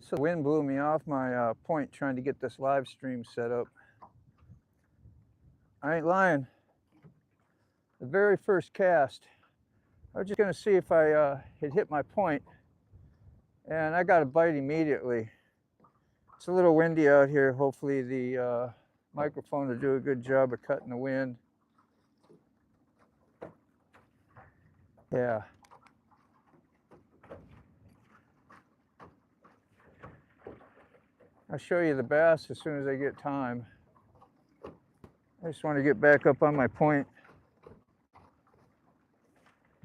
So the wind blew me off my point trying to get this live stream set up. I ain't lying. The very first cast, I was just going to see if I had hit my point, and I got a bite immediately. It's a little windy out here. Hopefully the microphone will do a good job of cutting the wind. Yeah. I'll show you the bass as soon as I get time. I just want to get back up on my point.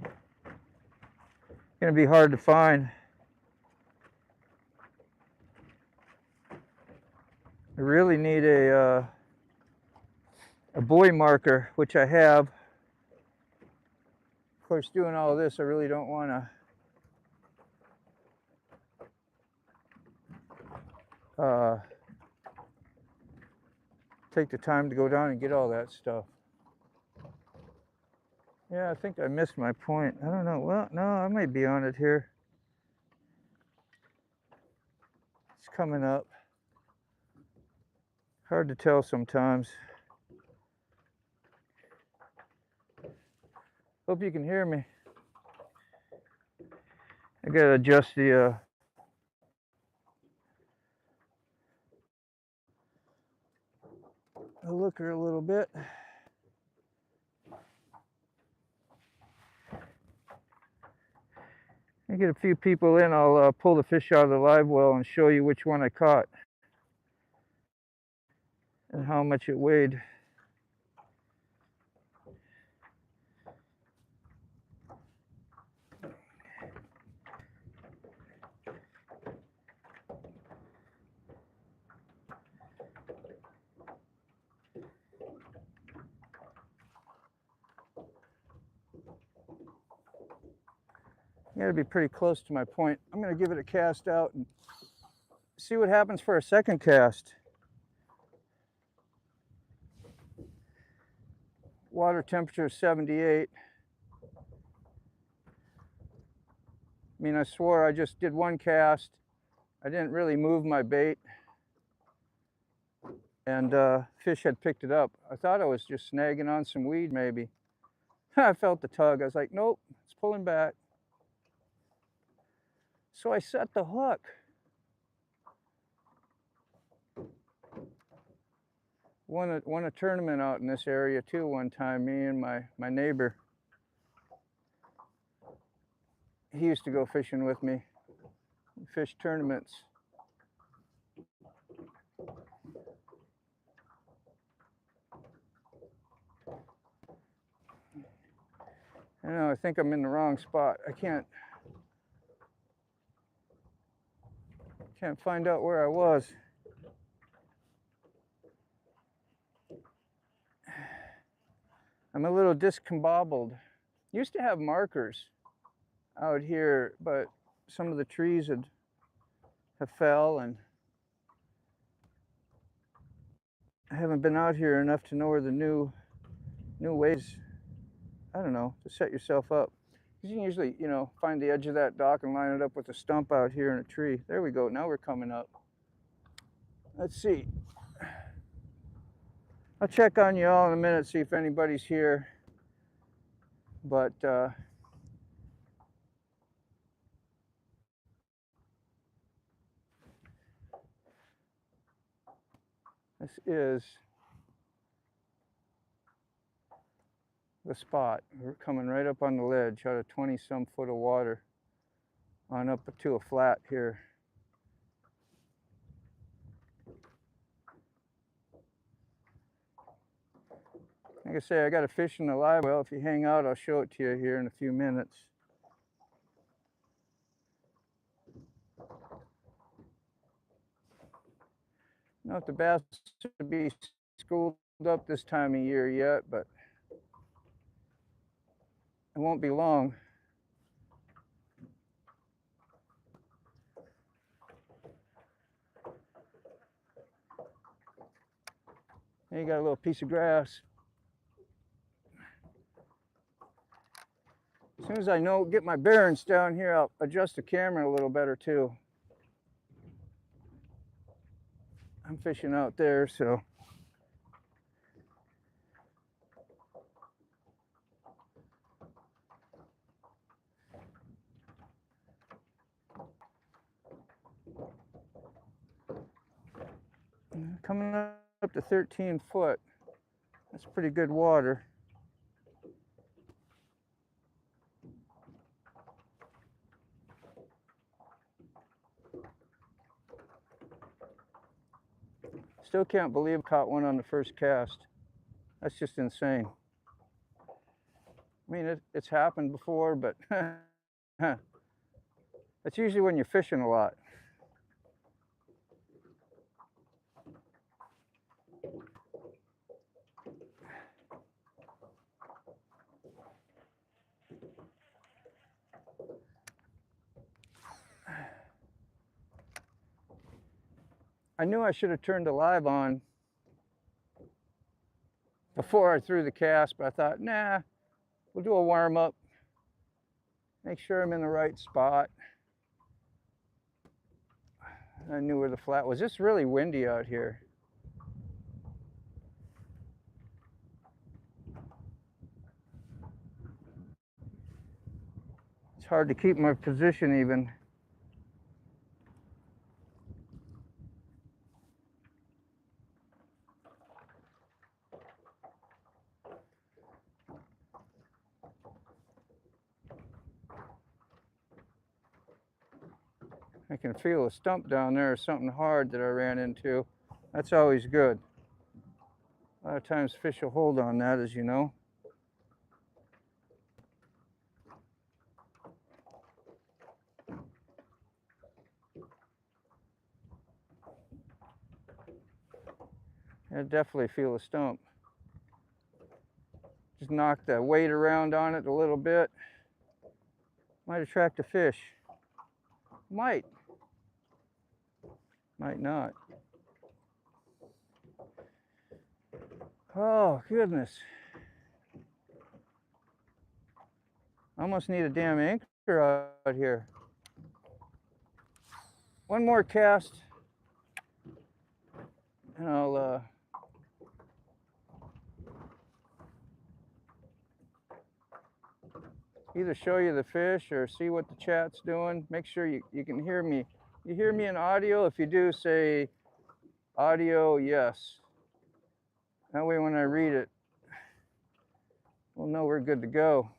It's going to be hard to find. I really need a buoy marker, which I have. Of course, doing all this, I really don't want to take the time to go down and get all that stuff. Yeah, I think I missed my point. I don't know. Well, no, I might be on it here. It's coming up. Hard to tell sometimes. Hope you can hear me. I gotta adjust the looker a little bit. I get a few people in, I'll pull the fish out of the live well and show you which one I caught and how much it weighed. I gotta be pretty close to my point. I'm gonna give it a cast out and see what happens for a second cast. Water temperature is 78. I mean, I swore I just did one cast. I didn't really move my bait, and fish had picked it up. I thought I was just snagging on some weed maybe. I felt the tug. I was like, nope, it's pulling back. So I set the hook. Won a tournament out in this area too one time, me and my neighbor. He used to go fishing with me, fish tournaments. I know, I think I'm in the wrong spot. I can't find out where I was. I'm a little discombobbled. Used to have markers out here, but some of the trees have fell, and I haven't been out here enough to know where the new ways, I don't know, to set yourself up. Because you can usually, you know, find the edge of that dock and line it up with a stump out here in a tree. There we go. Now we're coming up. Let's see. I'll check on you all in a minute, see if anybody's here. But this is the spot. We're coming right up on the ledge out of 20-some foot of water on up to a flat here. Like I say, I got a fish in the live well. If you hang out, I'll show it to you here in a few minutes. Not the bass to be schooled up this time of year yet, but it won't be long. And you got a little piece of grass. As soon as I get my bearings down here, I'll adjust the camera a little better too. I'm fishing out there, so. Coming up to 13 foot. That's pretty good water. Still can't believe I caught one on the first cast. That's just insane. I mean, it's happened before, but that's usually when you're fishing a lot. I knew I should have turned the live on before I threw the cast, but I thought, nah, we'll do a warm up. Make sure I'm in the right spot. I knew where the flat was. It's really windy out here. It's hard to keep my position even. I can feel a stump down there or something hard that I ran into. That's always good. A lot of times fish will hold on that, as you know. I definitely feel a stump. Just knock the weight around on it a little bit. Might attract a fish. Might. Might not. Oh, goodness. I almost need a damn anchor out here. One more cast, and I'll either show you the fish or see what the chat's doing. Make sure you can hear me. You hear me in audio? If you do, say audio yes. That way when I read it, we'll know we're good to go.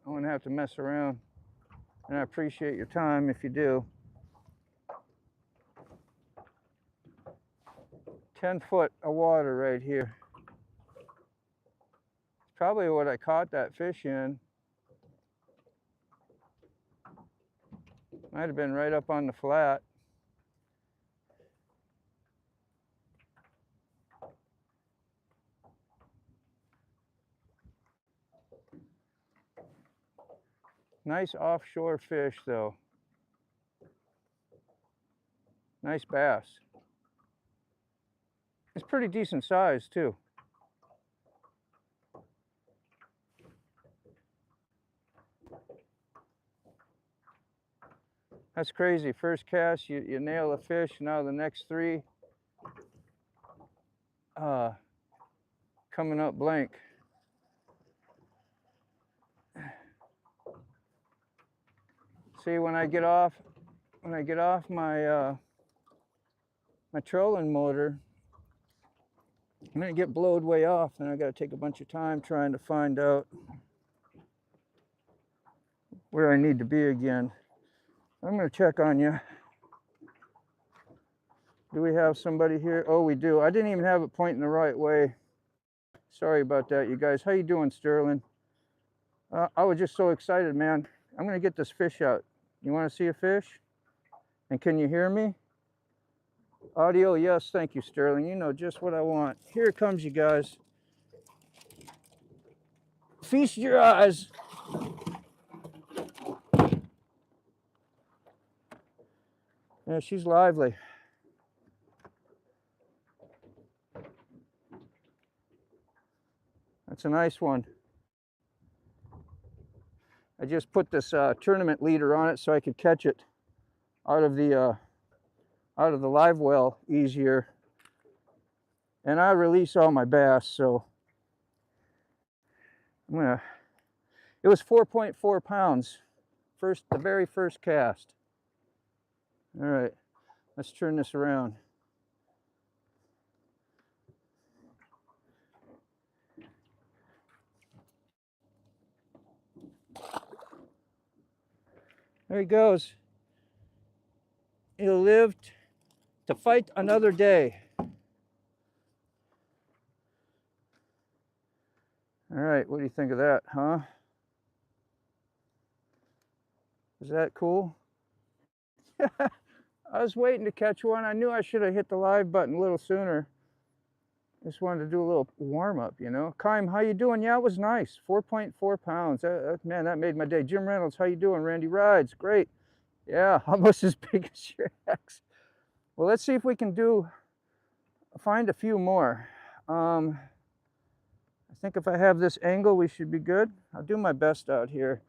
I won't have to mess around. And I appreciate your time if you do. 10 foot of water right here. It's probably what I caught that fish in. Might have been right up on the flat. Nice offshore fish though. Nice bass. It's pretty decent size too. That's crazy. First cast, you nail a fish. Now the next three coming up blank. See, when I get off my my trolling motor, I'm gonna get blowed way off, and I gotta take a bunch of time trying to find out where I need to be again. I'm gonna check on you. Do we have somebody here? Oh, we do. I didn't even have it pointing the right way. Sorry about that, you guys. How you doing, Sterling? I was just so excited, man. I'm gonna get this fish out. You wanna see a fish? And can you hear me? Audio, yes, thank you, Sterling. You know just what I want. Here it comes, you guys. Feast your eyes. Yeah, she's lively. That's a nice one. I just put this tournament leader on it so I could catch it out of the live well easier. and I release all my bass, so it was 4.4 pounds, the very first cast. All right, let's turn this around. There he goes. He'll live to fight another day. All right, what do you think of that, huh? Is that cool? I was waiting to catch one. I knew I should have hit the live button a little sooner. Just wanted to do a little warm-up, you know. Kaim, how you doing? Yeah, it was nice. 4.4 pounds. Man, that made my day. Jim Reynolds, how you doing? Randy Rides, great. Yeah, almost as big as your ex. Well, let's see if we can find a few more. I think if I have this angle, we should be good. I'll do my best out here.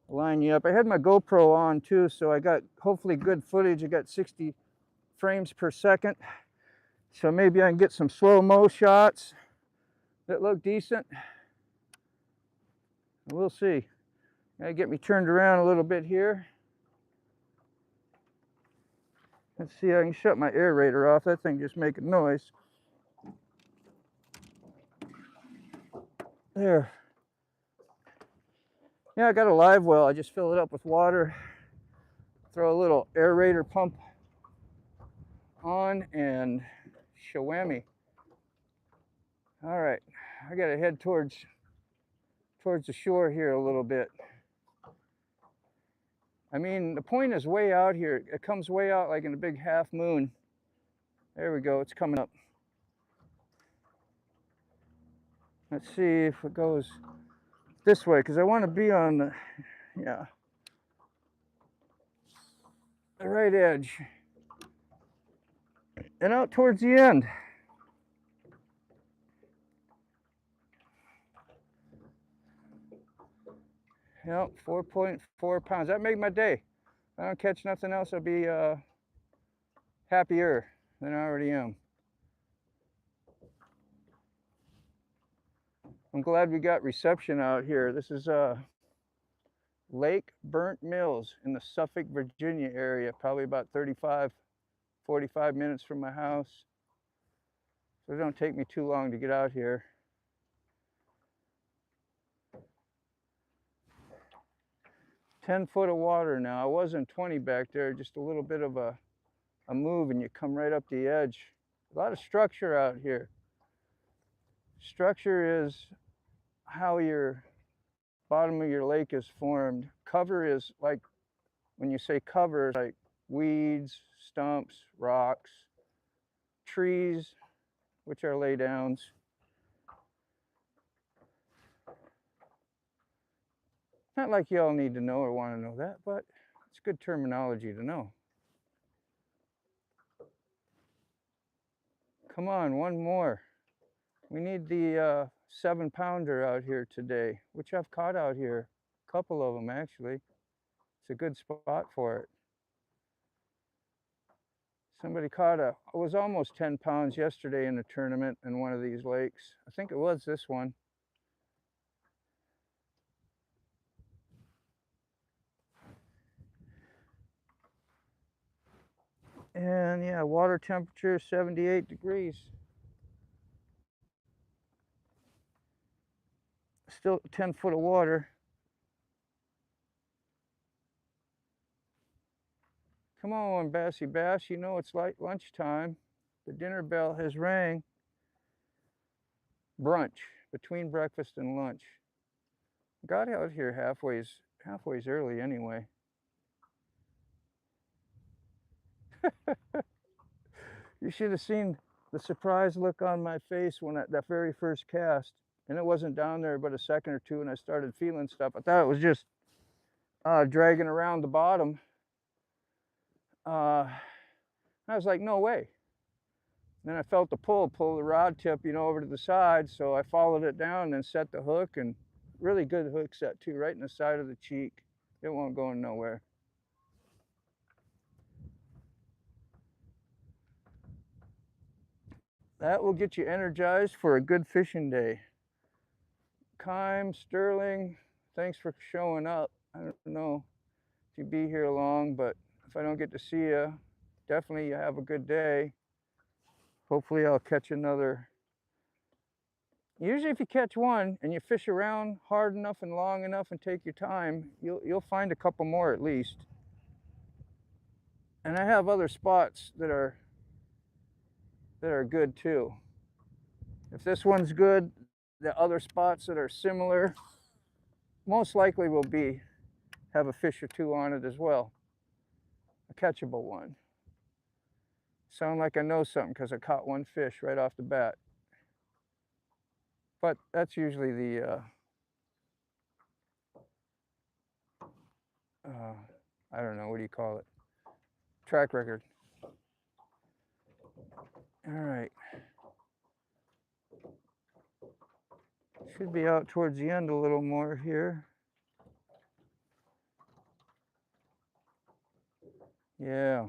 Line you up. I had my GoPro on too, so I got hopefully good footage. I got 60 frames per second. So maybe I can get some slow-mo shots that look decent. We'll see. Gotta get me turned around a little bit here. Let's see, I can shut my aerator off. That thing just making noise. There. Yeah, I got a live well. I just fill it up with water, throw a little aerator pump on, and shawammy. All right, I gotta head towards the shore here a little bit. I mean, the point is way out here. It comes way out like in a big half moon. There we go, it's coming up. Let's see if it goes this way, because I want to be on the, yeah, the right edge. And out towards the end. Yep, 4.4 pounds. That made my day. If I don't catch nothing else, I'll be happier than I already am. I'm glad we got reception out here. This is Lake Burnt Mills in the Suffolk, Virginia area, probably about 35, 45 minutes from my house. So it don't take me too long to get out here. Ten foot of water now. I was in 20 back there, just a little bit of a move and you come right up the edge. A lot of structure out here. Structure is how your bottom of your lake is formed. Cover is like, when you say cover, it's like weeds, stumps, rocks, trees, which are laydowns. Not like you all need to know or want to know that, but it's good terminology to know. Come on, one more. We need the 7-pounder out here today, which I've caught out here. A couple of them, actually. It's a good spot for it. Somebody caught it was almost 10 pounds yesterday in the tournament in one of these lakes. I think it was this one. And yeah, water temperature 78 degrees. Still 10 foot of water. Come on, Bassy Bass, you know it's like lunchtime. The dinner bell has rang. Brunch, between breakfast and lunch. Got out here halfway's early anyway. You should have seen the surprised look on my face when that very first cast. And it wasn't down there but a second or two and I started feeling stuff. I thought it was just dragging around the bottom. I was like, no way. Then I felt the pull the rod tip, you know, over to the side. So I followed it down and set the hook, and really good hook set too, right in the side of the cheek. It won't go nowhere. That will get you energized for a good fishing day. Kime, Sterling, thanks for showing up. I don't know if you'll be here long, but if I don't get to see you, definitely you have a good day. Hopefully I'll catch another. Usually if you catch one and you fish around hard enough and long enough and take your time, you'll find a couple more at least. And I have other spots that are good too. If this one's good, the other spots that are similar most likely will have a fish or two on it as well. A catchable one. Sound like I know something because I caught one fish right off the bat. But that's usually the I don't know, what do you call it? Track record. All right. Should be out towards the end a little more here. Yeah.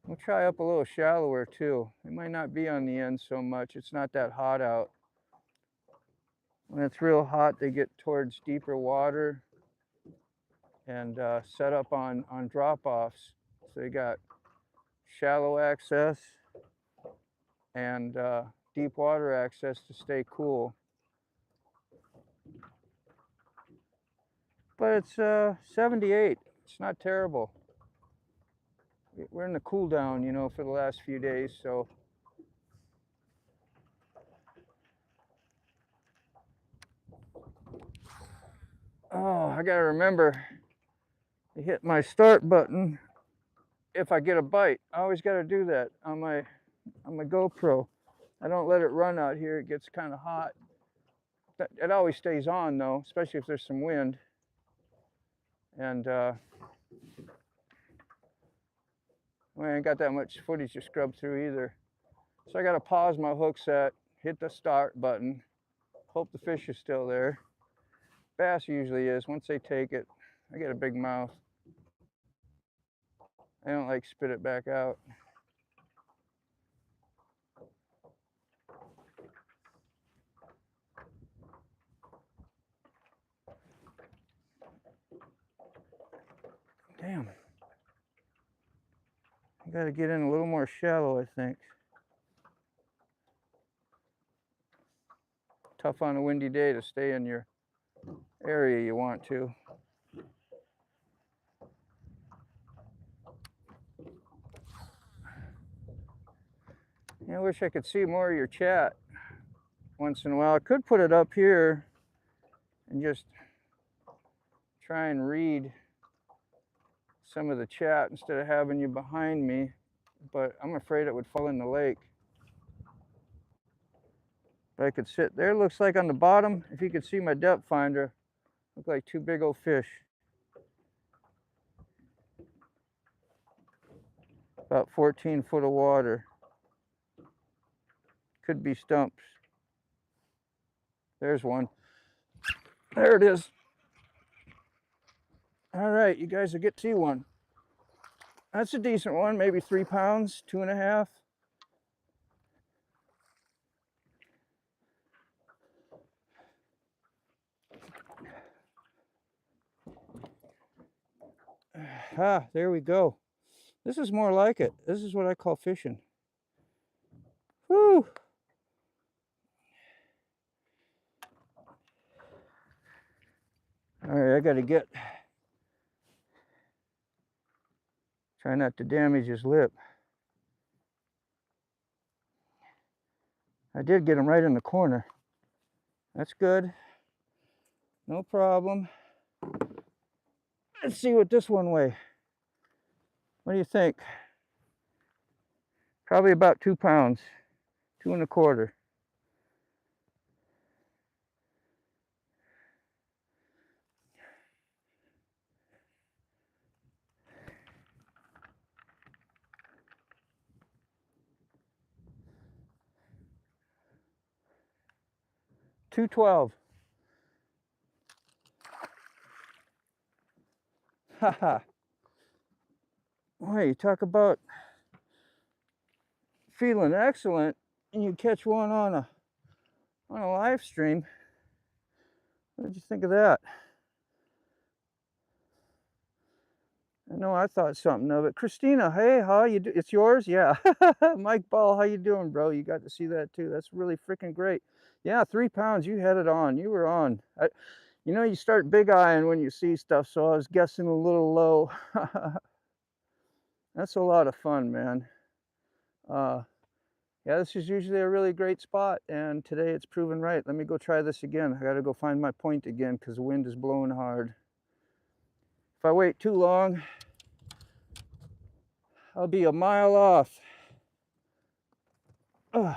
We'll try up a little shallower too. It might not be on the end so much. It's not that hot out. When it's real hot, they get towards deeper water and set up on drop-offs. So they got shallow access and deep water access to stay cool. But it's 78. It's not terrible. We're in the cool down, you know, for the last few days, so. Oh, I gotta remember to hit my start button if I get a bite. I always gotta do that on my GoPro. I don't let it run out here. It gets kind of hot. It always stays on though, especially if there's some wind. And I ain't got that much footage to scrub through either. So I gotta pause my hook set, hit the start button, hope the fish is still there. Bass usually is. Once they take it, I get a big mouth. I don't like spit it back out. Damn. I gotta get in a little more shallow, I think. Tough on a windy day to stay in your area you want to. I wish I could see more of your chat once in a while. I could put it up here and just try and read some of the chat instead of having you behind me, but I'm afraid it would fall in the lake. But I could sit there. Looks like on the bottom, if you could see my depth finder, look like two big old fish. About 14 foot of water. Could be stumps. There's one. There it is. All right, you guys will get to see one. That's a decent one, maybe 3 pounds, 2.5. Ah, there we go. This is more like it. This is what I call fishing. Woo! All right, I gotta try not to damage his lip. I did get him right in the corner. That's good. No problem. Let's see what this one weighs. What do you think? Probably about 2 pounds, 2.25. $2.12. Haha. Boy, you talk about feeling excellent. and you catch one on a live stream. What did you think of that? I know I thought something of it. Christina, hey, how you do? It's yours? Yeah. Mike Ball, how you doing, bro? You got to see that too. That's really freaking great. Yeah, 3 pounds. You had it on. You were on. You know, you start big eyeing when you see stuff, so I was guessing a little low. That's a lot of fun, man. Yeah, this is usually a really great spot, and today it's proven right. Let me go try this again. I got to go find my point again because the wind is blowing hard. If I wait too long, I'll be a mile off. Ugh.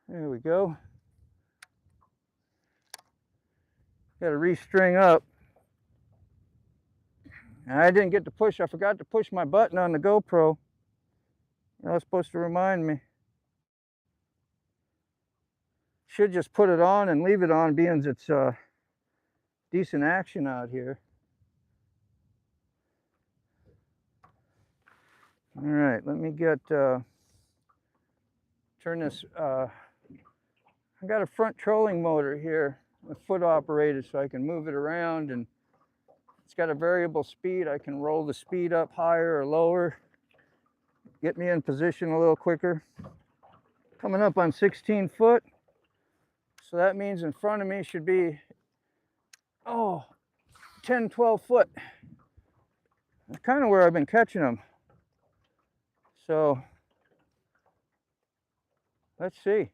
There we go. Got to restring up. I didn't get to push. I forgot to push my button on the GoPro. That was supposed to remind me. Should just put it on and leave it on, being it's decent action out here. All right, let me get turn this. I got a front trolling motor here, foot operated, so I can move it around, and it's got a variable speed. I can roll the speed up higher or lower, get me in position a little quicker. Coming up on 16 foot, so that means in front of me should be 10, 12 foot. That's kind of where I've been catching them. So let's see.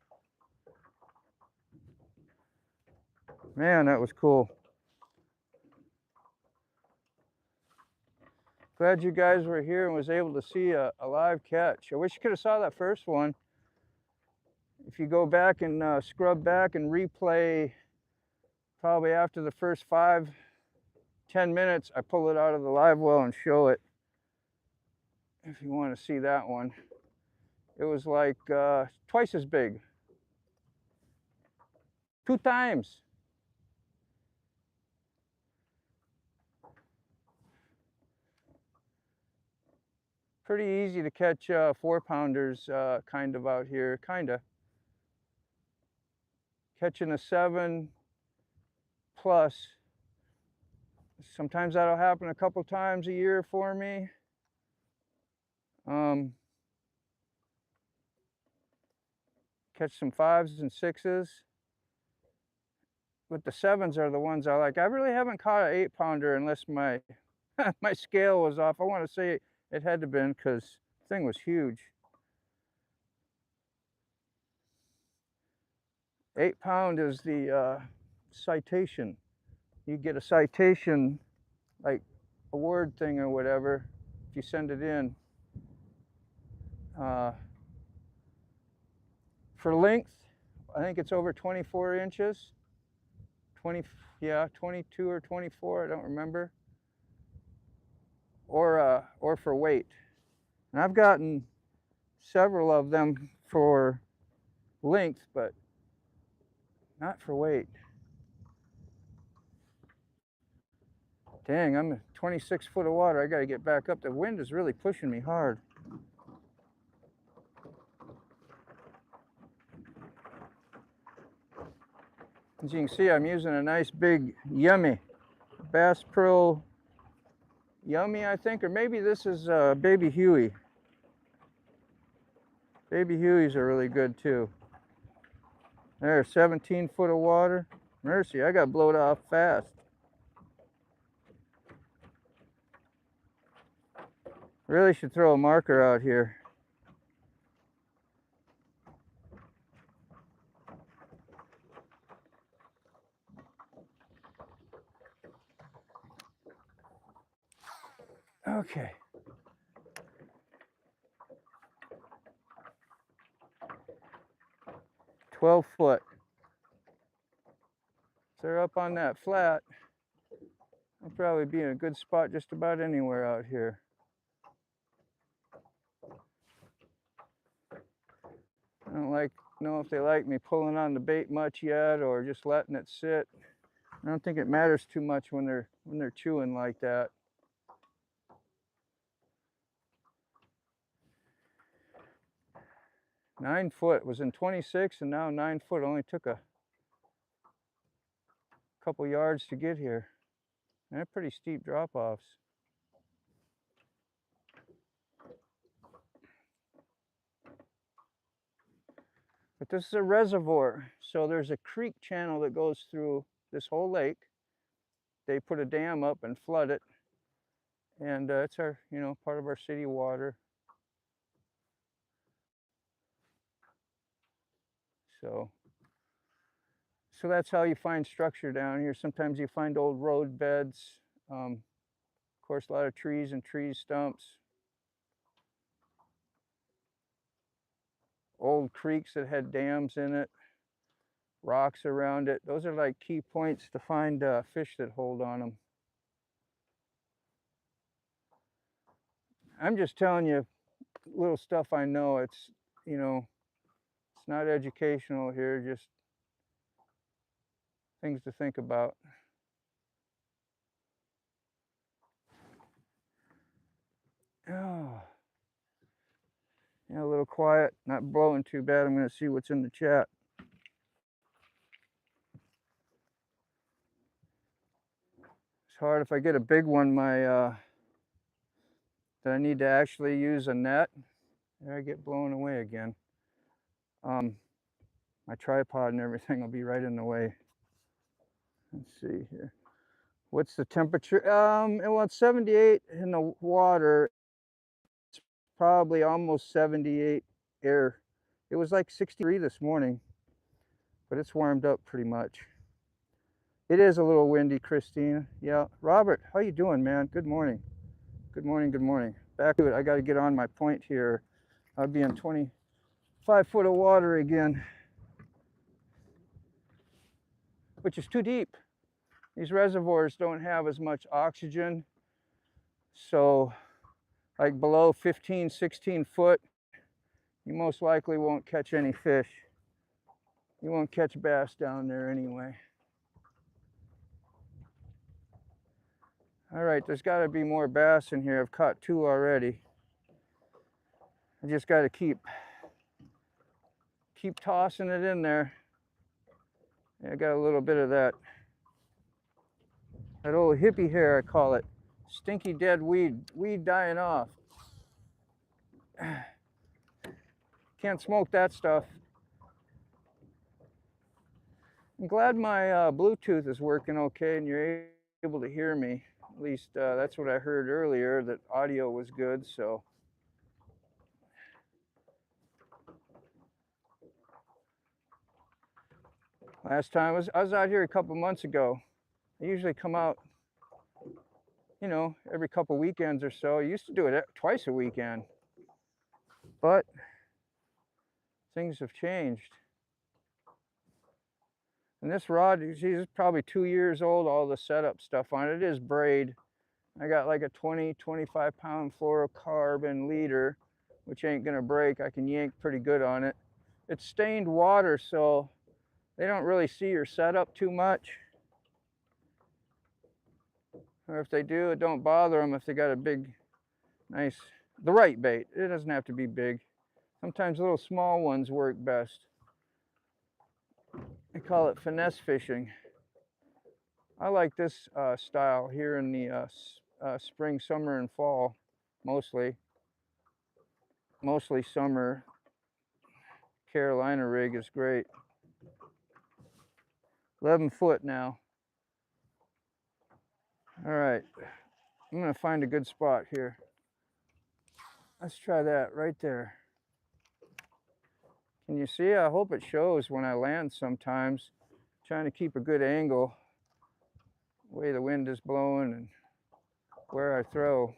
Man, that was cool. Glad you guys were here and was able to see a live catch. I wish you could have saw that first one. If you go back and scrub back and replay, probably after the first 5-10 minutes, I pull it out of the live well and show it. If you want to see that one, it was like twice as big, 2 times. Pretty easy to catch 4-pounders kind of out here, kind of. Catching a 7 plus. Sometimes that'll happen a couple times a year for me. Catch some 5s and 6s. But the 7s are the ones I like. I really haven't caught an 8-pounder unless my my scale was off. I want to say it had to have been because the thing was huge. 8-pound is the citation. You get a citation, like a word thing or whatever, if you send it in. For length, I think it's over 24 inches. 22 or 24, I don't remember. Or for weight. And I've gotten several of them for length, but not for weight. Dang, I'm 26 foot of water. I got to get back up. The wind is really pushing me hard. As you can see, I'm using a nice big Yummy, Bass Pro Yummy, I think, or maybe this is Baby Huey. Baby Hueys are really good too. There, 17 foot of water. Mercy, I got blowed off fast. Really should throw a marker out here. Okay. $12 foot. So they're up on that flat. I'll probably be in a good spot just about anywhere out here. I don't like know if they like me pulling on the bait much yet or just letting it sit. I don't think it matters too much when they're chewing like that. Nine foot was in 26 and now 9 foot. Only took a couple yards to get here. And they're pretty steep drop-offs. But this is a reservoir, so there's a creek channel that goes through this whole lake. They put a dam up and flood it, and it's our, part of our city water. So that's how you find structure down here. Sometimes you find old road beds. Of course, a lot of trees and tree stumps. Old creeks that had dams in it. Rocks around it. Those are like key points to find fish that hold on them. I'm just telling you little stuff I know. It's, it's not educational here, just things to think about. Oh, yeah, a little quiet, not blowing too bad. I'm going to see what's in the chat. It's hard if I get a big one, that I need to actually use a net. There I get blown away again. My tripod and everything will be right in the way. Let's see here. What's the temperature? Well, it's 78 in the water. It's probably almost 78 air. It was like 63 this morning, but it's warmed up pretty much. It is a little windy, Christina. Yeah, Robert, how you doing, man? Good morning. Good morning, good morning. Back to it. I got to get on my point here. I'll be in 25 foot of water again, which is too deep. These reservoirs don't have as much oxygen. So like below 15, 16 foot, you most likely won't catch any fish. You won't catch bass down there anyway. All right, there's got to be more bass in here. I've caught 2 already. I just got to keep tossing it in there. Yeah, I got a little bit of that old hippie hair, I call it. Stinky dead weed dying off. Can't smoke that stuff. I'm glad my Bluetooth is working okay and you're able to hear me. At least that's what I heard earlier, that audio was good, so. Last time I was out here a couple months ago. I usually come out, every couple weekends or so. I used to do it twice a weekend, but things have changed. And this rod, is probably 2 years old, all the setup stuff on it. It is braid. I got like a 20, 25 pound fluorocarbon leader, which ain't gonna break. I can yank pretty good on it. It's stained water, so they don't really see your setup too much. Or if they do, it don't bother them if they got a big, nice, the right bait. It doesn't have to be big. Sometimes little small ones work best. I call it finesse fishing. I like this style here in the spring, summer, and fall, mostly summer. Carolina rig is great. 11 foot now. All right, I'm gonna find a good spot here. Let's try that right there. Can you see? I hope it shows when I land sometimes. Trying to keep a good angle, the way the wind is blowing and where I throw.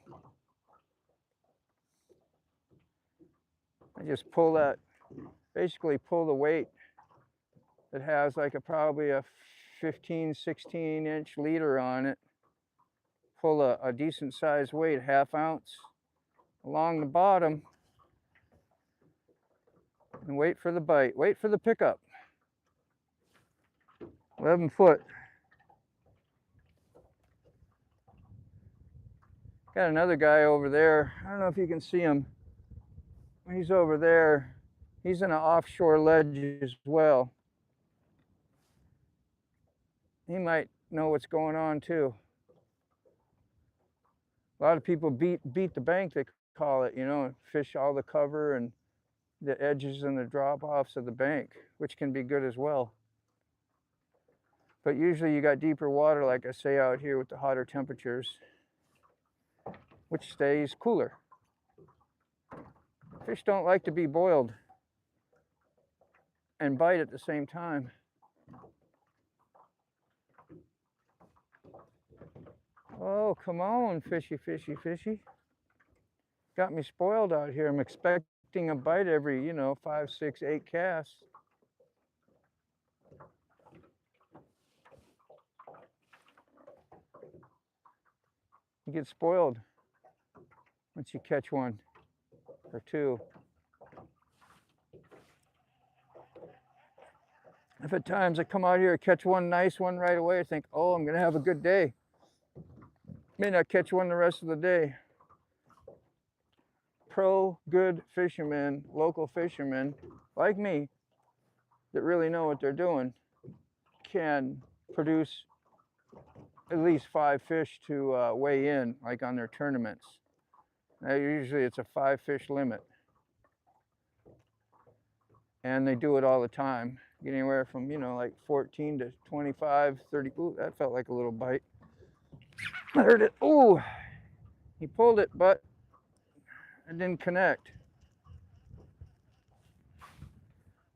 I just pull that, basically pull the weight that has like probably a 15, 16 inch leader on it. Pull a decent sized weight, 1/2 ounce, along the bottom. and wait for the bite. Wait for the pickup. 11 foot. Got another guy over there. I don't know if you can see him. He's over there. He's in an offshore ledge as well. He might know what's going on too. A lot of people beat the bank, they call it, you know, fish all the cover and the edges and the drop-offs of the bank, which can be good as well. But usually you got deeper water, like I say out here with the hotter temperatures, which stays cooler. Fish don't like to be boiled and bite at the same time. Oh, come on, fishy, fishy, fishy. Got me spoiled out here. I'm expecting a bite every, you know, 5, 6, 8 casts. You get spoiled once you catch one or two. If at times I come out here and catch one nice one right away, I think, oh, I'm gonna have a good day. May not catch one the rest of the day. Pro good fishermen, local fishermen like me that really know what they're doing can produce at least 5 fish to weigh in, like on their tournaments. Now, usually it's a 5 fish limit. And they do it all the time, get anywhere from, you know, like 14 to 25, 30. Ooh, that felt like a little bite. I heard it. Ooh, he pulled it, but it didn't connect.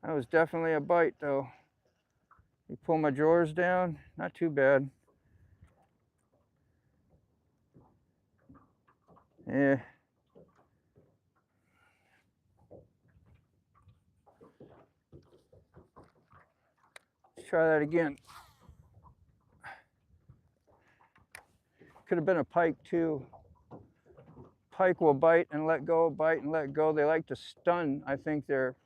That was definitely a bite, though. You pull my drawers down, not too bad. Yeah. Let's try that again. Could have been a pike too. Pike will bite and let go, bite and let go. They like to stun, I think, their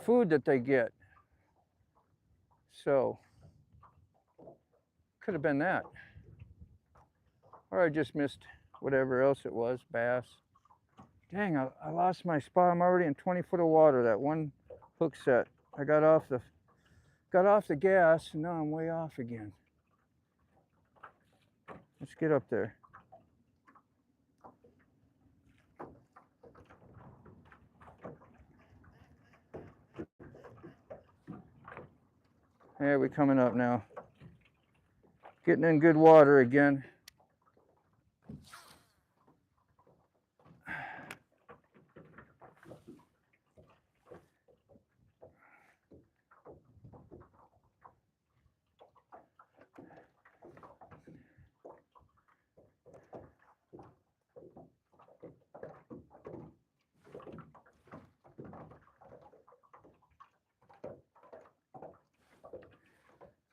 food that they get. So, could have been that. Or I just missed whatever else it was, bass. Dang, I lost my spot. I'm already in 20 foot of water, that one hook set. I got off the gas, and now I'm way off again. Let's get up there. Yeah, we're coming up now. Getting in good water again.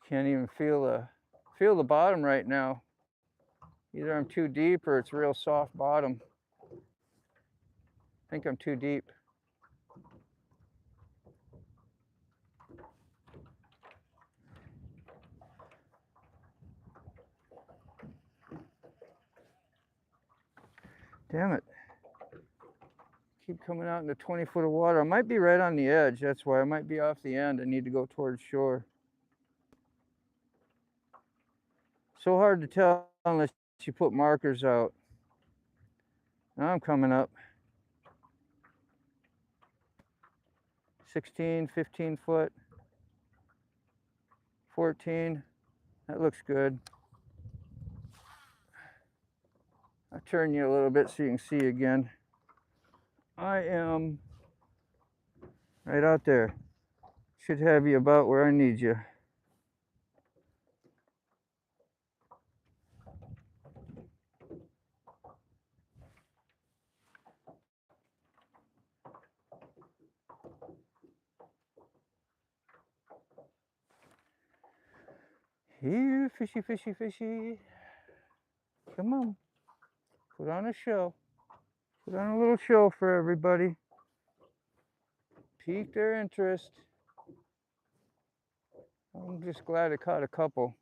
Can't even feel the bottom right now. Either I'm too deep or it's real soft bottom. I think I'm too deep. Damn it. Keep coming out into 20 foot of water. I might be right on the edge. That's why I might be off the end. I need to go towards shore. So hard to tell unless you put markers out. Now I'm coming up. 16, 15 foot. 14. That looks good. I'll turn you a little bit so you can see again. I am right out there. Should have you about where I need you. Here, fishy, fishy, fishy. Come on. Put on a show. Put on a little show for everybody. piqued their interest. I'm just glad I caught a couple.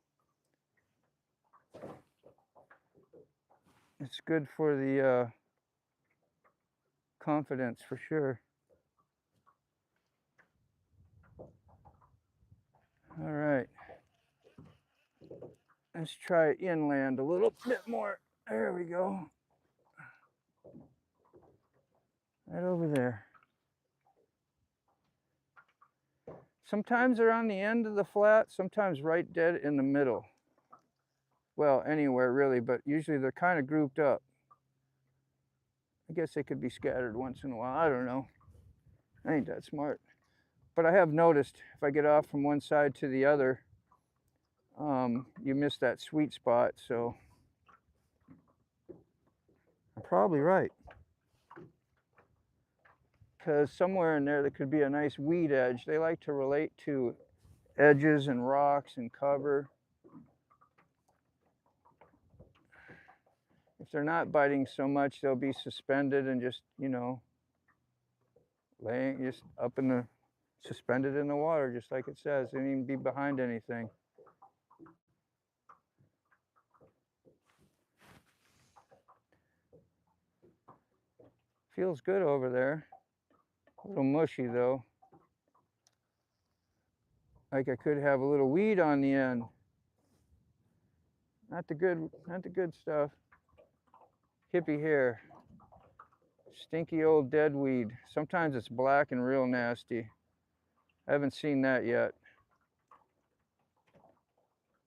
It's good for the confidence for sure. All right. Let's try inland a little bit more. There we go. Right over there. Sometimes they're on the end of the flat, sometimes right dead in the middle. Well, anywhere really, but usually they're kind of grouped up. I guess they could be scattered once in a while. I don't know. I ain't that smart. But I have noticed if I get off from one side to the other, you miss that sweet spot. So I'm probably right. Because somewhere in there could be a nice weed edge. They like to relate to edges and rocks and cover. If they're not biting so much, they'll be suspended and just, you know, laying just up in the, suspended in the water, just like it says. They don't even be behind anything. Feels good over there. A little mushy though. Like I could have a little weed on the end. Not the good stuff. Hippie hair. Stinky old dead weed. Sometimes it's black and real nasty. I haven't seen that yet.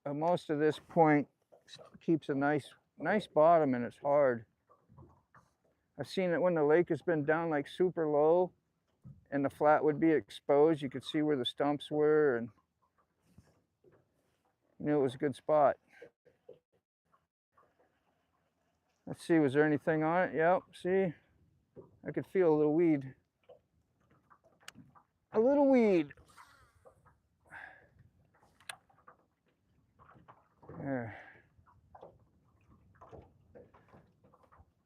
But most of this point keeps a nice bottom and it's hard. I've seen it when the lake has been down like super low and the flat would be exposed. You could see where the stumps were and you knew it was a good spot. Let's see, was there anything on it? Yep, see? I could feel a little weed. A little weed. There.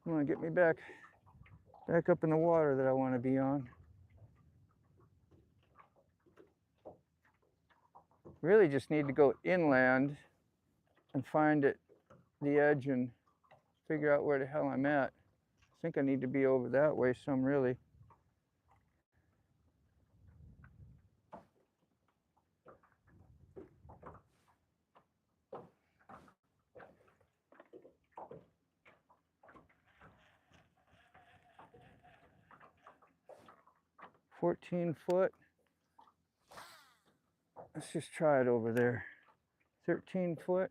Come on, get me back up in the water that I want to be on. Really just need to go inland and find it, the edge, and figure out where the hell I'm at. I think I need to be over that way some, really. $14 Let's just try it over there. 13 foot.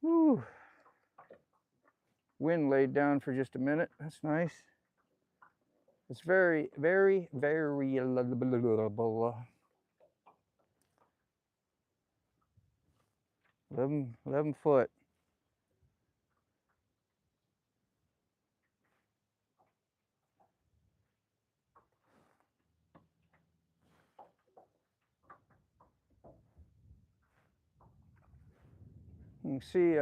Whew. Wind laid down for just a minute. That's nice. It's very, very, very 11 foot. You can see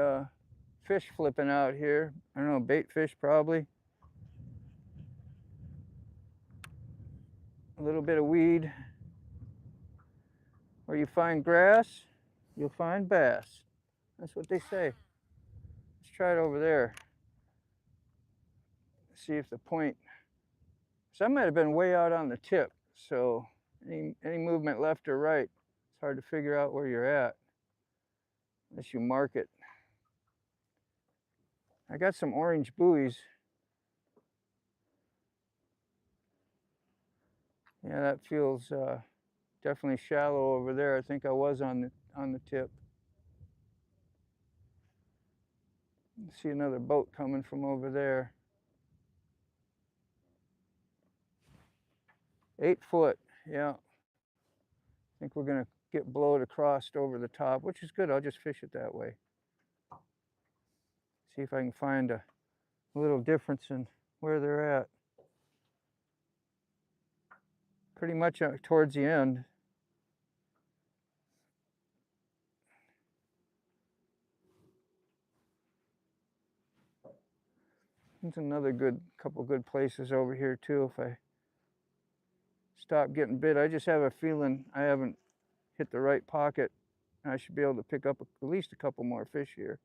fish flipping out here. I don't know, bait fish probably. A little bit of weed. Where you find grass, you'll find bass. That's what they say. Let's try it over there. See if the point. So I might have been way out on the tip. So any movement left or right, it's hard to figure out where you're at unless you mark it. I got some orange buoys. Yeah, that feels definitely shallow over there. I think I was on the tip. See another boat coming from over there. 8 foot, yeah. I think we're gonna get blowed across over the top, which is good. I'll just fish it that way. See if I can find a little difference in where they're at. Pretty much towards the end. There's another couple good places over here too. If I stop getting bit, I just have a feeling I haven't hit the right pocket. I should be able to pick up at least a couple more fish here.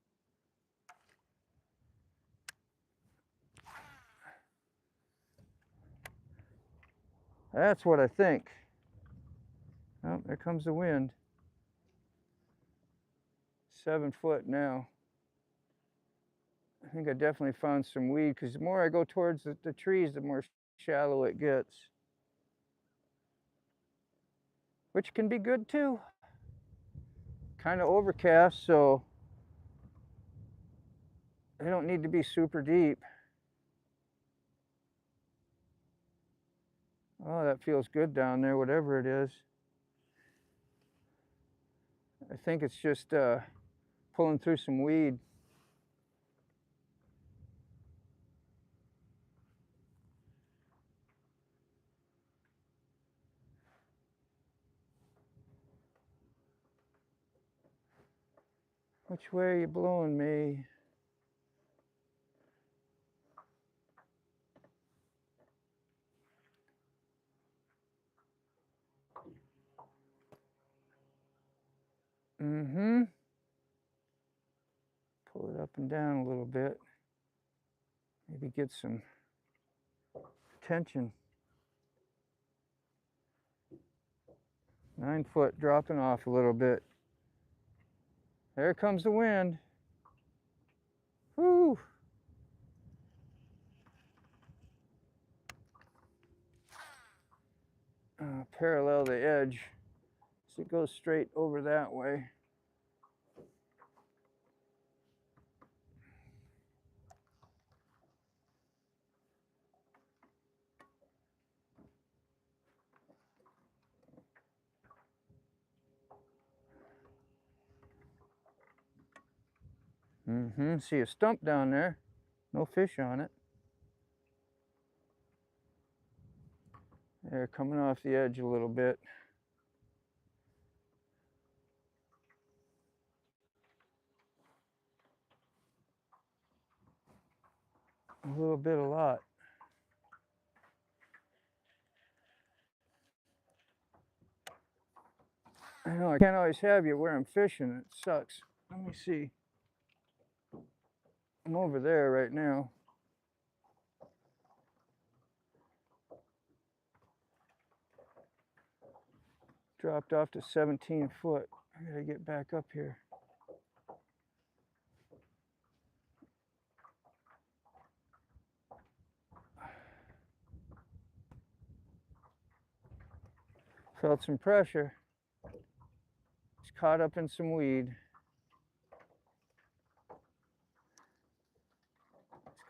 That's what I think. Oh, there comes the wind. 7 foot now. I think I definitely found some weed, because the more I go towards the trees, the more shallow it gets. Which can be good too. Kind of overcast, so they don't need to be super deep. Oh, that feels good down there, whatever it is. I think it's just pulling through some weed. Which way are you blowing me? Mm-hmm. Pull it up and down a little bit. Maybe get some tension. 9 foot, dropping off a little bit. There comes the wind. Whoo! Parallel the edge, so it goes straight over that way. Mm-hmm. See a stump down there. No fish on it. They're coming off the edge a little bit. A little bit, a lot. I know I can't always have you where I'm fishing. It sucks. Let me see. I'm over there right now. Dropped off to 17 foot. I gotta get back up here. Felt some pressure. It's caught up in some weed.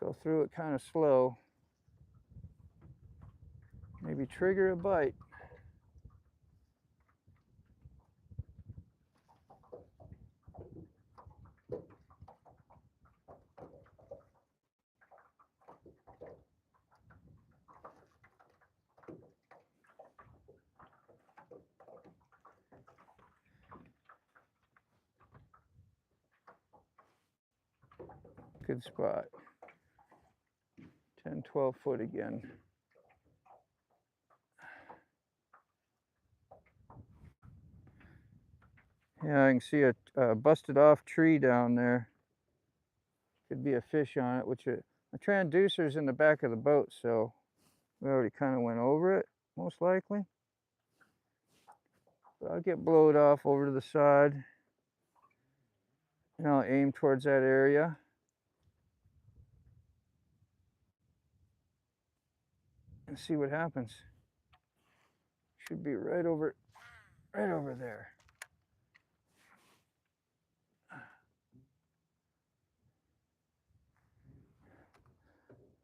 Let's go through it kind of slow. Maybe trigger a bite. Good spot. 10, 12 foot again. Yeah, I can see a busted off tree down there. Could be a fish on it, which the transducer's in the back of the boat, so we already kind of went over it, most likely. But I'll get blowed off over to the side, and I'll aim towards that area. And see what happens. Should be right over there.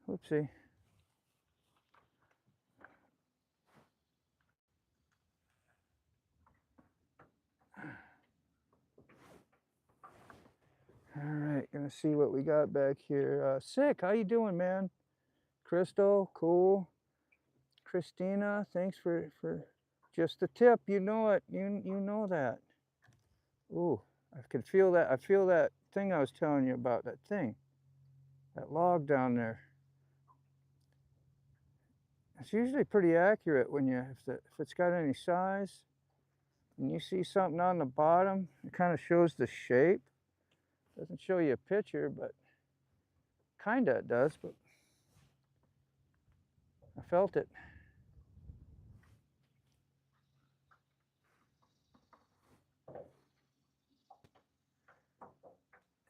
Oopsie. All right, gonna see what we got back here. Sick, how you doing, man? Crystal, cool. Christina, thanks for just the tip. You know it. You know that. Ooh, I could feel that. I feel that thing I was telling you about. That thing, that log down there. It's usually pretty accurate when if it's got any size. And you see something on the bottom, it kind of shows the shape. Doesn't show you a picture, but kind of it does, but I felt it.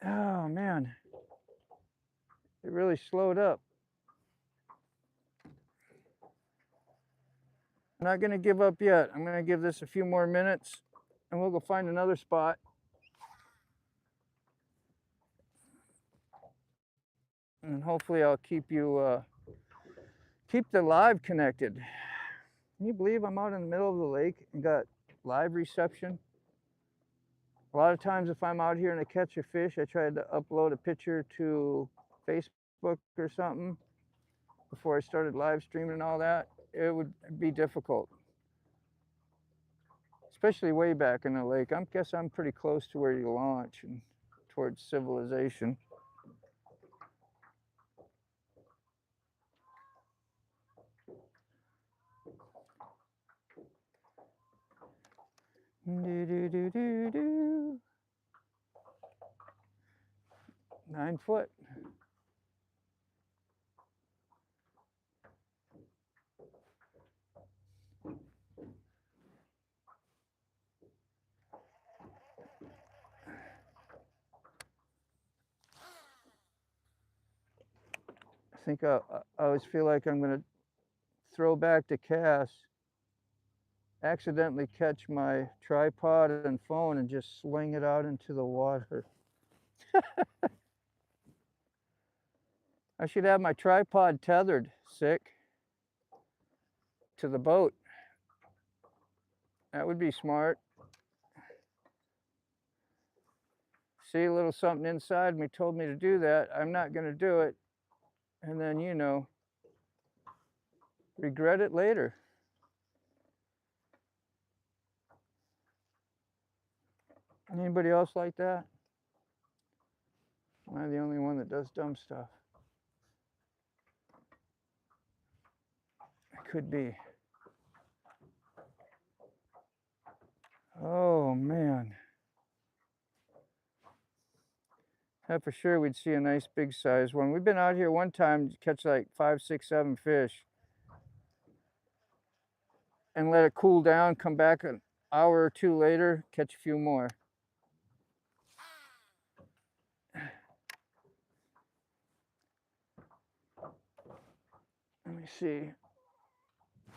Oh man, it really slowed up. I'm not gonna give up yet. I'm gonna give this a few more minutes and we'll go find another spot. And hopefully I'll keep the live connected. Can you believe I'm out in the middle of the lake and got live reception? A lot of times if I'm out here and I catch a fish, I try to upload a picture to Facebook or something before I started live streaming and all that. It would be difficult, especially way back in the lake. I guess I'm pretty close to where you launch and towards civilization. Do, do, do, do, do. 9 foot. I think I always feel like I'm going to throw back the cast, accidentally catch my tripod and phone and just sling it out into the water. I should have my tripod tethered, sick, to the boat. That would be smart. See, a little something inside me told me to do that. I'm not going to do it. And then, you know, regret it later. Anybody else like that? Am I the only one that does dumb stuff? It could be. Oh, man. Yeah, for sure we'd see a nice big size one. We've been out here one time to catch like 5, 6, 7 fish and let it cool down, come back an hour or two later, catch a few more. Let me see.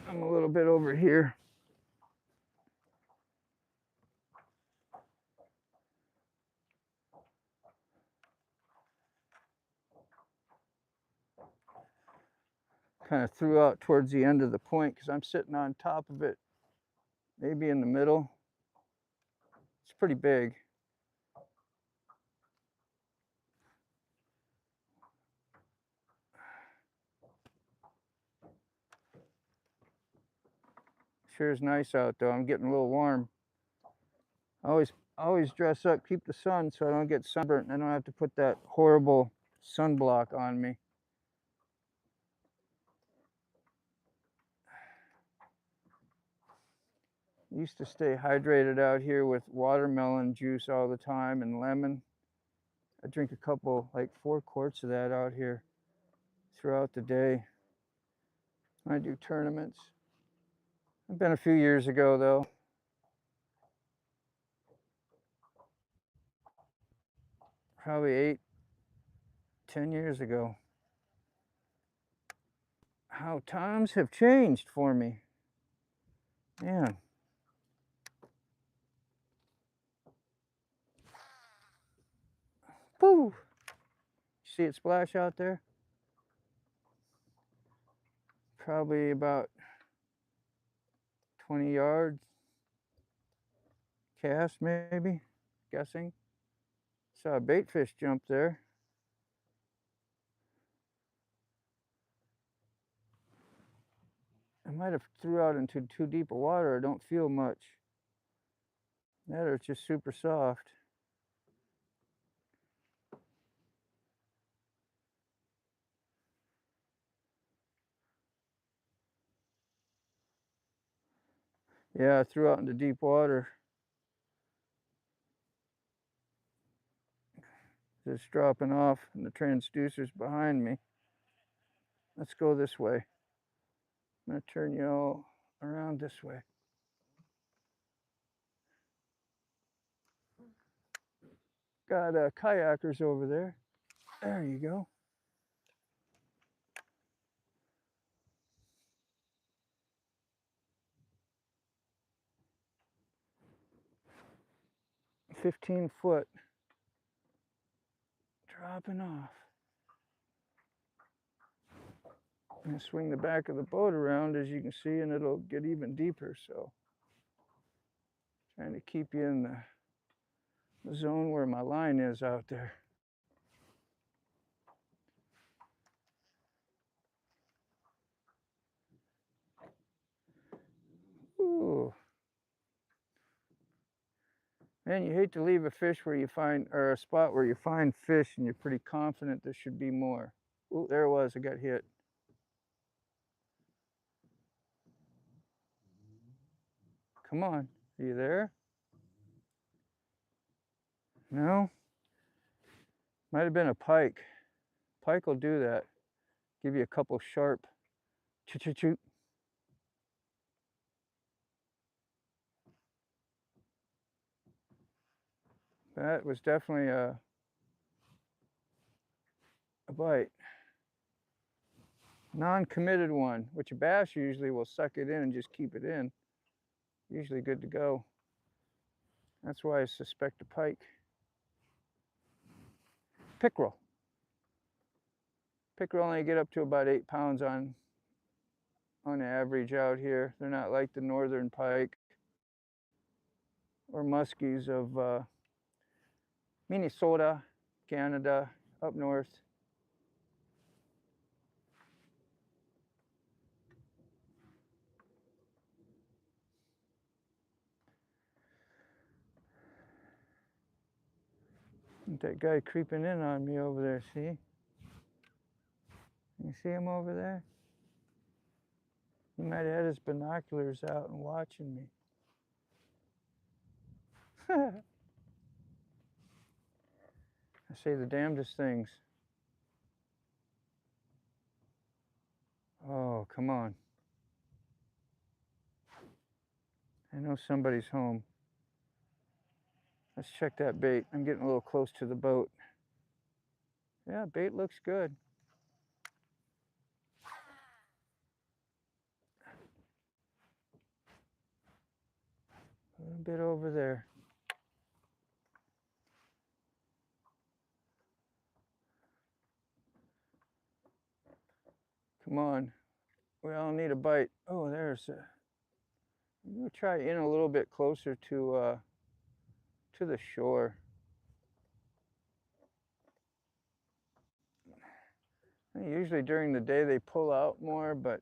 I'm a little bit over here. Kind of threw out towards the end of the point because I'm sitting on top of it, maybe in the middle. It's pretty big. Sure is nice out though. I'm getting a little warm. I always dress up, keep the sun so I don't get sunburnt and I don't have to put that horrible sunblock on me. Used to stay hydrated out here with watermelon juice all the time and lemon. I drink a couple, like 4 quarts of that out here throughout the day. I do tournaments. It's been a few years ago though. Probably 8, 10 years ago. How times have changed for me. Man. Woo! See it splash out there? Probably about 20 yards. Cast maybe, guessing. Saw a bait fish jump there. I might have threw out into too deep of water. I don't feel much. That or it's just super soft. Yeah, I threw out into deep water. It's dropping off and the transducer's behind me. Let's go this way. I'm gonna turn you all around this way. Got kayakers over there. There you go. $15-foot. Dropping off. I'm gonna swing the back of the boat around, as you can see, and it'll get even deeper. So, trying to keep you in the zone where my line is out there. Ooh. Man, you hate to leave a fish where you find, or a spot where you find fish and you're pretty confident there should be more. Ooh, there it was, I got hit. Come on, are you there? No? Might have been a pike. Pike will do that. Give you a couple sharp choo-choo-choo. That was definitely a bite. Non-committed one, which a bass usually will suck it in and just keep it in. Usually good to go. That's why I suspect a pike. Pickerel. Pickerel only get up to about 8 pounds on average out here. They're not like the northern pike or muskies of Minnesota, Canada, up north. That guy creeping in on me over there, see? You see him over there? He might have had his binoculars out and watching me. I say the damnedest things. Oh, come on. I know somebody's home. Let's check that bait. I'm getting a little close to the boat. Yeah, bait looks good. A little bit over there. Come on. We all need a bite. Oh, there's a... I'm going to try in a little bit closer to the shore. Usually during the day they pull out more, but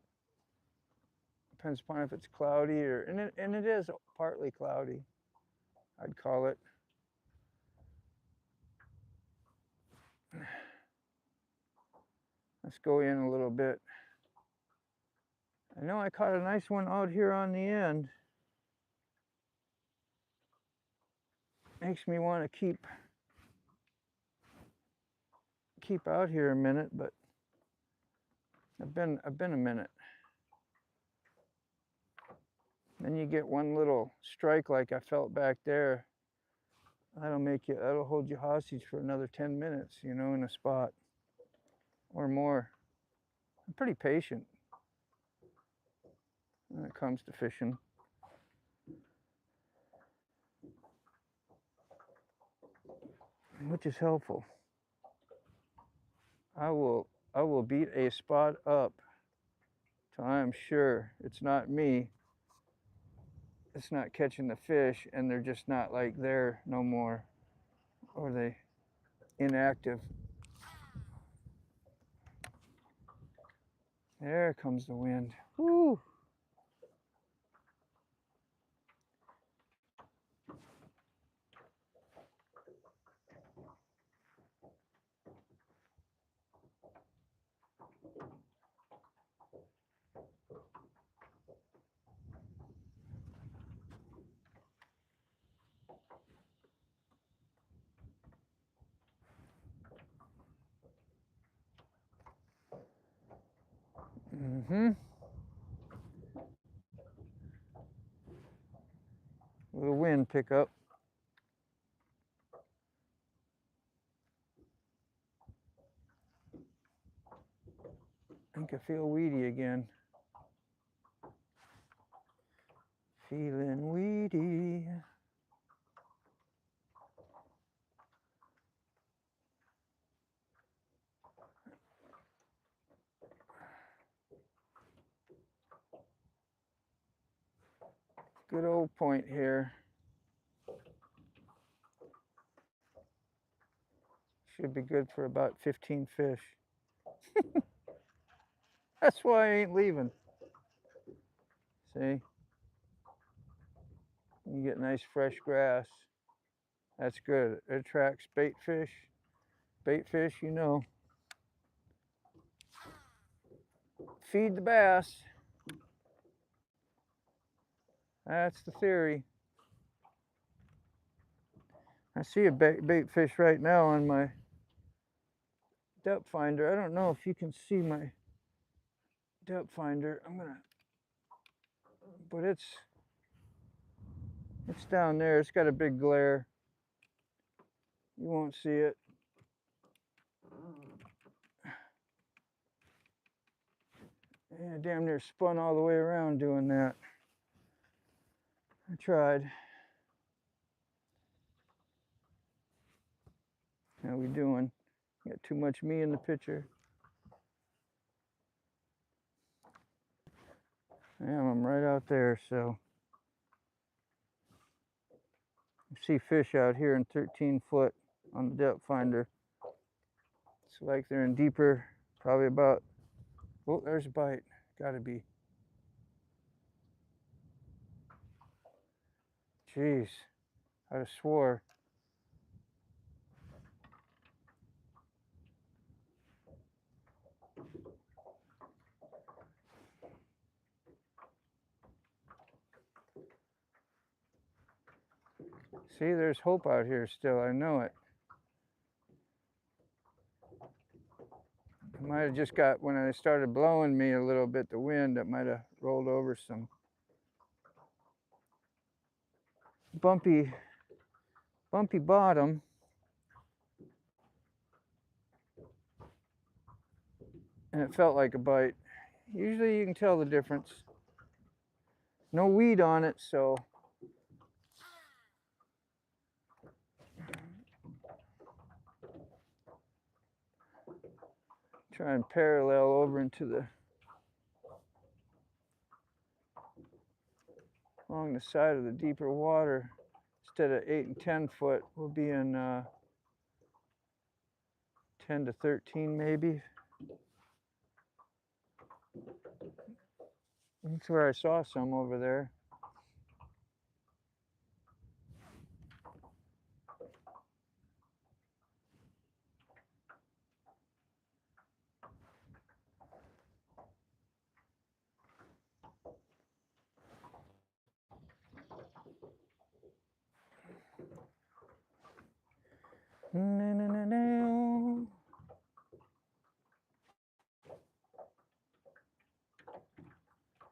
depends upon if it's cloudy or, and it is partly cloudy, I'd call it. Let's go in a little bit. I know I caught a nice one out here on the end. Makes me want to keep out here a minute, but I've been a minute. Then you get one little strike like I felt back there. That'll hold you hostage for another 10 minutes, you know, in a spot or more. I'm pretty patient when it comes to fishing. Which is helpful. I will beat a spot up till I'm sure it's not me. It's not catching the fish and they're just not like there no more, or they inactive. There comes the wind. Woo! Little wind pickup. I think I feel weedy again. Feeling weedy. Good old point here. Should be good for about 15 fish. That's why I ain't leaving. See? You get nice fresh grass. That's good. It attracts bait fish. Bait fish, you know. Feed the bass. That's the theory. I see a bait fish right now on my depth finder. I don't know if you can see my depth finder. But it's down there. It's got a big glare. You won't see it. Yeah, damn near spun all the way around doing that. I tried. How we doing? Got too much me in the picture. Yeah, I'm right out there, so. You see fish out here in 13 foot on the depth finder. It's like they're in deeper, probably about, oh, there's a bite. Gotta be. Jeez, I'd have swore. See, there's hope out here still, I know it. I might have just got, when it started blowing me a little bit, the wind, that might have rolled over some bumpy bottom. And it felt like a bite. Usually you can tell the difference. No weed on it, so. Try and parallel over into the, along the side of the deeper water. Instead of 8 and 10 foot, we'll be in 10 to 13 maybe. That's where I saw some over there.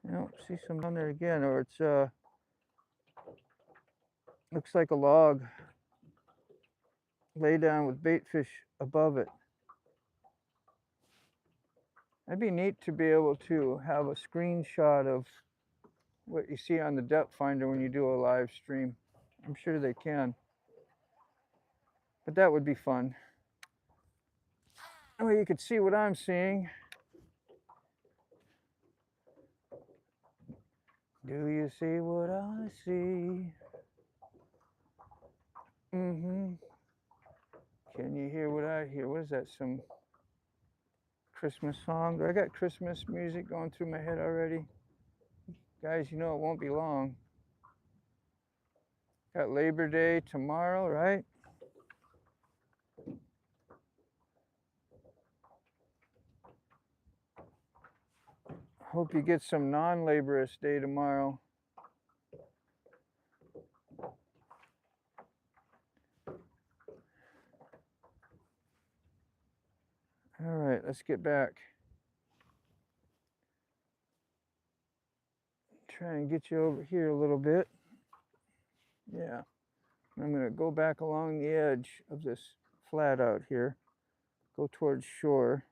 Nope, see some down there again, or it's looks like a log lay down with bait fish above it. That'd be neat to be able to have a screenshot of what you see on the depth finder when you do a live stream. I'm sure they can, but that would be fun. Well, you could see what I'm seeing. Do you see what I see? Can you hear what I hear? What is that, some Christmas song? Do I got Christmas music going through my head already? Guys, you know it won't be long. Got Labor Day tomorrow, right? Hope you get some non-laborious day tomorrow. All right, let's get back. Try and get you over here a little bit. Yeah. I'm going to go back along the edge of this flat out here, go towards shore,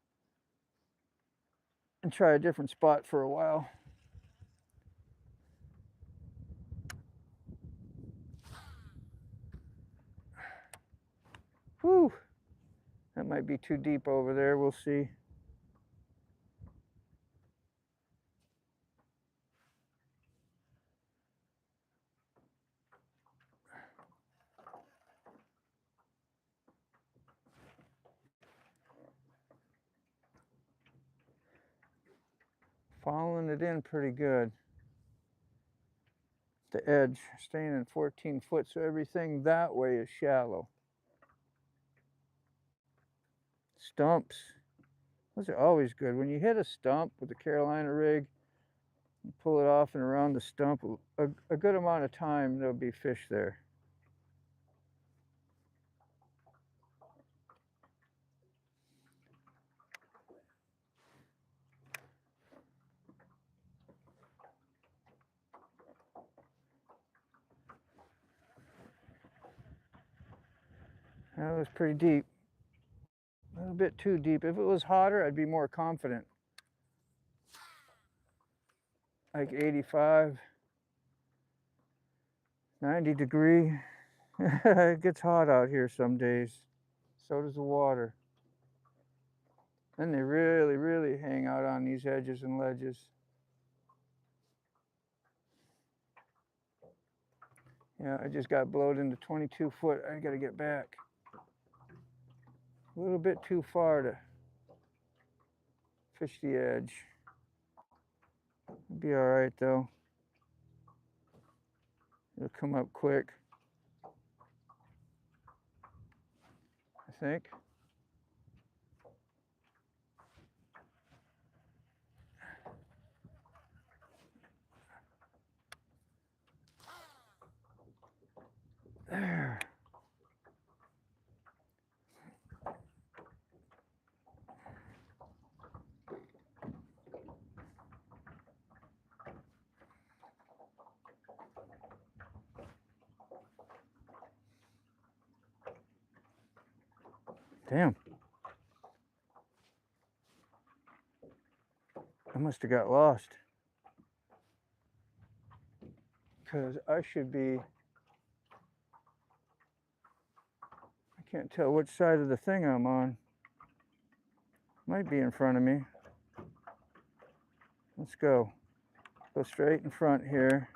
and try a different spot for a while. Whew, that might be too deep over there, we'll see. Following it in pretty good. The edge staying in 14 foot, so everything that way is shallow. Stumps, those are always good. When you hit a stump with a Carolina rig, you pull it off and around the stump, a good amount of time there'll be fish there. That was pretty deep. A little bit too deep. If it was hotter, I'd be more confident. Like 85, 90 degree. It gets hot out here some days. So does the water. And they really, really hang out on these edges and ledges. Yeah, I just got blowed into 22 foot. I gotta get back. A little bit too far to fish the edge. It'll be all right though. It'll come up quick, I think. There. Damn. I must have got lost. Because I should be, I can't tell which side of the thing I'm on. Might be in front of me. Let's go. Go straight in front here.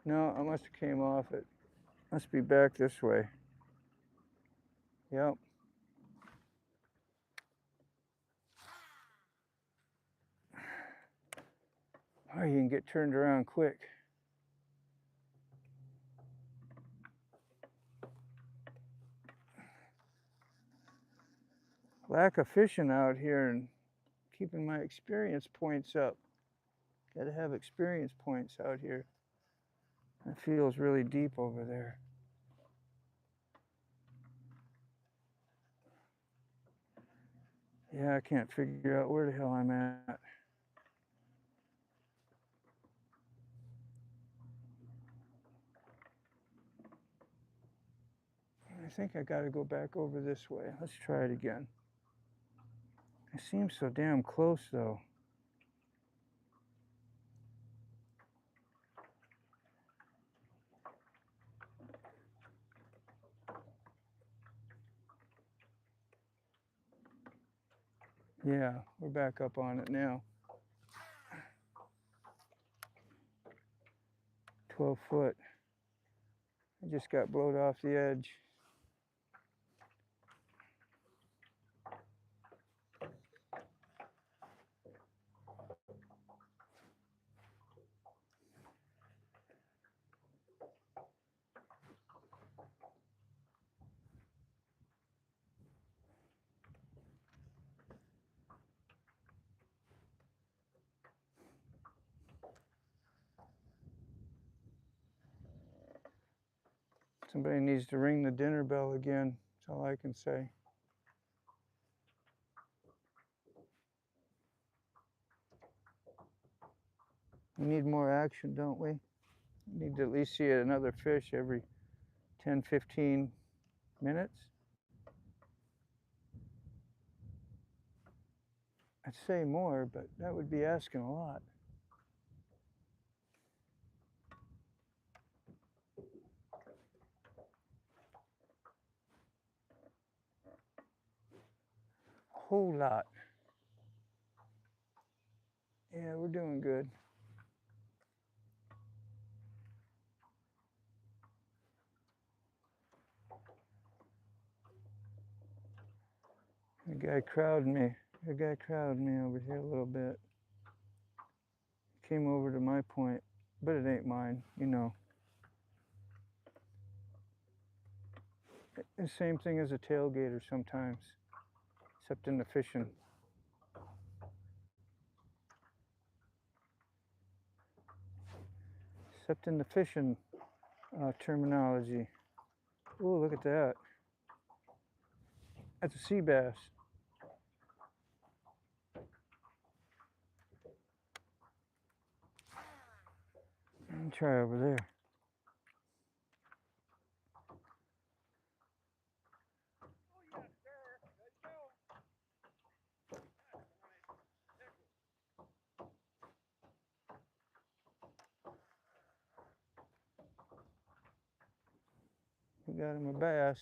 No, I must have came off it. Must be back this way. Yep. Oh, you can get turned around quick. Lack of fishing out here and keeping my experience points up. Gotta have experience points out here. It feels really deep over there. Yeah, I can't figure out where the hell I'm at. I think I gotta go back over this way. Let's try it again. It seems so damn close though. Yeah, we're back up on it now. 12 foot. I just got blowed off the edge. Somebody needs to ring the dinner bell again. That's all I can say. We need more action, don't we? We need to at least see another fish every 10, 15 minutes. I'd say more, but that would be asking a lot. Whole lot. Yeah, we're doing good. The guy crowded me. The guy crowded me over here a little bit. Came over to my point, but it ain't mine, you know. The same thing as a tailgater sometimes, except in the fishing. Except in the fishing terminology. Oh, look at that. That's a sea bass. Let me try over there. We got him a bass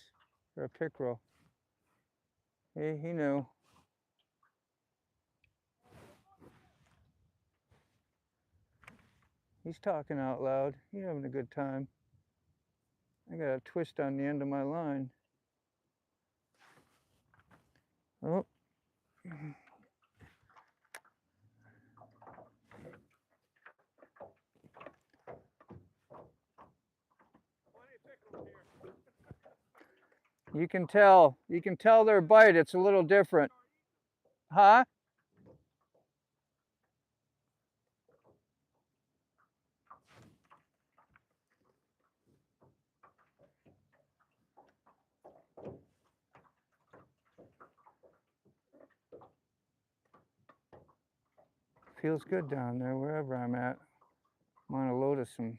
or a pickerel. Hey, he knew. He's talking out loud. He's having a good time. I got a twist on the end of my line. Oh. You can tell their bite, it's a little different. Huh? Feels good down there, wherever I'm at. I'm on a load of some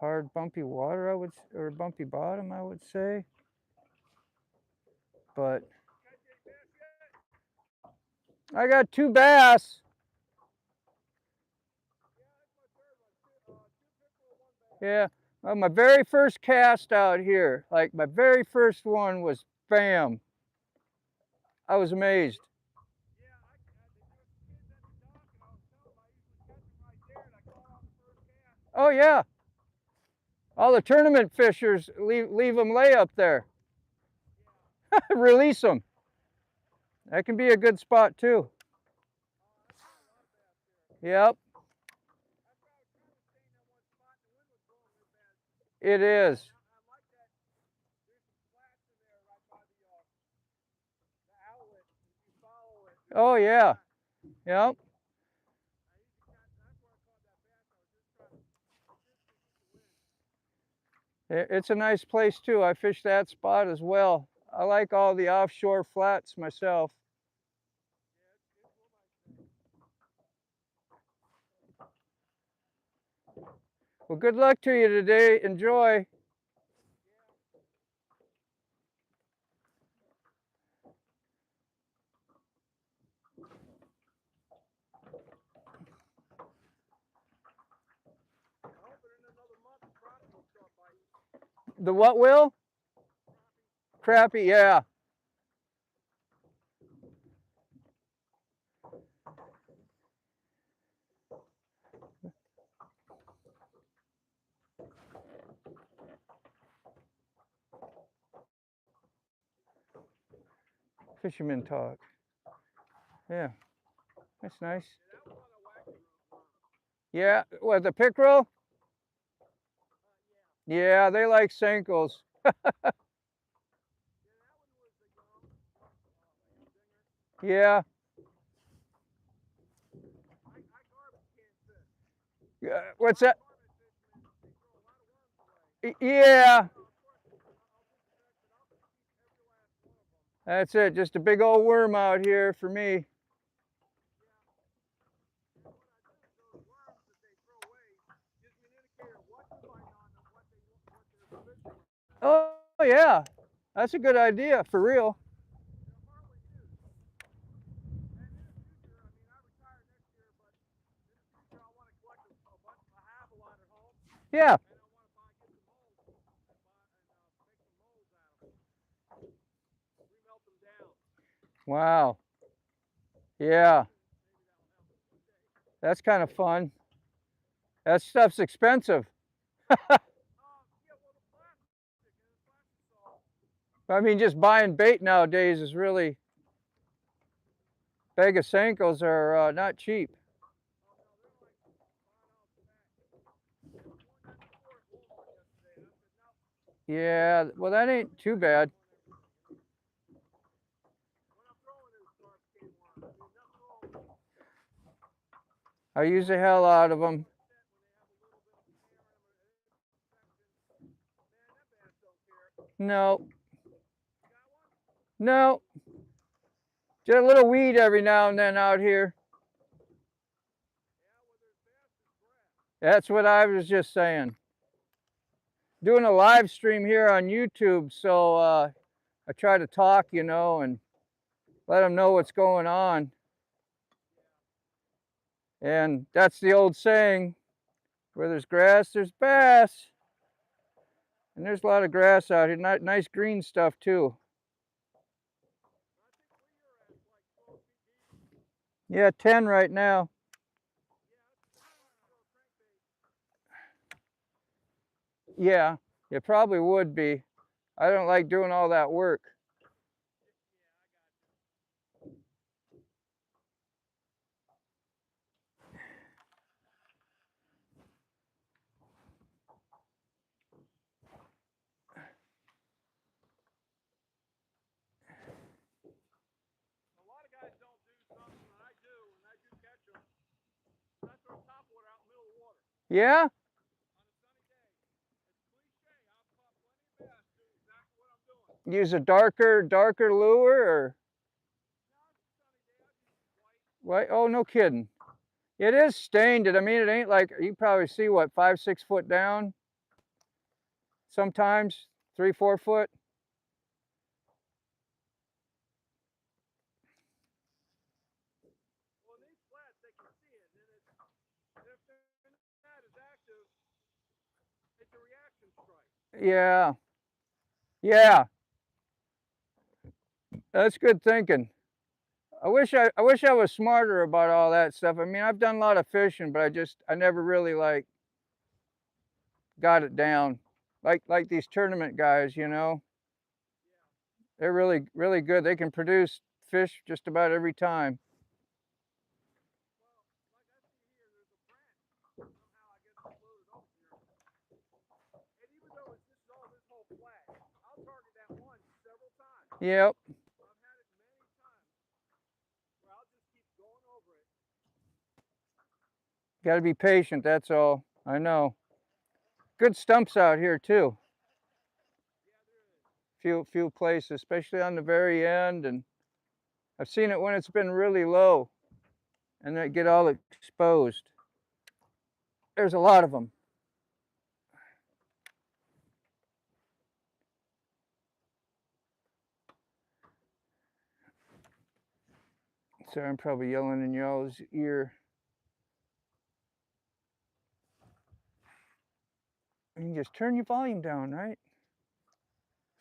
hard, bumpy water, or bumpy bottom, I would say. But I got 2 bass. Yeah, well, my very first cast out here, like my very first one was bam. I was amazed. Oh yeah. All the tournament fishers leave them lay up there. Release them. That can be a good spot too. Yep. It is. Oh yeah. Yep. It's a nice place too. I fish that spot as well. I like all the offshore flats myself. Well, good luck to you today. Enjoy. The what will? Crappie, yeah. Fisherman talk. Yeah, that's nice. Yeah, what, the pickerel? Yeah, they like Senkos. Yeah. What's that? Yeah. That's it, just a big old worm out here for me. Oh, yeah. That's a good idea, for real. Yeah. Wow. Yeah. That's kind of fun. That stuff's expensive. I mean, just buying bait nowadays is really, Begasenkos are not cheap. Yeah, well, that ain't too bad. I use the hell out of them. No, no. Just a little weed every now and then out here. That's what I was just saying. Doing a live stream here on YouTube, so I try to talk, you know, and let them know what's going on. And that's the old saying, where there's grass, there's bass. And there's a lot of grass out here, nice green stuff too. Yeah, 10 right now. Yeah, it probably would be. I don't like doing all that work. Yeah? Use a darker lure or what? Oh, no kidding. It is stained. I mean, it ain't like, you probably see what, 5, 6 foot down? Sometimes 3, 4 foot. Yeah, yeah, that's good thinking. I wish I was smarter about all that stuff. I mean, I've done a lot of fishing, but I never really like got it down. Like these tournament guys, you know, they're really good. They can produce fish just about every time. Yep. Got to be patient. That's all. I know. Good stumps out here too. Few places, especially on the very end, and I've seen it when it's been really low, and they get all exposed. There's a lot of them. Sorry, I'm probably yelling in y'all's ear. You can just turn your volume down, right?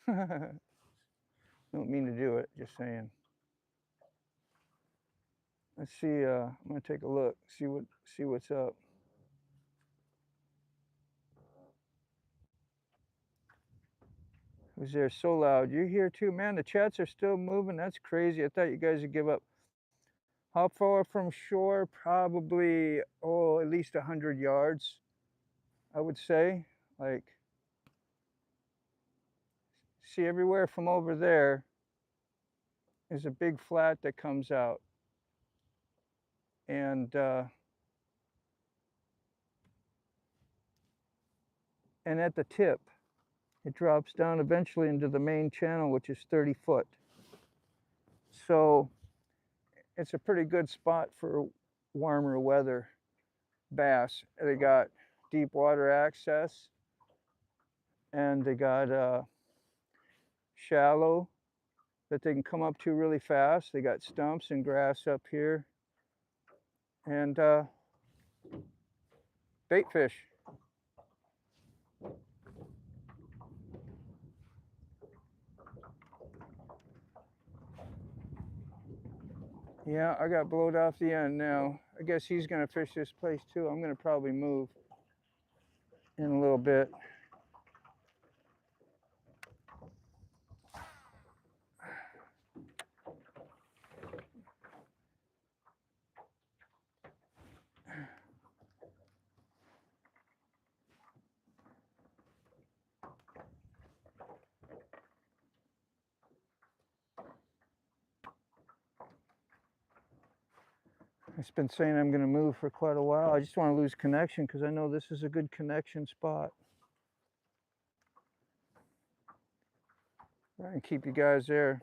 Don't mean to do it, just saying. Let's see, I'm gonna take a look, see what's up. Who's there so loud? You're here too, man. The chats are still moving. That's crazy. I thought you guys would give up. How far from shore? Probably, oh, at least 100 yards, I would say. Like, see, everywhere from over there is a big flat that comes out. And at the tip, it drops down eventually into the main channel, which is 30 foot. So it's a pretty good spot for warmer weather bass. They got deep water access, and they got shallow that they can come up to really fast. They got stumps and grass up here. And bait fish. Yeah, I got blowed off the end now. I guess he's gonna fish this place too. I'm gonna probably move in a little bit. I've been saying I'm going to move for quite a while. I just want to lose connection because I know this is a good connection spot. Try and keep you guys there.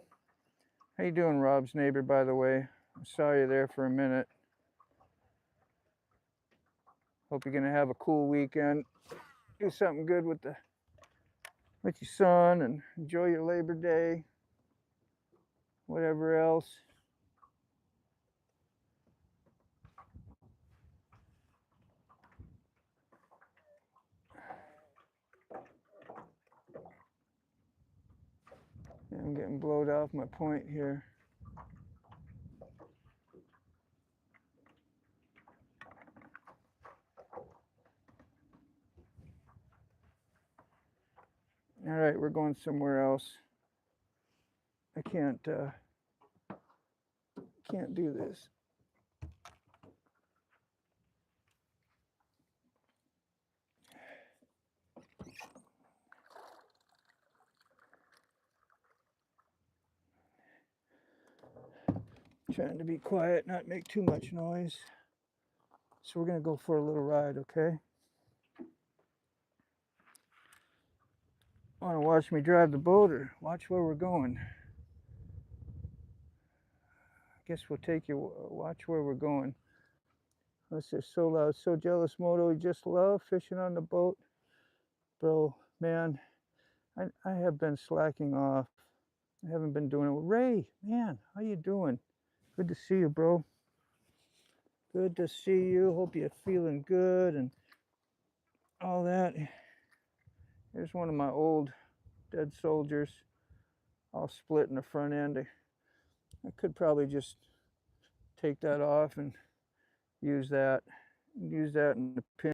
How you doing, Rob's neighbor, by the way? I saw you there for a minute. Hope you're going to have a cool weekend. Do something good with your son and enjoy your Labor Day. Whatever else. I'm getting blowed off my point here. All right, we're going somewhere else. I can't do this. Trying to be quiet, not make too much noise. So we're gonna go for a little ride, okay? Want to watch me drive the boat or watch where we're going? I guess we'll take you, watch where we're going. This is so loud, so jealous, Moto. You just love fishing on the boat. Bro, man, I have been slacking off. I haven't been doing it. Ray, man, how you doing? Good to see you, bro. Good to see you. Hope you're feeling good and all that. Here's one of my old dead soldiers, all split in the front end. I could probably just take that off and use that in the pin.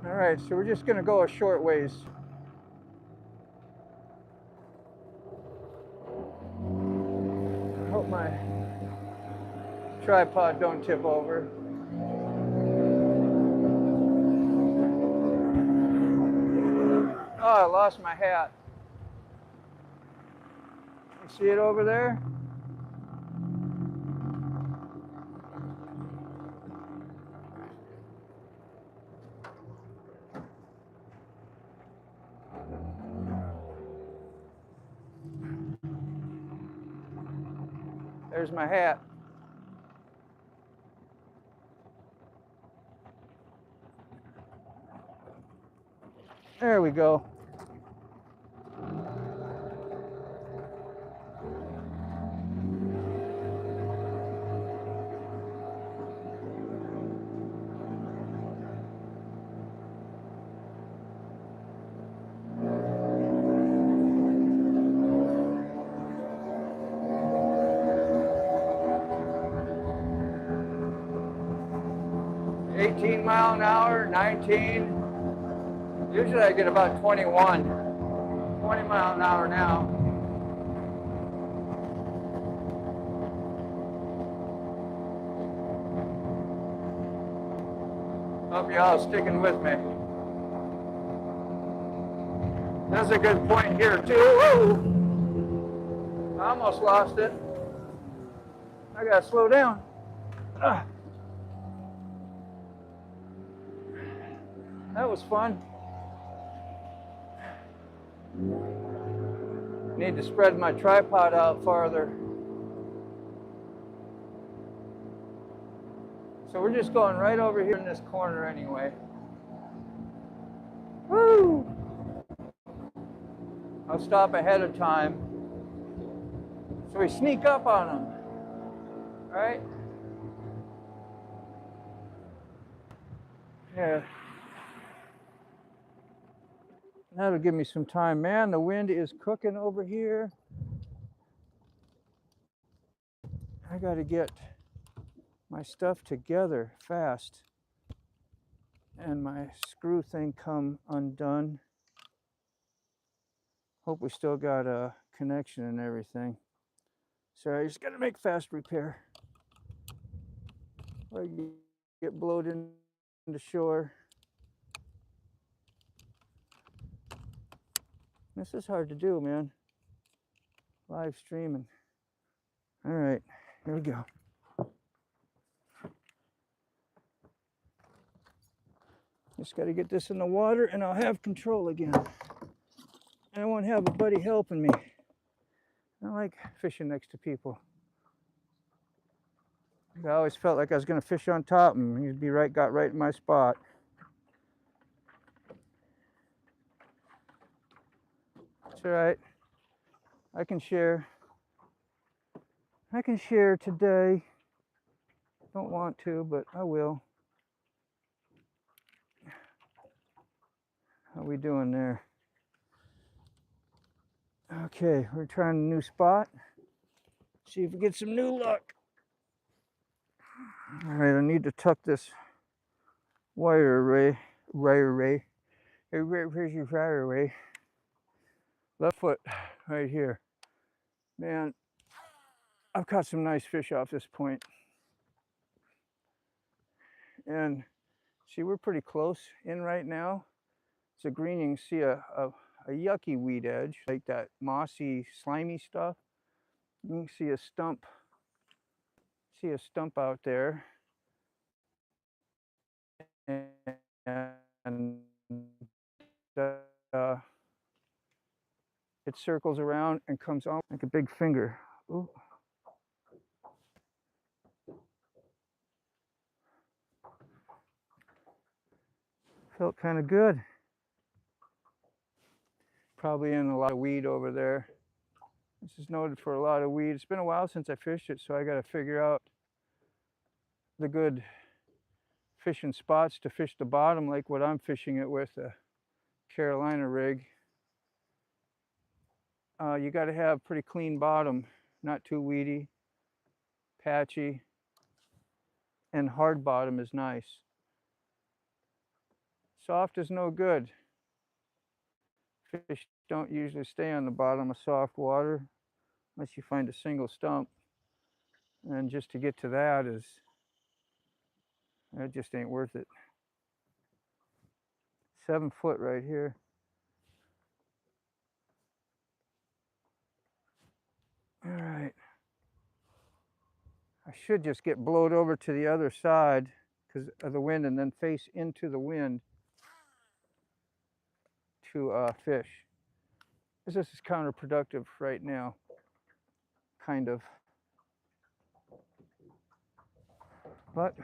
All right, so we're just gonna go a short ways. I hope my tripod don't tip over. Oh, I lost my hat. You see it over there? There's my hat. There we go. Mile an hour, 19. Usually I get about 21. 20 mile an hour now. Hope you all sticking with me. That's a good point here too. Whoa! I almost lost it. I gotta slow down. That was fun. Need to spread my tripod out farther. So we're just going right over here in this corner anyway. Woo! I'll stop ahead of time so we sneak up on them. All right? Yeah. That'll give me some time. Man, the wind is cooking over here. I got to get my stuff together fast and my screw thing come undone. Hope we still got a connection and everything. So I just got to make fast repair. Or get blowed into shore. This is hard to do, man. Live streaming. All right, here we go. Just got to get this in the water and I'll have control again. And I won't have a buddy helping me. I like fishing next to people. I always felt like I was going to fish on top and he'd be got right in my spot. It's all right. I can share. I can share today. Don't want to, but I will. How we doing there? Okay, we're trying a new spot. See if we get some new luck. All right, I need to tuck this wire array. Hey, where's your wire array? Left foot, right here. Man, I've caught some nice fish off this point. And see, we're pretty close in right now. It's a green, you can see a yucky weed edge, like that mossy, slimy stuff. You can see a stump out there. And it circles around and comes on like a big finger. Ooh. Felt kind of good. Probably in a lot of weed over there. This is noted for a lot of weed. It's been a while since I fished it, so I got to figure out the good fishing spots to fish the bottom, like what I'm fishing it with, a Carolina rig. You got to have pretty clean bottom, not too weedy, patchy, and hard bottom is nice. Soft is no good. Fish don't usually stay on the bottom of soft water unless you find a single stump. And just to get to that just ain't worth it. 7 foot right here. All right. I should just get blowed over to the other side because of the wind and then face into the wind to fish. This is counterproductive right now, kind of. But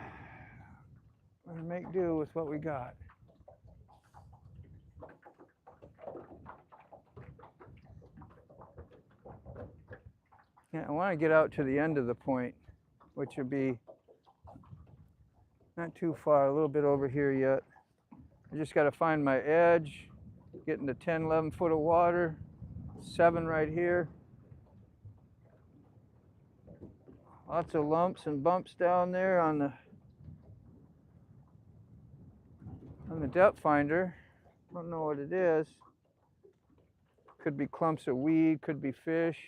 we're gonna make do with what we got. Yeah, I want to get out to the end of the point, which would be not too far, a little bit over here yet. I just got to find my edge, get into 10, 11 foot of water, 7 right here. Lots of lumps and bumps down there on the depth finder. Don't know what it is. Could be clumps of weed, could be fish.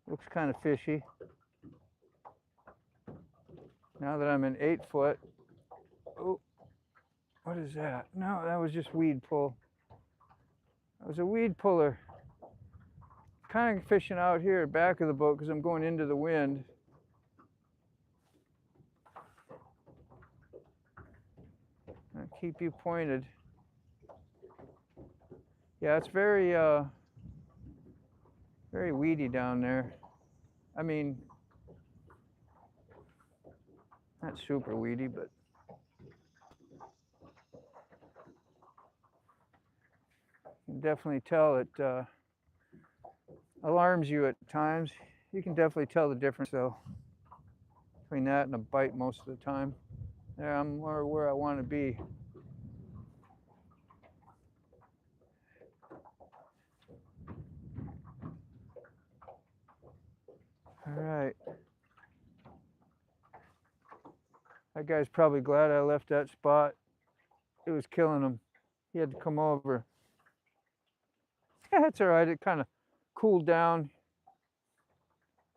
Looks kind of fishy. Now that I'm in 8 foot, oh, what is that? No, that was just weed pull. That was a weed puller. Kind of fishing out here at the back of the boat because I'm going into the wind. I'll keep you pointed. Yeah, it's very very weedy down there. I mean, not super weedy, but you can definitely tell it alarms you at times. You can definitely tell the difference though between that and a bite most of the time. Yeah, I'm more where I want to be. All right. That guy's probably glad I left that spot. It was killing him. He had to come over. That's all right. It kind of cooled down.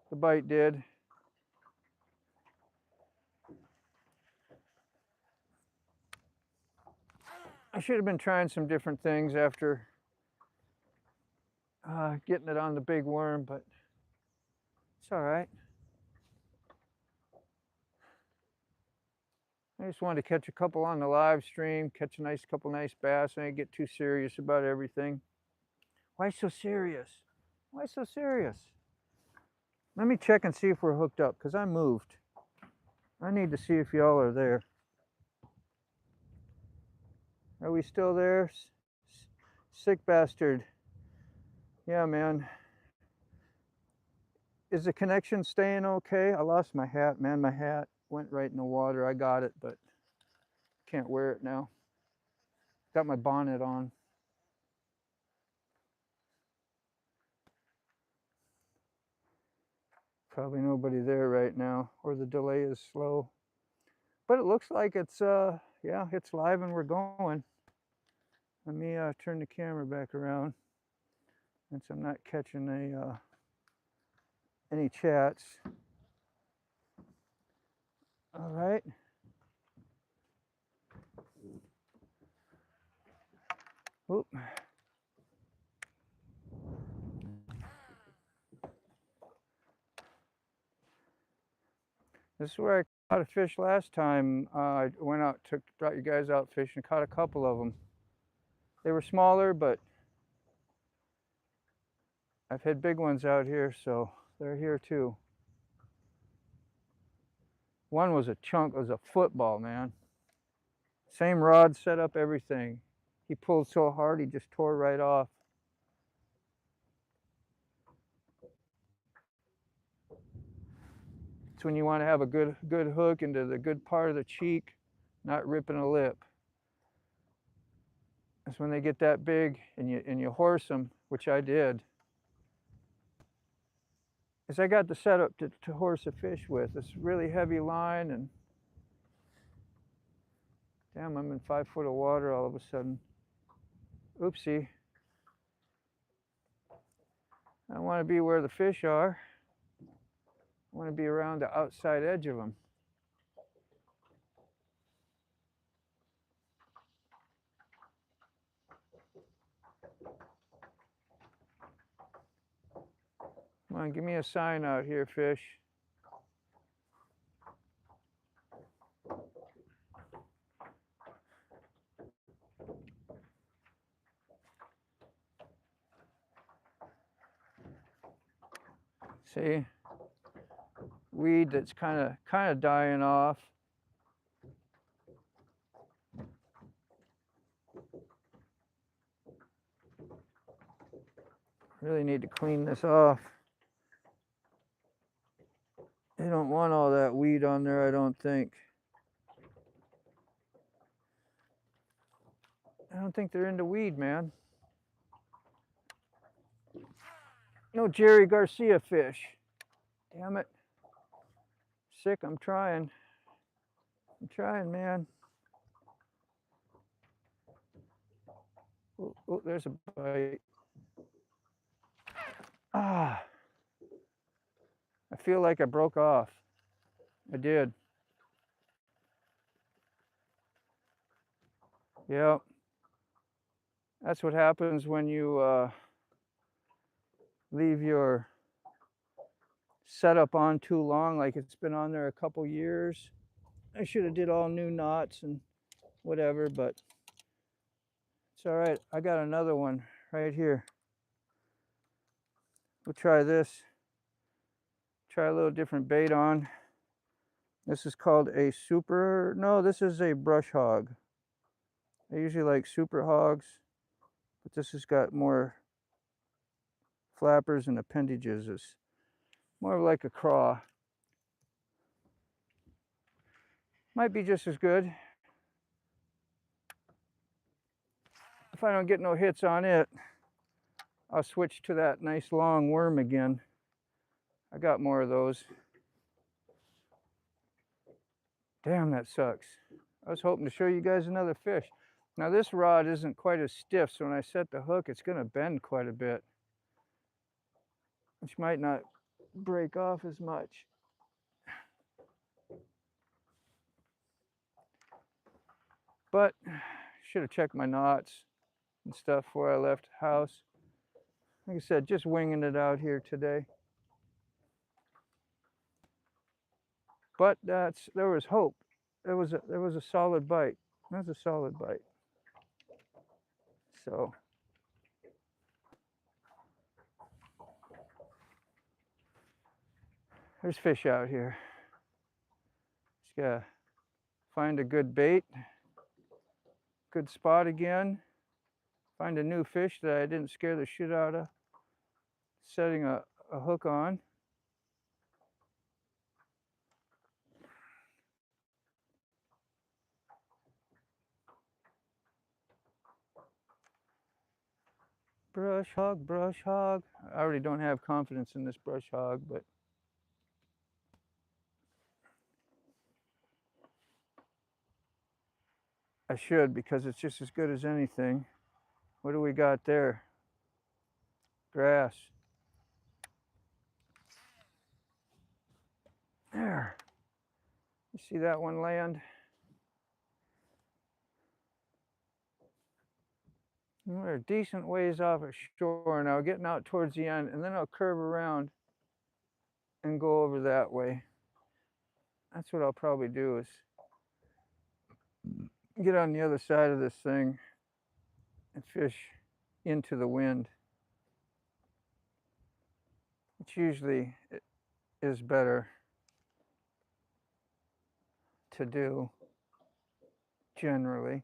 The bite did. I should have been trying some different things after getting it on the big worm, but it's all right. I just wanted to catch a couple on the live stream, catch a couple nice bass. I didn't get too serious about everything. Why so serious? Why so serious? Let me check and see if we're hooked up, because I moved. I need to see if y'all are there. Are we still there? Sick bastard. Yeah, man. Is the connection staying okay? I lost my hat, man. My hat went right in the water. I got it, but can't wear it now. Got my bonnet on. Probably nobody there right now, or the delay is slow. But it looks like it's, yeah, it's live and we're going. Let me turn the camera back around since I'm not catching any chats. All right. Oop. This is where I caught a fish last time. I went out, brought you guys out fishing, caught a couple of them. They were smaller, but I've had big ones out here, so they're here too. One was a chunk, it was a football, man. Same rod, set up, everything. He pulled so hard, he just tore right off. It's when you want to have a good hook into the good part of the cheek, not ripping a lip. That's when they get that big and you horse them, which I did. Is I got the setup to horse a fish with. It's really heavy line, and damn, I'm in 5 foot of water all of a sudden. Oopsie. I want to be where the fish are. I want to be around the outside edge of them. Come on, give me a sign out here, fish. See? Weed that's kind of dying off. Really need to clean this off. They don't want all that weed on there, I don't think. I don't think they're into weed, man. No Jerry Garcia fish. Damn it. Sick, I'm trying. I'm trying, man. Oh, there's a bite. Ah. I feel like I broke off. I did. Yep. That's what happens when you leave your setup on too long, like it's been on there a couple years. I should have did all new knots and whatever, but it's all right. I got another one right here. We'll try this. Try a little different bait on. This is called a super, no, this is a brush hog. I usually like super hogs, but this has got more flappers and appendages. It's more like a craw. Might be just as good. If I don't get no hits on it, I'll switch to that nice long worm again. I got more of those. Damn, that sucks. I was hoping to show you guys another fish. Now this rod isn't quite as stiff, so when I set the hook, it's gonna bend quite a bit, which might not break off as much. But should have checked my knots and stuff before I left the house. Like I said, just winging it out here today. But there was hope. There was a solid bite. That was a solid bite. So there's fish out here. Just gotta find a good bait, good spot again. Find a new fish that I didn't scare the shit out of. Setting a hook on. Brush hog, brush hog. I already don't have confidence in this brush hog, but I should, because it's just as good as anything. What do we got there? Grass. There. You see that one land? We're a decent ways off at shore now, getting out towards the end, and then I'll curve around and go over that way. That's what I'll probably do, is get on the other side of this thing and fish into the wind, which usually is better to do generally.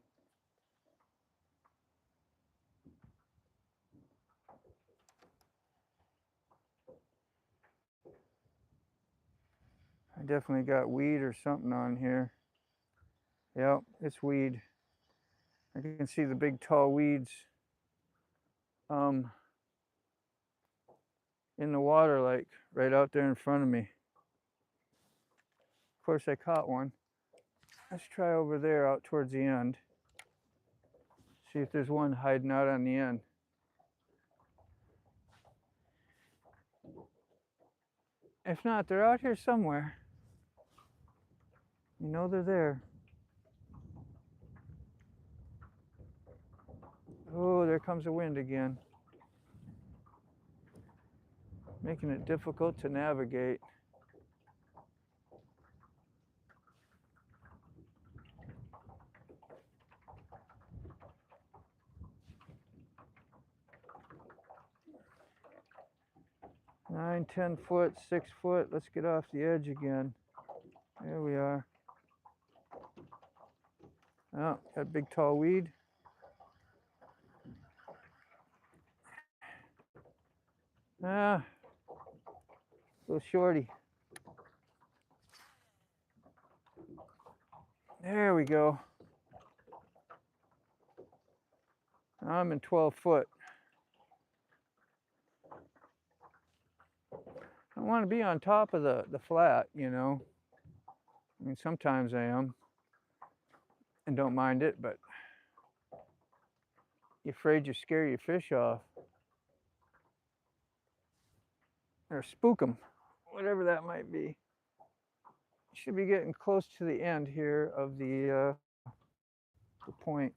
I definitely got weed or something on here. Yep, it's weed. I can see the big tall weeds in the water, like right out there in front of me. Of course, I caught one. Let's try over there out towards the end. See if there's one hiding out on the end. If not, they're out here somewhere. You know they're there. Oh, there comes the wind again. Making it difficult to navigate. Nine, 10 foot, 6 foot. Let's get off the edge again. There we are. Oh, got big tall weed. Ah, little shorty. There we go. I'm in 12 foot. I want to be on top of the flat, you know. I mean, sometimes I am and don't mind it, but you're afraid you scare your fish off or spook them, whatever that might be. Should be getting close to the end here of the point.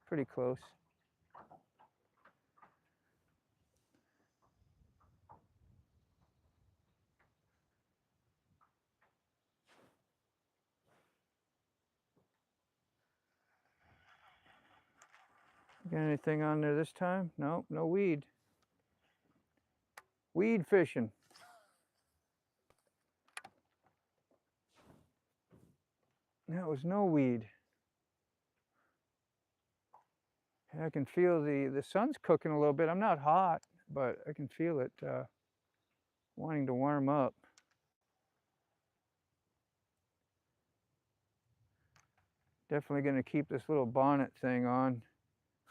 Pretty close. Got anything on there this time? No, no weed. Weed fishing. That was no weed. I can feel the sun's cooking a little bit. I'm not hot, but I can feel it wanting to warm up. Definitely going to keep this little bonnet thing on.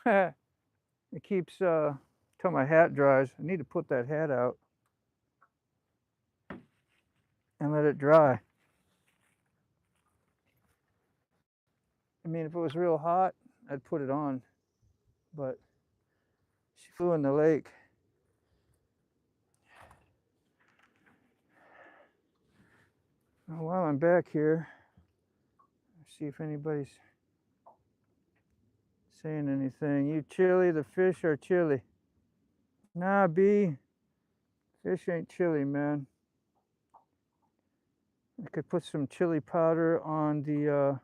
It keeps till my hat dries. I need to put that hat out and let it dry. I mean, if it was real hot, I'd put it on, but she flew in the lake. Well, while I'm back here, see if anybody's saying anything. You chilly? The fish are chilly. Nah, B. Fish ain't chilly, man. I could put some chili powder on the,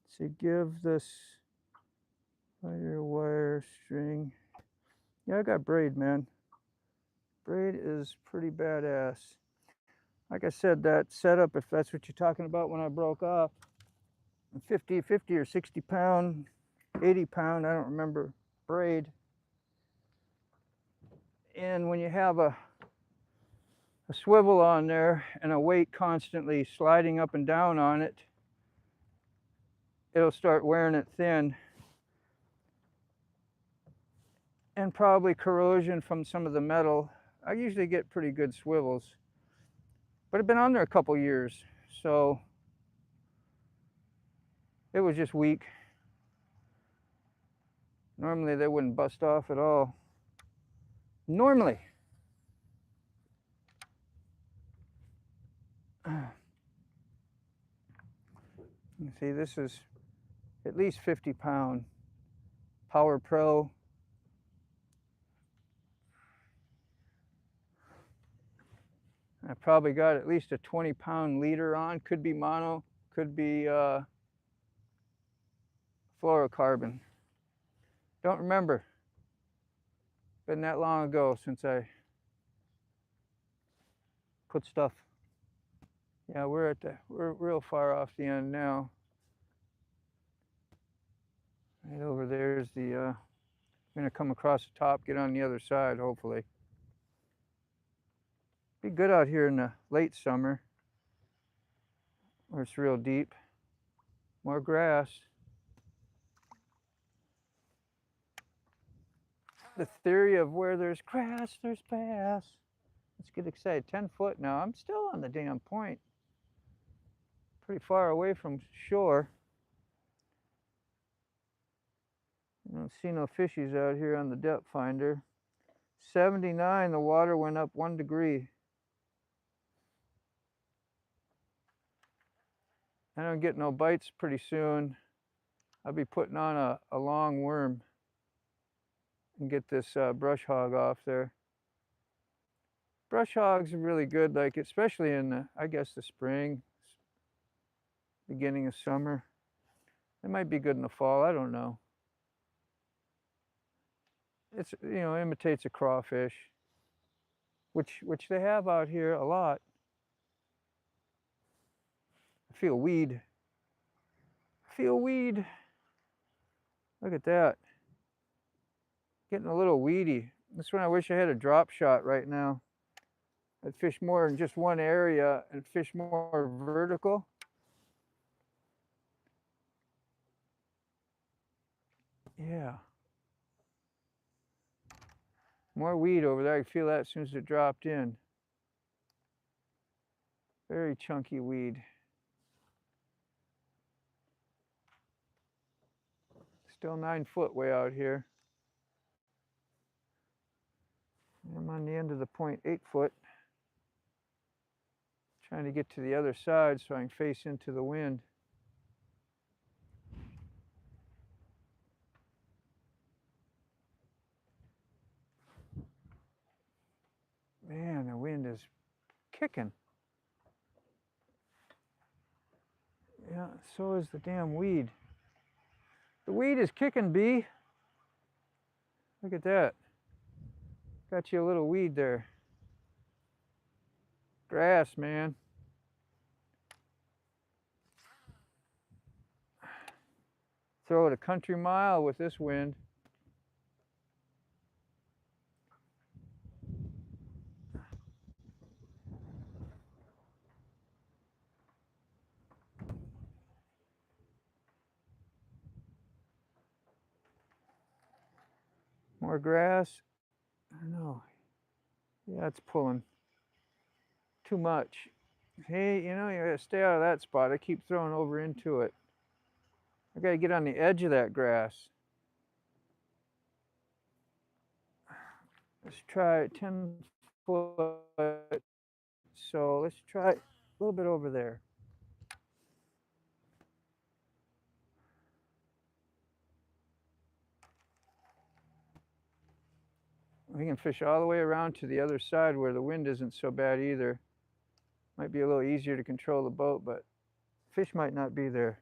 see, give this wire string. Yeah, I got braid, man. Braid is pretty badass. Like I said, that setup, if that's what you're talking about when I broke off, 50 or 60 pound, 80 pound, I don't remember, braid. And when you have a swivel on there and a weight constantly sliding up and down on it, it'll start wearing it thin. And probably corrosion from some of the metal. I usually get pretty good swivels, but I've been on there a couple years, so it was just weak. Normally they wouldn't bust off at all. Normally. You see, this is at least 50 pound Power Pro. I probably got at least a 20 pound leader on. Could be mono, could be fluorocarbon. Don't remember. Been that long ago since I put stuff. Yeah, we're real far off the end now. Right over there's the, I'm gonna come across the top, get on the other side, hopefully. Be good out here in the late summer where it's real deep. More grass. The theory of where there's grass, there's bass. Let's get excited. 10 foot now. I'm still on the damn point. Pretty far away from shore. I don't see no fishies out here on the depth finder. 79, the water went up 1 degree. I don't get no bites pretty soon. I'll be putting on a long worm and get this brush hog off there. Brush hogs are really good, like especially in the, I guess, the spring, beginning of summer. It might be good in the fall, I don't know. It's, you know, imitates a crawfish, which they have out here a lot. I feel weed. I feel weed. Look at that. Getting a little weedy. This one I wish I had a drop shot right now. I'd fish more in just one area and fish more vertical. Yeah. More weed over there. I can feel that as soon as it dropped in. Very chunky weed. Still 9 foot way out here. I'm on the end of the point, 8 foot. Trying to get to the other side so I can face into the wind. Man, the wind is kicking. Yeah, so is the damn weed. The weed is kicking, B. Look at that. Got you a little weed there. Grass, man. Throw it a country mile with this wind. More grass. I don't know. Yeah, it's pulling too much. Hey, you know, you gotta stay out of that spot. I keep throwing over into it. I gotta get on the edge of that grass. Let's try 10 foot. So let's try a little bit over there. We can fish all the way around to the other side where the wind isn't so bad either. Might be a little easier to control the boat, but fish might not be there.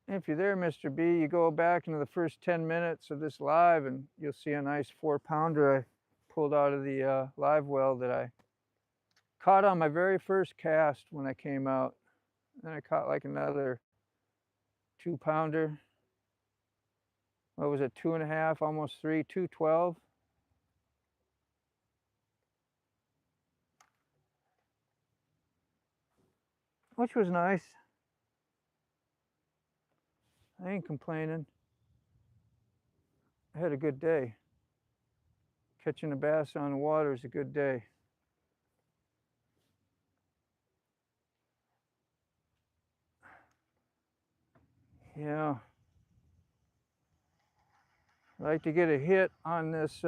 If you're there, Mr. B, you go back into the first 10 minutes of this live and you'll see a nice 4-pounder I pulled out of the live well that I caught on my very first cast when I came out. Then I caught like another 2-pounder. What was it, 2.5, almost 3, 212. Which was nice. I ain't complaining. I had a good day. Catching a bass on the water is a good day. Yeah. I like to get a hit on this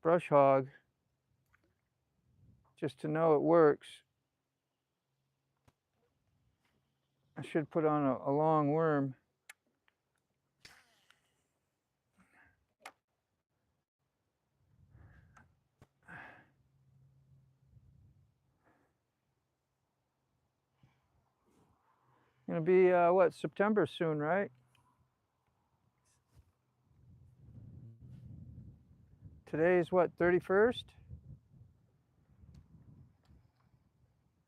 brush hog just to know it works. I should put on a long worm. Gonna be what, September soon, right? Today's what, 31st?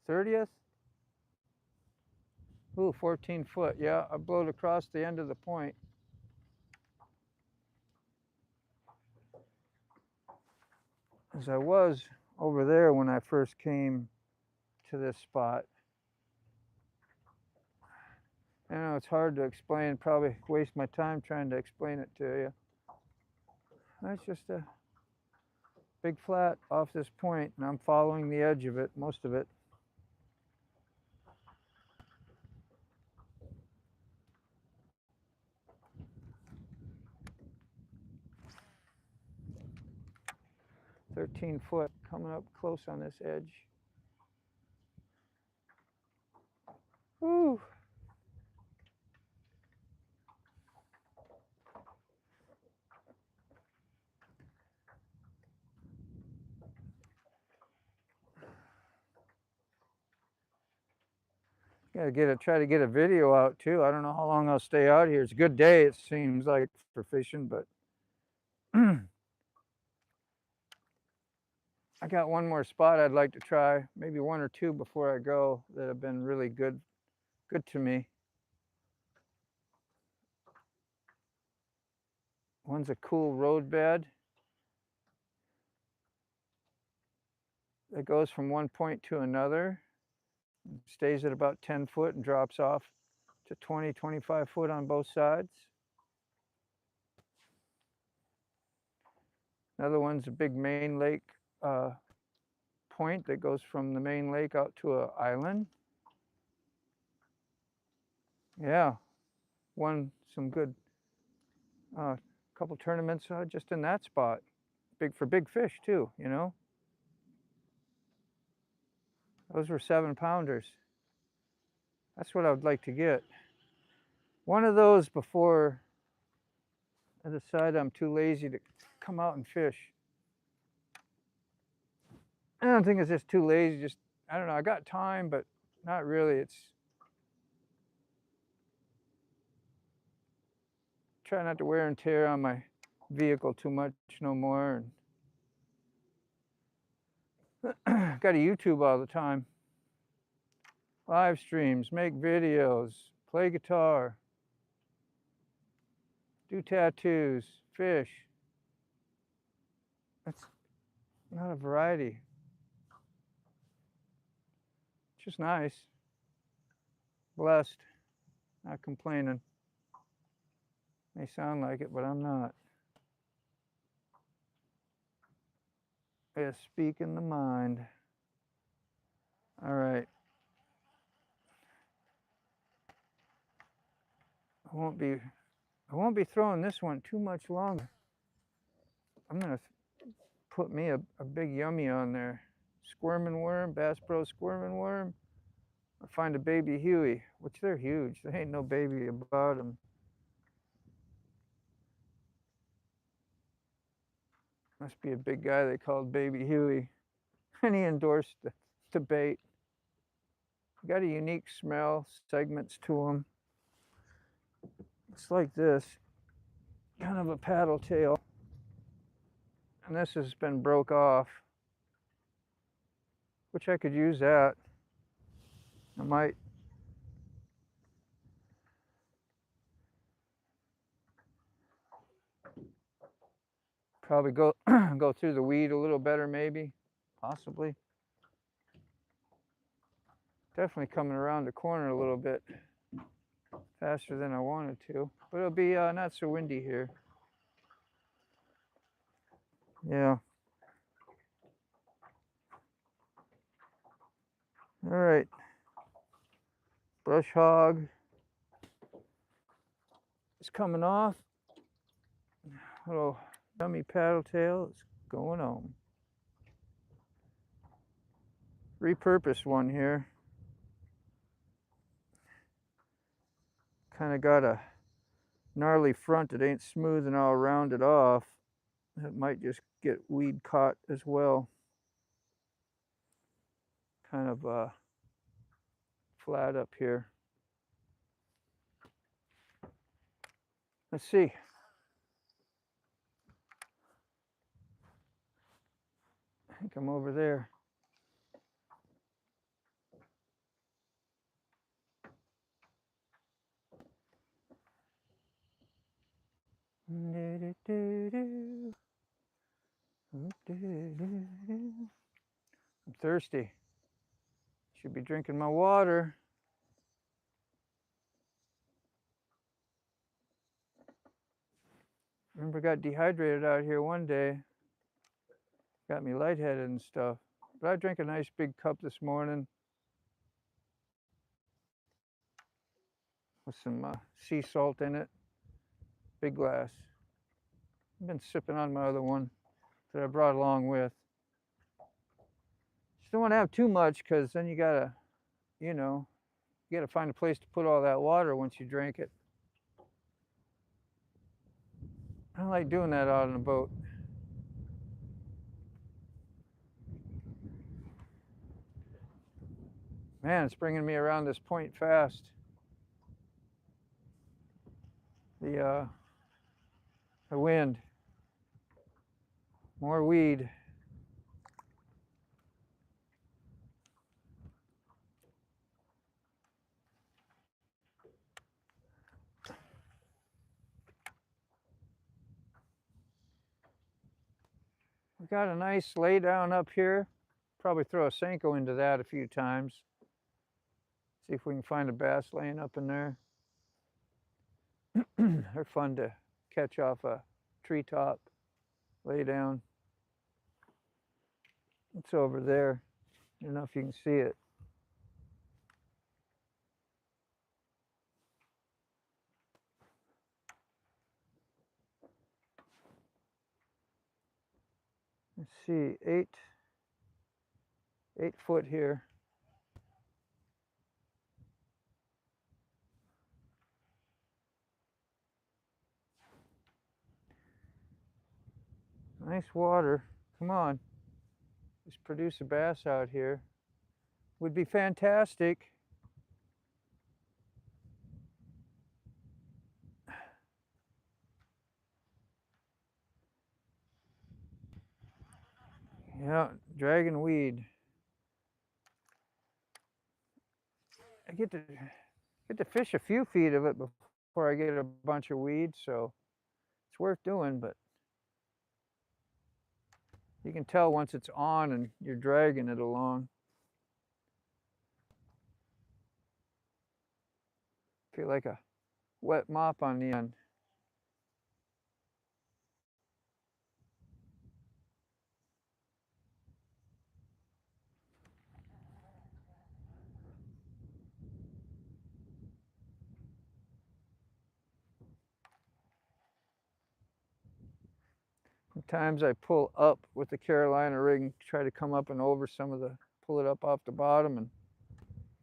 30th? Ooh, 14 foot. Yeah, I blowed across the end of the point. As I was over there when I first came to this spot. I know it's hard to explain, probably waste my time trying to explain it to you. That's just a big flat off this point, and I'm following the edge of it, most of it. "13 foot, coming up close on this edge. Woo! Gotta try to get a video out too. I don't know how long I'll stay out here. It's a good day, it seems like, for fishing, but I got one more spot I'd like to try, maybe 1 or 2 before I go, that have been really good to me. One's a cool road bed that goes from one point to another, stays at about 10 foot and drops off to 20, 25 foot on both sides. Another one's a big main lake point that goes from the main lake out to an island. Yeah, won some good, couple tournaments just in that spot. For big fish too, you know. Those were 7-pounders. That's what I would like to get. One of those before I decide I'm too lazy to come out and fish. I don't think it's just too lazy. Just, I don't know. I got time, but not really. It's try not to wear and tear on my vehicle too much no more. And got a YouTube all the time. Live streams, make videos, play guitar, do tattoos, fish. That's not a variety. Just nice. Blessed. Not complaining. May sound like it, but I'm not. Yeah, speaking the mind. All right. I won't be throwing this one too much longer. I'm gonna put me a big yummy on there. Squirming worm, Bass Pro squirming worm. Or find a baby Huey, which they're huge. There ain't no baby about them. Must be a big guy they called Baby Huey. And he endorsed the bait. Got a unique smell, segments to them. It's like this, kind of a paddle tail. And this has been broke off, which I could use that. I might probably go go through the weed a little better, maybe, possibly. Definitely coming around the corner a little bit faster than I wanted to, but it'll be not so windy here. Yeah. All right. Brush hog is coming off. Little dummy paddle tail is going on. Repurposed one here. Kind of got a gnarly front that ain't smooth and I'll round it off. It might just get weed caught as well. Kind of flat up here. Let's see. I think I'm over there. I'm thirsty. Should be drinking my water. Remember, got dehydrated out here one day. Got me lightheaded and stuff. But I drank a nice big cup this morning with some sea salt in it. Big glass. I've been sipping on my other one that I brought along with. Just don't want to have too much because then you gotta, you gotta find a place to put all that water once you drink it. I don't like doing that out on a boat. Man, it's bringing me around this point fast. The wind. More weed. We got a nice lay down up here. Probably throw a Senko into that a few times. See if we can find a bass laying up in there. They're fun to catch off a treetop, lay down. It's over there. I don't know if you can see it. Let's see, 8 foot here. Nice water. Come on. just produce a bass out here. Would be fantastic. Yeah, dragging weed. I get to fish a few feet of it before I get a bunch of weed, so it's worth doing, but you can tell once it's on and you're dragging it along. Feel like a wet mop on the end. Sometimes I pull up with the Carolina rig and try to come up and over some of the, pull it up off the bottom and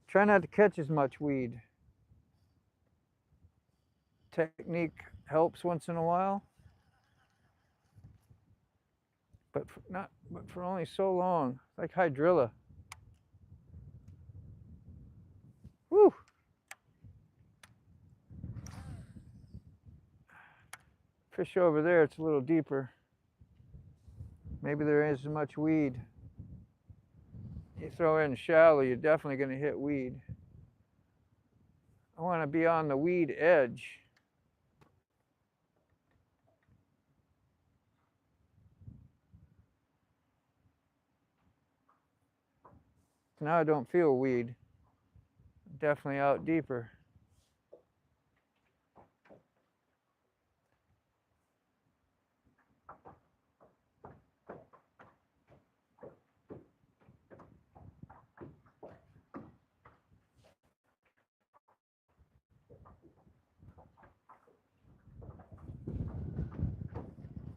try not to catch as much weed. Technique helps once in a while, but for only so long. Like hydrilla. Woo! Fish over there, it's a little deeper. Maybe there isn't as much weed. You throw in shallow, you're definitely going to hit weed. I want to be on the weed edge. Now I don't feel weed. Definitely out deeper.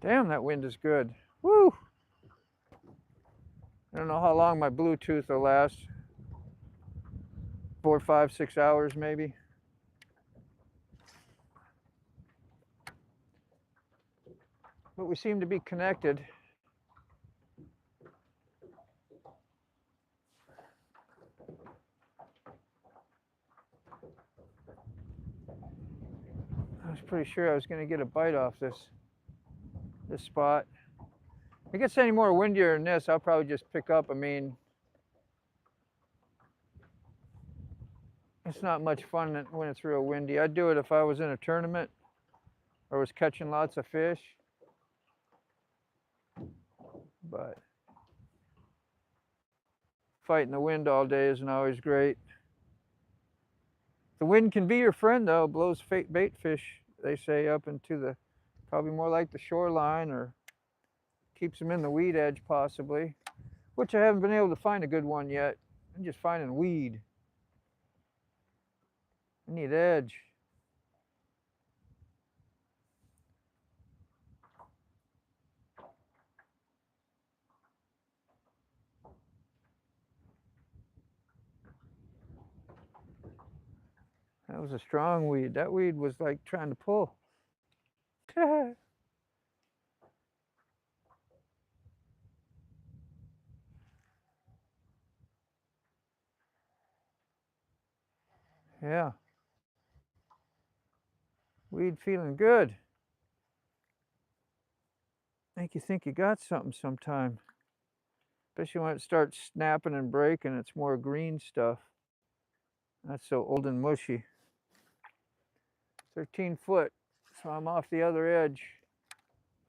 Damn, that wind is good. Woo! I don't know how long my Bluetooth will last. 4, 5, 6 hours maybe. But we seem to be connected. I was pretty sure I was going to get a bite off this spot. If it gets any more windier than this, I'll probably just pick up. I mean, it's not much fun when it's real windy. I'd do it if I was in a tournament or was catching lots of fish. But fighting the wind all day isn't always great. The wind can be your friend, though. It blows bait fish, they say, up into the, probably more like the shoreline, or keeps them in the weed edge possibly, which I haven't been able to find a good one yet. I'm just finding weed. I need edge. That was a strong weed. That weed was like trying to pull. Yeah. Weed feeling good. Make you think you got something sometime. Especially when it starts snapping and breaking, it's more green stuff. That's so old and mushy. 13 foot, so I'm off the other edge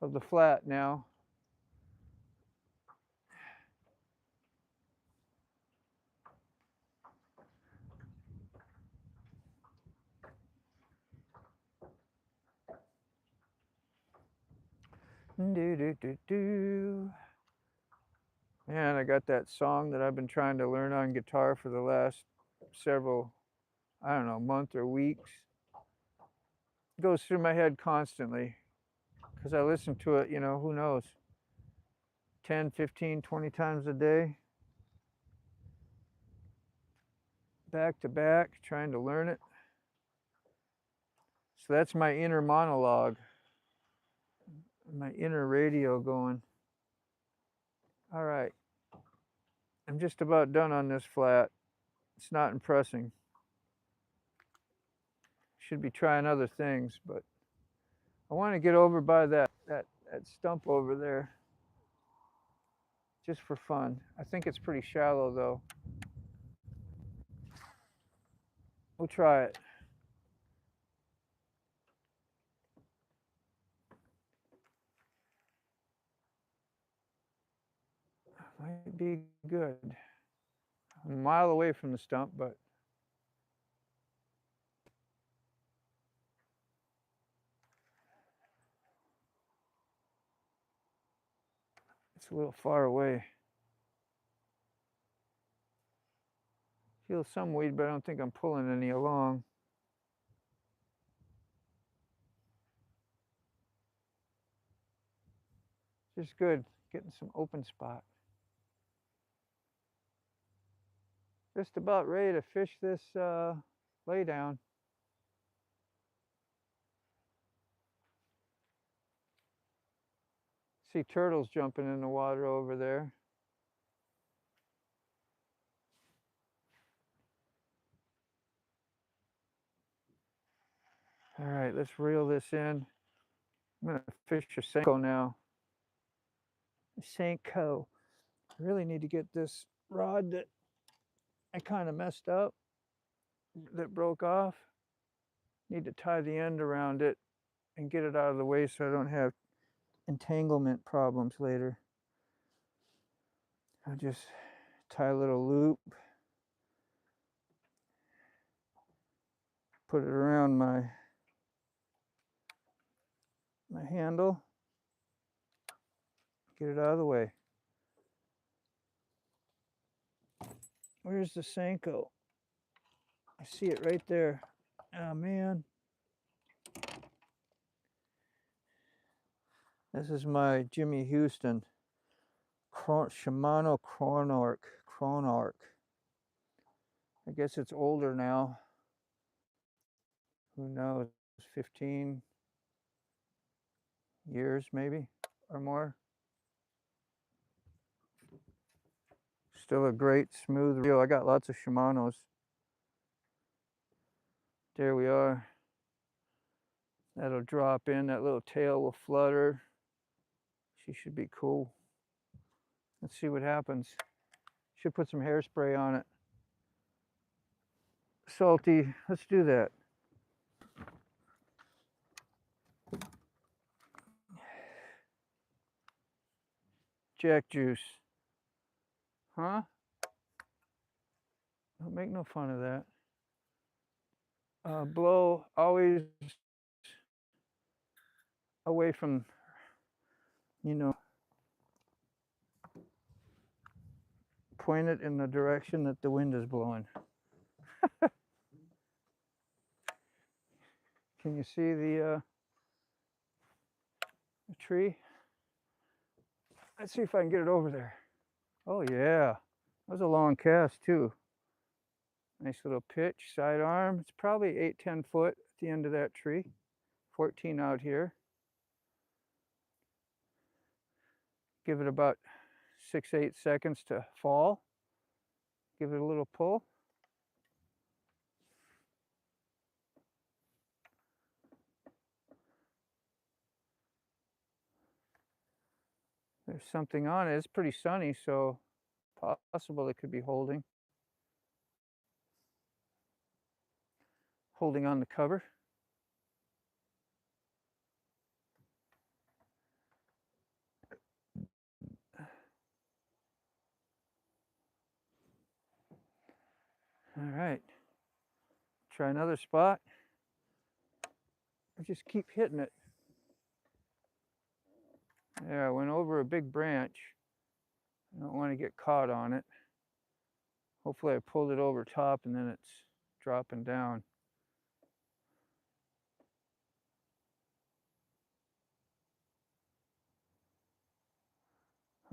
of the flat now. Do, do, do, do. And I got that song that I've been trying to learn on guitar for the last several, I don't know, month or weeks. It goes through my head constantly because I listen to it, you know, who knows, 10, 15, 20 times a day. Back to back, trying to learn it. So that's my inner monologue, my inner radio going. All right. I'm just about done on this flat. It's not impressing. Should be trying other things, but I want to get over by that stump over there just for fun. I think it's pretty shallow though. We'll try it. Might be good. I'm a mile away from the stump, but it's a little far away. Feel some weed, but I don't think I'm pulling any along. Just good, getting some open spot. Just about ready to fish this lay down. See turtles jumping in the water over there. All right, let's reel this in. I'm gonna fish a Senko now. A Senko. I really need to get this rod that I kind of messed up, that broke off. Need to tie the end around it and get it out of the way so I don't have entanglement problems later. I'll just tie a little loop, put it around my handle, get it out of the way. Where's the Senko? I see it right there. Oh man. This is my Jimmy Houston Shimano Chronarch. I guess it's older now. Who knows? 15 years maybe or more. Still a great smooth reel. I got lots of Shimanos. There we are. That'll drop in. That little tail will flutter. She should be cool. Let's see what happens. Should put some hairspray on it. Salty. Let's do that. Jack juice. Huh? Don't make no fun of that. Blow always away from, you know, point it in the direction that the wind is blowing. Can you see the tree? Let's see if I can get it over there. Oh yeah, that was a long cast too. Nice little pitch, sidearm. It's probably 8-10 foot at the end of that tree. 14 out here. Give it about 6-8 seconds to fall. Give it a little pull. There's something on it. It's pretty sunny, so possible it could be holding on the cover. All right, try another spot. I just keep hitting it. Yeah, I went over a big branch. I don't want to get caught on it. Hopefully I pulled it over top and then it's dropping down.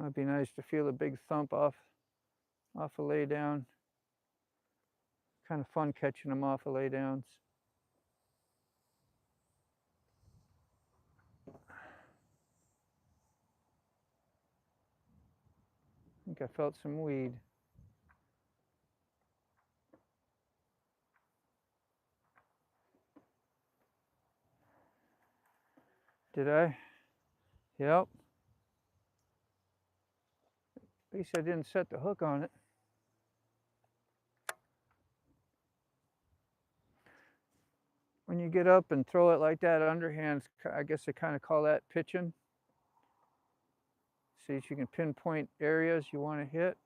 It'd be nice to feel a big thump off a lay down. Kind of fun catching them off of lay downs. I think I felt some weed. Did I? Yep. At least I didn't set the hook on it. When you get up and throw it like that underhand, I guess they kind of call that pitching. See if you can pinpoint areas you want to hit.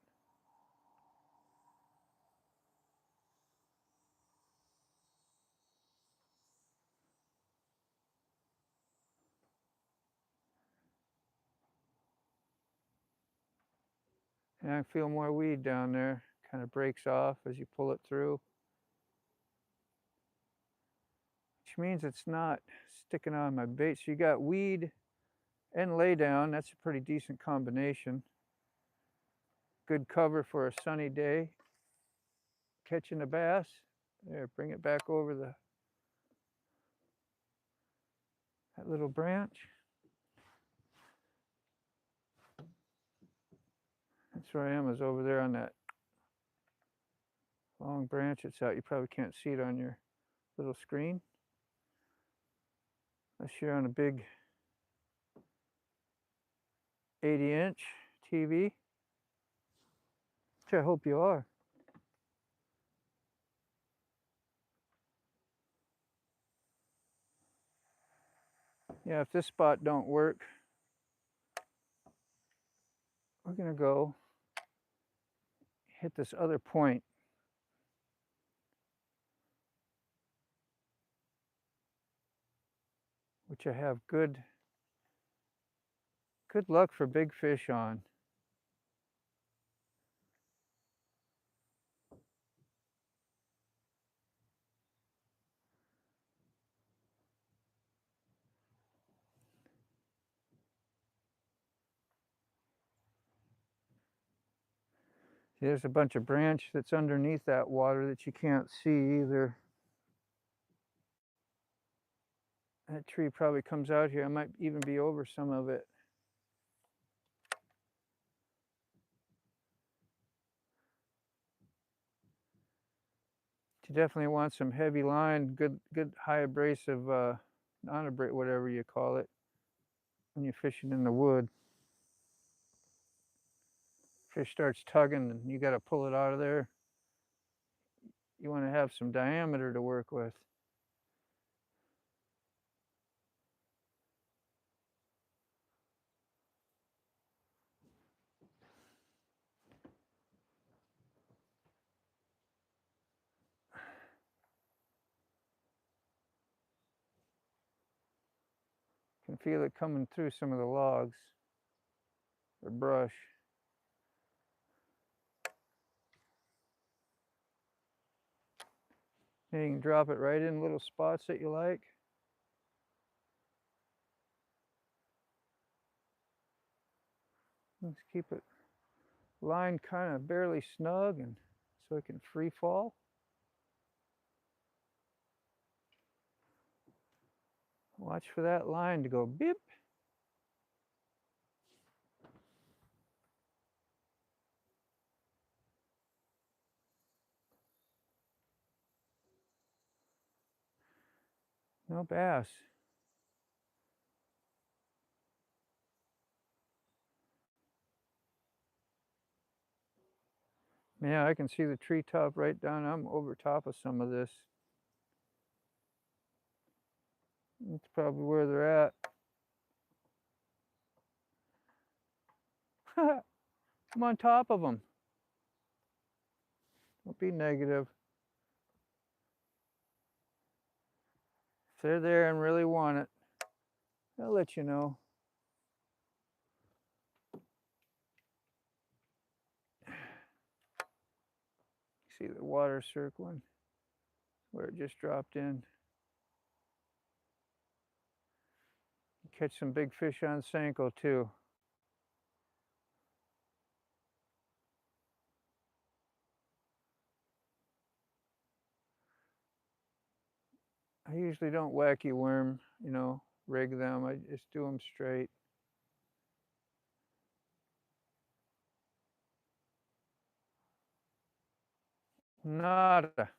And I feel more weed down there. Kind of breaks off as you pull it through. Which means it's not sticking on my bait. So you got weed and lay down. That's a pretty decent combination. Good cover for a sunny day. Catching the bass. There, bring it back over that little branch. That's where I am, is over there on that long branch that's out. You probably can't see it on your little screen. Unless you're on a big 80-inch TV, which I hope you are. Yeah, if this spot don't work, we're gonna go hit this other point. Which I have good luck for big fish on. See, there's a bunch of branch that's underneath that water that you can't see either. That tree probably comes out here. I might even be over some of it. You definitely want some heavy line, good high abrasive, non-abrasive, whatever you call it, when you're fishing in the wood. Fish starts tugging and you got to pull it out of there. You want to have some diameter to work with. Can feel it coming through some of the logs or brush. And you can drop it right in little spots that you like. Let's keep it line kind of barely snug and so it can free fall. Watch for that line to go beep. No bass. Yeah, I can see the treetop right down. I'm over top of some of this. That's probably where they're at. I'm on top of them. Don't be negative. If they're there and really want it, I'll let you know. See the water circling where it just dropped in. Catch some big fish on Senko too. I usually don't wacky worm, you know, rig them. I just do them straight. Nada.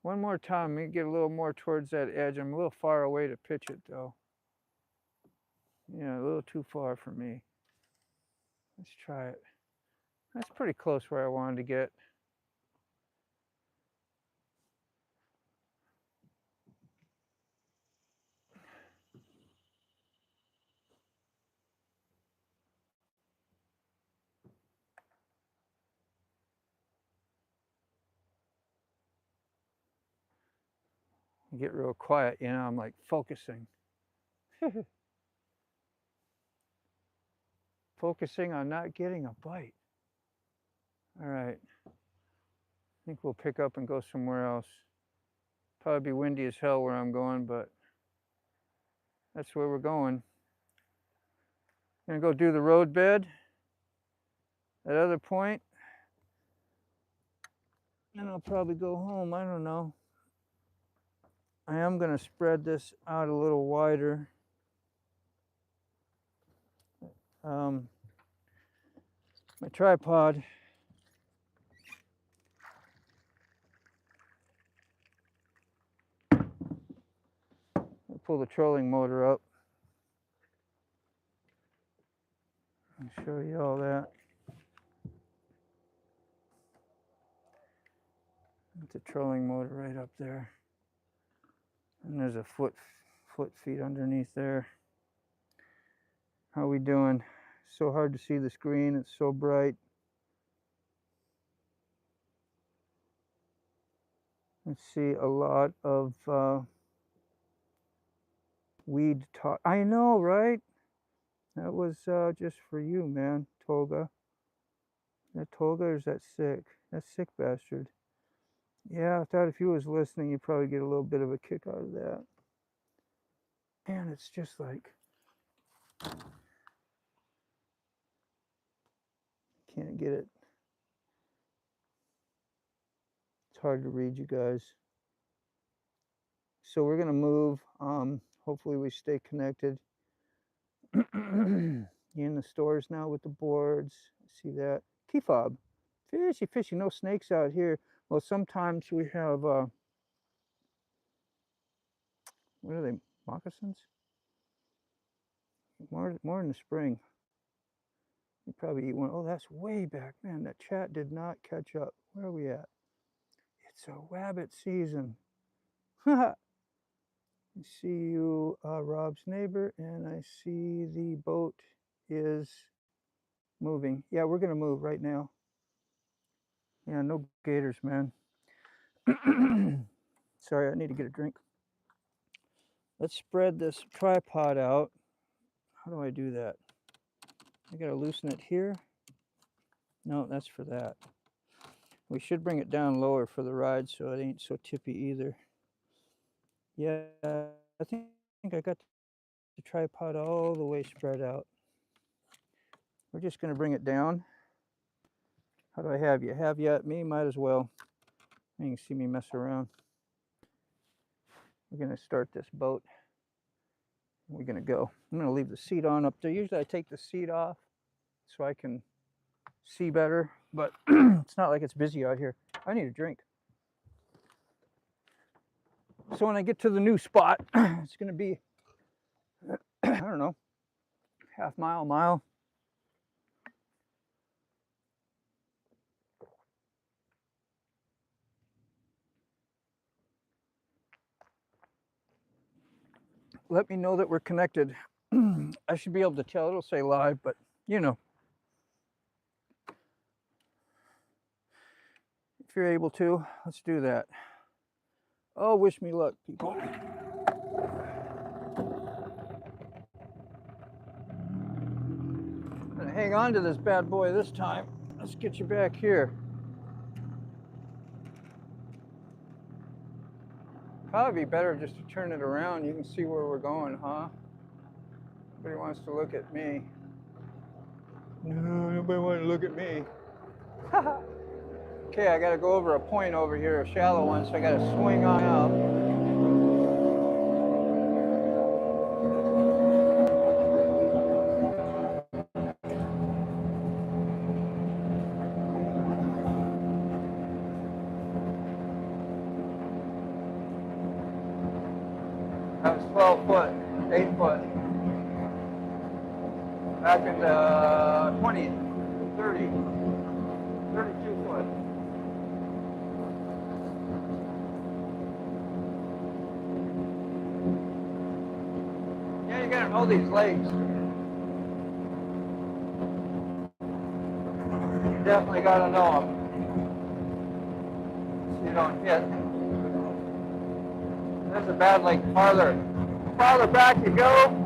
One more time, let me get a little more towards that edge. I'm a little far away to pitch it though. Yeah, a little too far for me. Let's try it. That's pretty close where I wanted to get. Get real quiet, you know, I'm like focusing. Focusing on not getting a bite. All right. I think we'll pick up and go somewhere else. Probably be windy as hell where I'm going, but that's where we're going. Gonna go do the road bed. That other point. And I'll probably go home, I don't know. I am gonna spread this out a little wider. My tripod. I'll pull the trolling motor up. I'll show you all that. The trolling motor right up there. And there's a foot feet underneath there. How we doing? So hard to see the screen, it's so bright. Let's see, a lot of weed talk. I know, right? That was just for you, man, Tolga. Is that Tolga or is that Sick? That's Sick bastard. Yeah, I thought if you was listening, you'd probably get a little bit of a kick out of that. Man, it's just like... Can't get it. It's hard to read, you guys. So we're gonna move. Hopefully we stay connected. In the stores now with the boards. See that? Key fob. Fishy, fishy. No snakes out here. Well, sometimes we have, what are they? Moccasins? More in the spring. You probably eat one. Oh, that's way back. Man, that chat did not catch up. Where are we at? It's a rabbit season. I see you, Rob's neighbor, and I see the boat is moving. Yeah, we're gonna move right now. Yeah, no gators, man. Sorry, I need to get a drink. Let's spread this tripod out. How do I do that? I gotta loosen it here. No, that's for that. We should bring it down lower for the ride so it ain't so tippy either. Yeah, I think I got the tripod all the way spread out. We're just gonna bring it down. How do I have you? Have you at me? Might as well. You can see me mess around. We're gonna start this boat. We're gonna go. I'm gonna leave the seat on up there. Usually I take the seat off so I can see better, but it's not like it's busy out here. I need a drink. So when I get to the new spot, it's gonna be, I don't know, half mile. Let me know that we're connected. I should be able to tell. It'll say live, but you know. If you're able to, let's do that. Oh, wish me luck, people. I'm gonna hang on to this bad boy this time. Let's get you back here. Probably be better just to turn it around. You can see where we're going, huh? Nobody wants to look at me. No, nobody wants to look at me. Okay, I gotta go over a point over here, a shallow one, so I gotta swing on out. That was 12 foot, 8 foot. Back in the 20, 30, 32 foot. Yeah, you gotta know these lakes. You definitely gotta know them. So you don't hit. There's a bad lake farther. Farther back you go.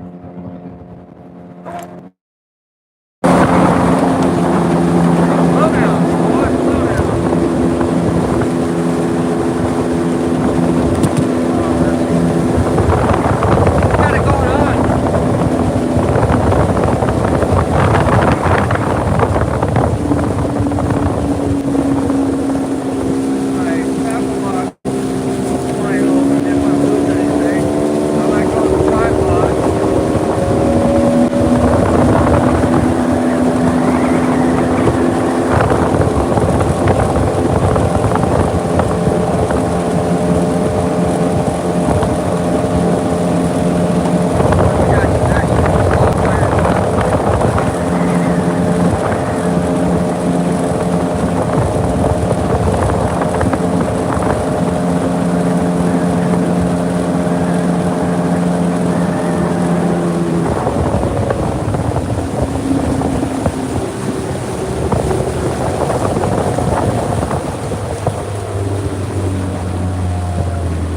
Slow down, boy, slow down. Got it going on. My Apple Watch flying over and didn't want to lose anything. So I go to the tripod.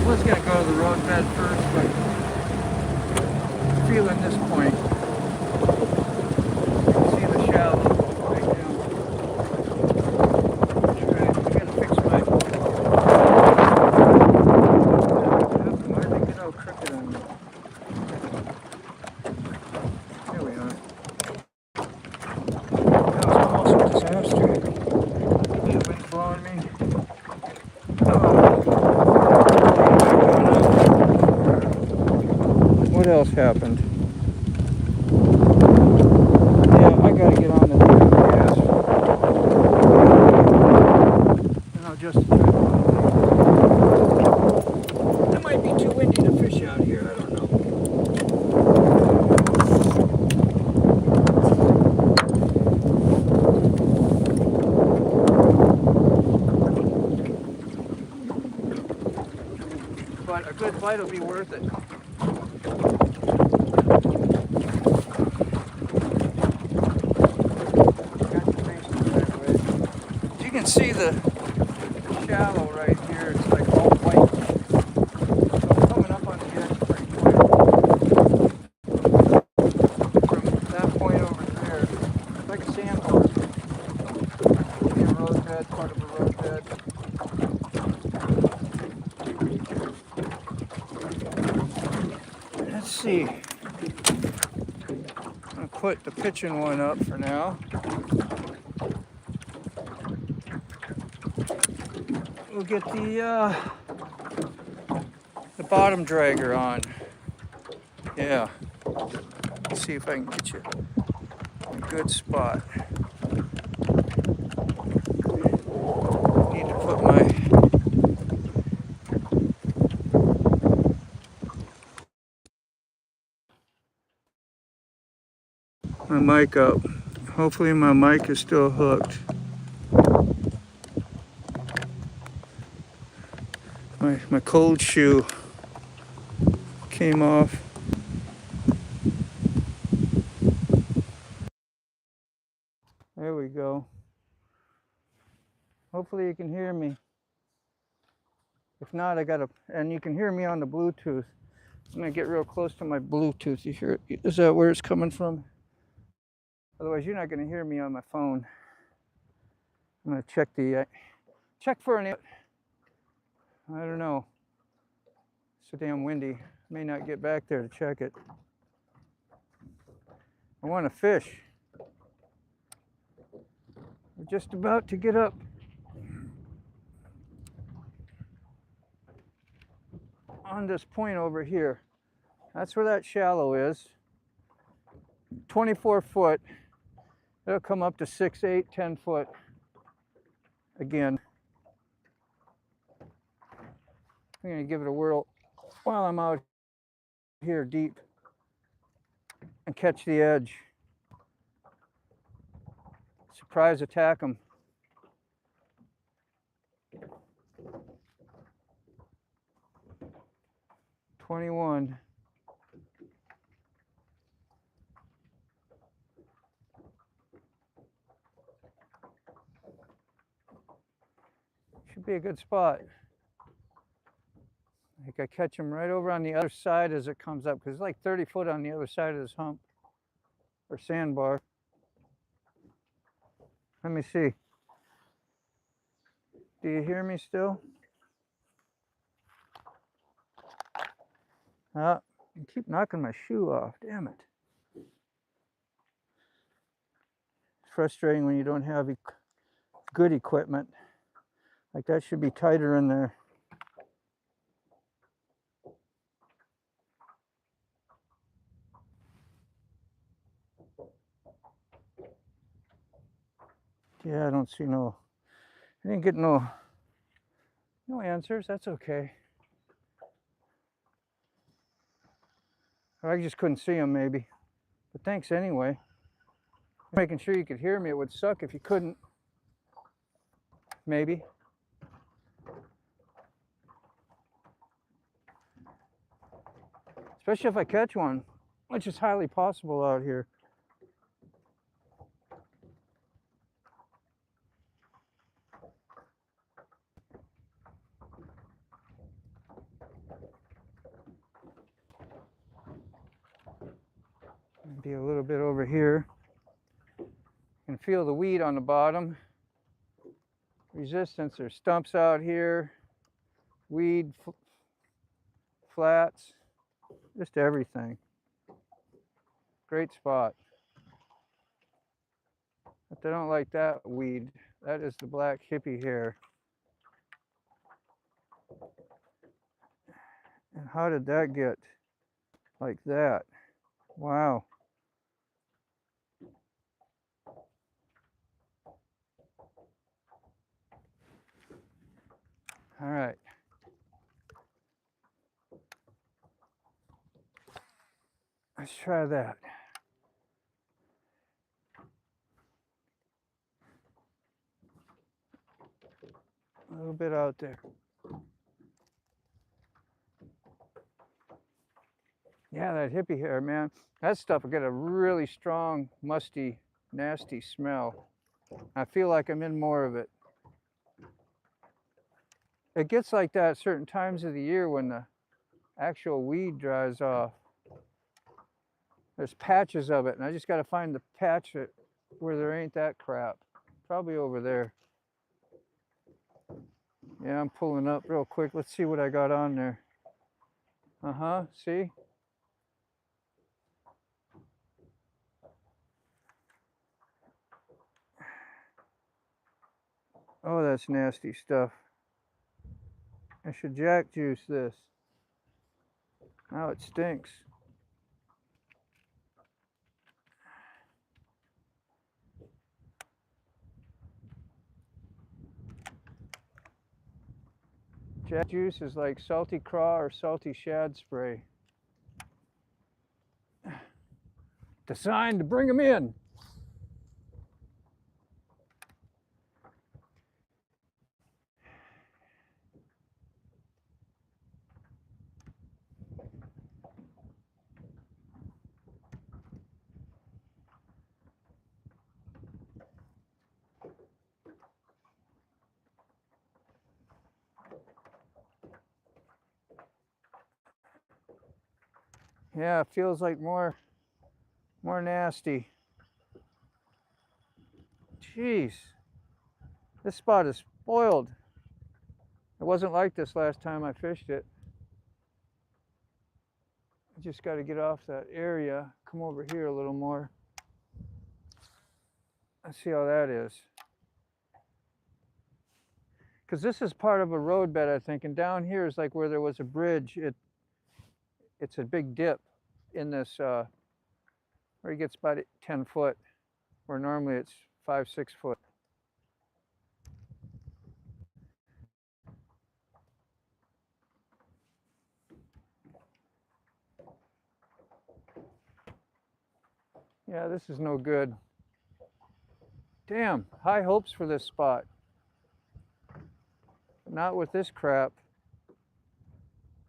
I was going to go to the road bed first, but I'm feeling this point. You can see the shallow right now. I gotta fix my. Why did they get all crooked on me? There we are. That was almost a disaster. The wind's blowing me. What else happened? Yeah, I gotta get on the gas. And I'll just. It might be too windy to fish out here, I don't know. But a good bite will be worth it. You can see the shallow right here. It's like all white. So I'm coming up on the edge pretty quick. From that point over there, it's like a sandbar. Maybe a road bed, part of a road bed. Let's see. I'm gonna put the pitching one up for now. We'll get the bottom dragger on. Yeah. Let's see if I can get you a good spot. Need to put my mic up. Hopefully my mic is still hooked. My cold shoe came off. There we go. Hopefully you can hear me. If not, and you can hear me on the Bluetooth. I'm gonna get real close to my Bluetooth. You hear it? Is that where it's coming from? Otherwise, you're not gonna hear me on my phone. I'm gonna check for an. I don't know. It's so damn windy. May not get back there to check it. I want to fish. We're just about to get up on this point over here. That's where that shallow is. 24 foot. It'll come up to 6, 8, 10 foot again. I'm going to give it a whirl while I'm out here deep and catch the edge. Surprise attack them. $21. Should be a good spot. I think I catch him right over on the other side as it comes up, because it's like 30 foot on the other side of this hump or sandbar. Let me see. Do you hear me still? I keep knocking my shoe off. Damn it. It's frustrating when you don't have good equipment. Like that should be tighter in there. Yeah, I don't see I didn't get no answers. That's okay. I just couldn't see them maybe. But thanks anyway. Making sure you could hear me. It would suck if you couldn't. Maybe. Especially if I catch one, which is highly possible out here. Be a little bit over here. You can feel the weed on the bottom. Resistance, there's stumps out here. Weed, flats, just everything. Great spot. But they don't like that weed. That is the black hippie hair. And how did that get like that? Wow. All right. Let's try that. A little bit out there. Yeah, that hippie hair, man. That stuff will get a really strong, musty, nasty smell. I feel like I'm in more of it. It gets like that at certain times of the year when the actual weed dries off. There's patches of it, and I just got to find the patch where there ain't that crap. Probably over there. Yeah, I'm pulling up real quick. Let's see what I got on there. See? Oh, that's nasty stuff. I should jack juice this. Now it stinks. Jack juice is like salty craw or salty shad spray. The sign to bring them in. Yeah, it feels like more nasty. Jeez, this spot is spoiled. It wasn't like this last time I fished it. I just got to get off that area, come over here a little more. Let's see how that is. Because this is part of a road bed, I think, and down here is like where there was a bridge. It's a big dip in this, where it gets about 10 foot, where normally it's 5, 6 foot. Yeah, this is no good. Damn, high hopes for this spot. Not with this crap.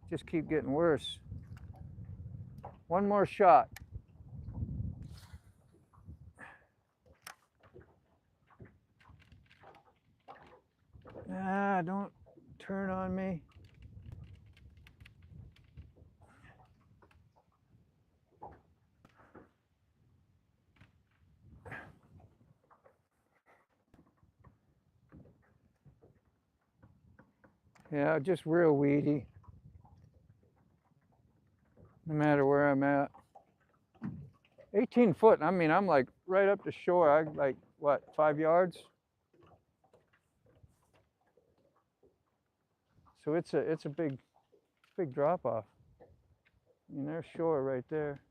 Just keep getting worse. One more shot. Ah, don't turn on me. Yeah, just real weedy. No matter where I'm at. 18 foot, I mean, I'm like right up the shore. I like, what, 5 yards? So it's a big drop off. I mean, there's shore right there.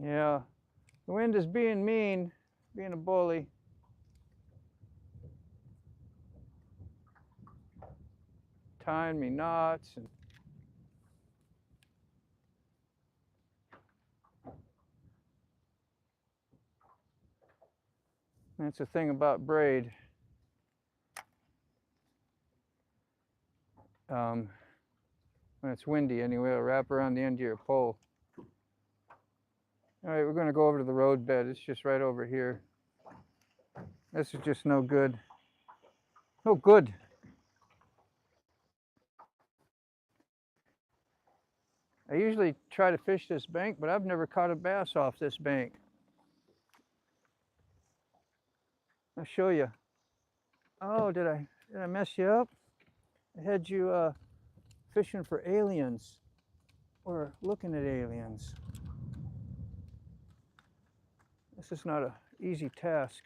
Yeah, the wind is being mean, being a bully. Tying me knots and that's the thing about braid. When it's windy anyway, it'll wrap around the end of your pole. All right, we're going to go over to the road bed. It's just right over here. This is just no good. No good. I usually try to fish this bank, but I've never caught a bass off this bank. I'll show you. Oh, did I mess you up? I had you fishing for aliens or looking at aliens. This is not an easy task.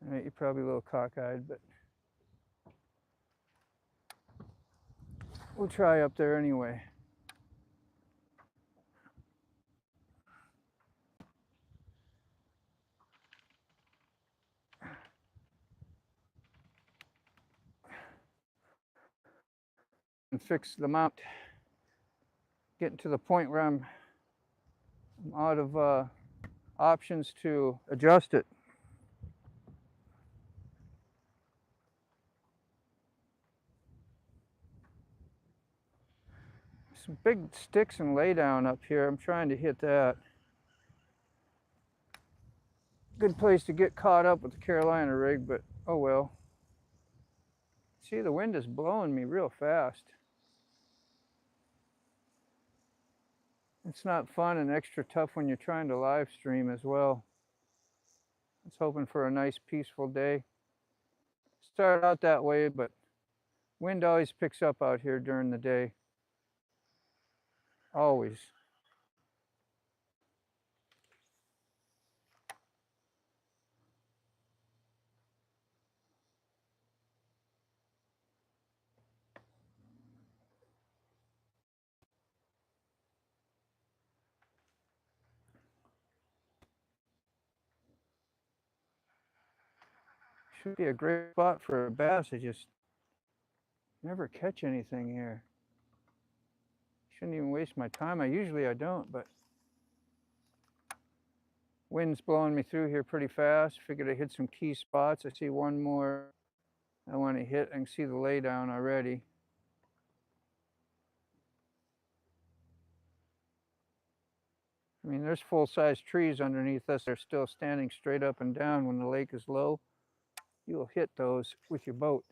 All right, you're probably a little cockeyed, but we'll try up there anyway. And fix the mount. Getting to the point where I'm out of options to adjust it. Some big sticks and lay down up here. I'm trying to hit that. Good place to get caught up with the Carolina rig, but oh well. See, the wind is blowing me real fast. It's not fun and extra tough when you're trying to live stream as well. I was hoping for a nice peaceful day. Start out that way, but wind always picks up out here during the day. Always. Should be a great spot for a bass. I just never catch anything here. Shouldn't even waste my time. I don't, but wind's blowing me through here pretty fast. Figured I hit some key spots. I see one more I want to hit. I can see the lay down already. I mean, there's full-size trees underneath us. They're still standing straight up and down when the lake is low. You'll hit those with your boat.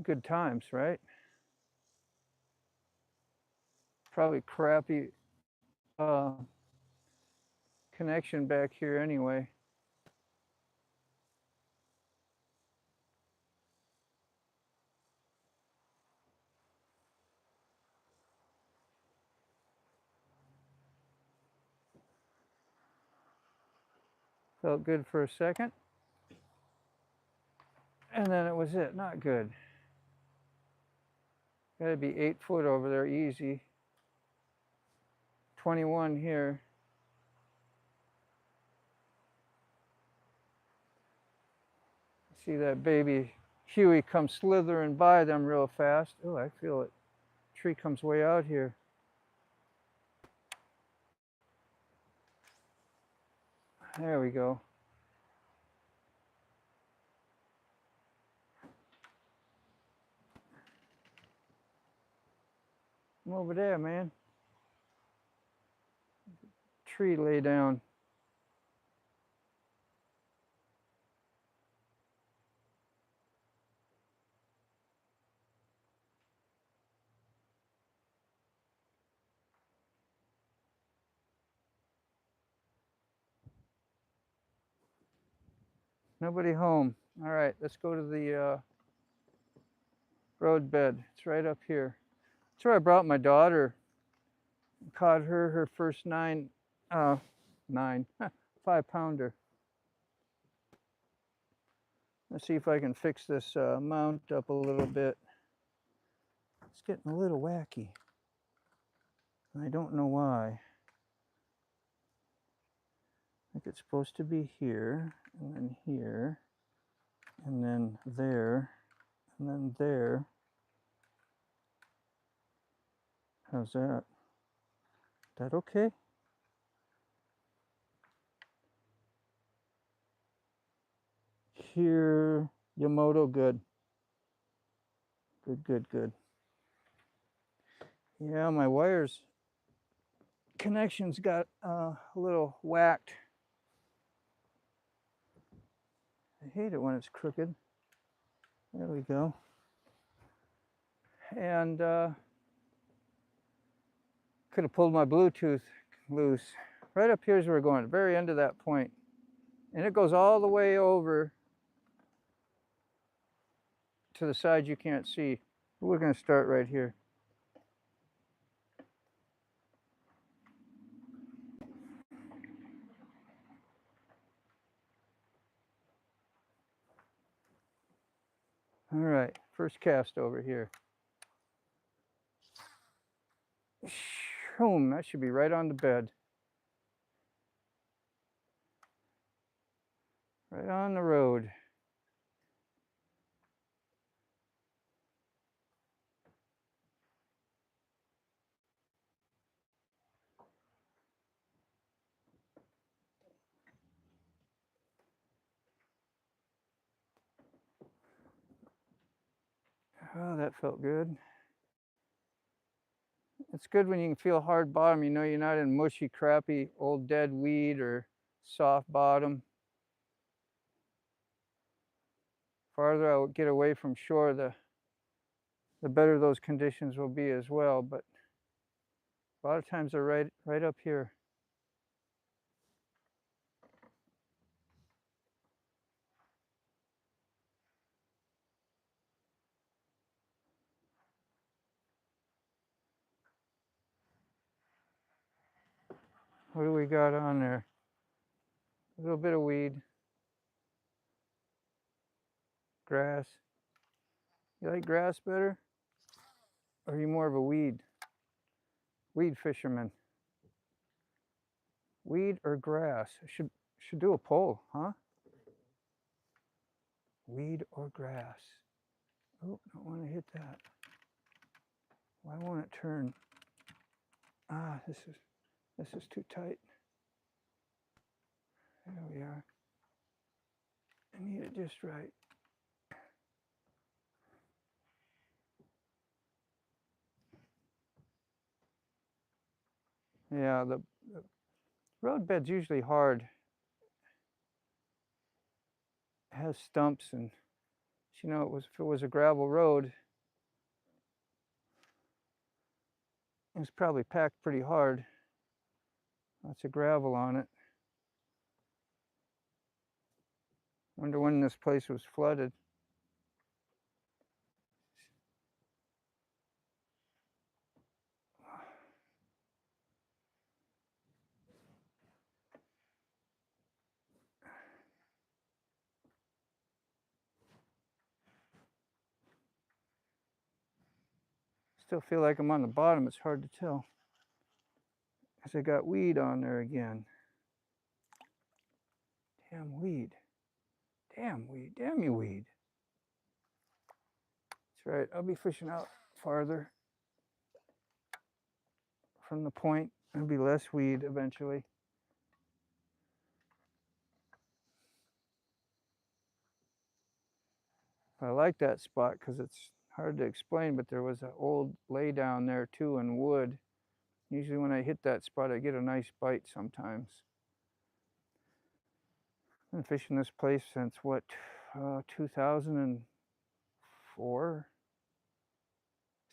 Good times, right? Probably crappy connection back here anyway. Felt good for a second. And then it was not good. Gotta be 8 foot over there, easy. 21 here. See that baby Huey come slithering by them real fast. Oh, I feel it. Tree comes way out here. There we go. I'm over there, man. Tree lay down. Nobody home. All right, let's go to the road bed. It's right up here. That's where I brought my daughter. Caught her first 5-pounder. Let's see if I can fix this mount up a little bit. It's getting a little wacky. I don't know why. I think it's supposed to be here, and then here, and then there, and then there. How's that? Is that okay? Here, Yamamoto, good. Good. Yeah, my wires connections got a little whacked. I hate it when it's crooked. There we go. And could have pulled my Bluetooth loose. Right up here is where we're going, at the very end of that point. And it goes all the way over to the side you can't see. We're going to start right here. All right, first cast over here. Boom, that should be right on the bed. Right on the road. Oh, that felt good. It's good when you can feel hard bottom. You know you're not in mushy, crappy, old dead weed or soft bottom. Farther I get away from shore, the better those conditions will be as well. But a lot of times they're right up here. What do we got on there? A little bit of weed. Grass. You like grass better? Or are you more of a weed fisherman? Weed or grass? I should do a poll, huh? Weed or grass? Oh, don't want to hit that. Why won't it turn? Ah, this is too tight. There we are. I need it just right. Yeah, the road bed's usually hard. It has stumps, and you know, if it was a gravel road, it's probably packed pretty hard. Lots of gravel on it. Wonder when this place was flooded. Still feel like I'm on the bottom. It's hard to tell. because I got weed on there again. Damn weed. Damn weed. Damn you weed. That's right. I'll be fishing out farther from the point. There'll be less weed eventually. I like that spot because it's hard to explain, but there was an old lay down there too in wood. Usually when I hit that spot, I get a nice bite sometimes. I've been fishing this place since what, 2004,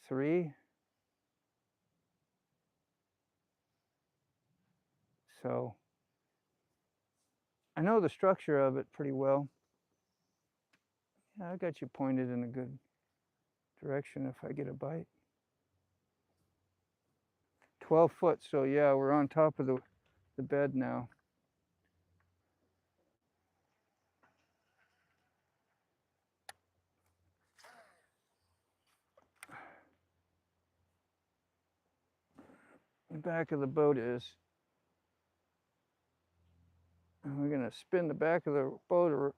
3. So I know the structure of it pretty well. Yeah, I got you pointed in a good direction if I get a bite. 12 foot, so yeah, we're on top of the bed now. The back of the boat is. And we're gonna spin the back of the boat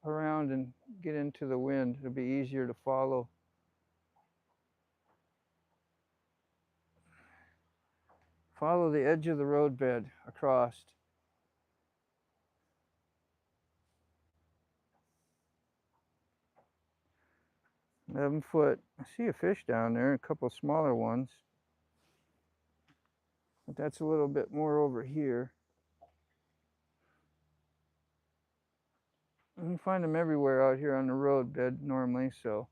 around and get into the wind. It'll be easier to follow. Follow the edge of the roadbed across. 11 foot. I see a fish down there, a couple of smaller ones. But that's a little bit more over here. You can find them everywhere out here on the roadbed normally, so.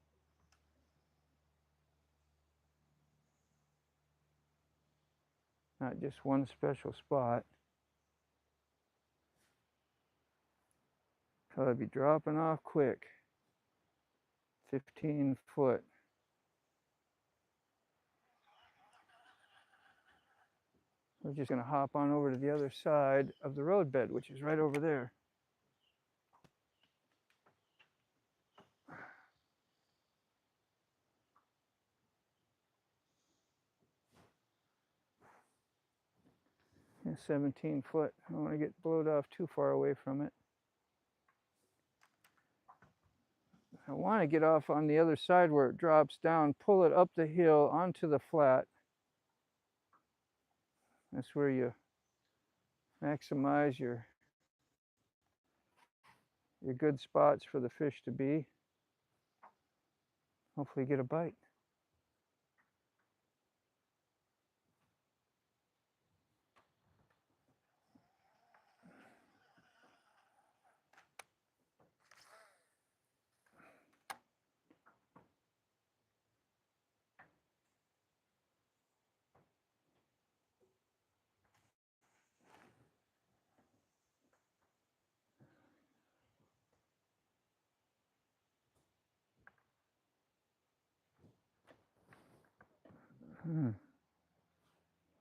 Not just one special spot. So I'd be dropping off quick. 15 foot. We're just gonna hop on over to the other side of the roadbed, which is right over there. Yeah, 17 foot. I don't want to get blowed off too far away from it. I want to get off on the other side where it drops down, pull it up the hill onto the flat. That's where you maximize your good spots for the fish to be. Hopefully get a bite.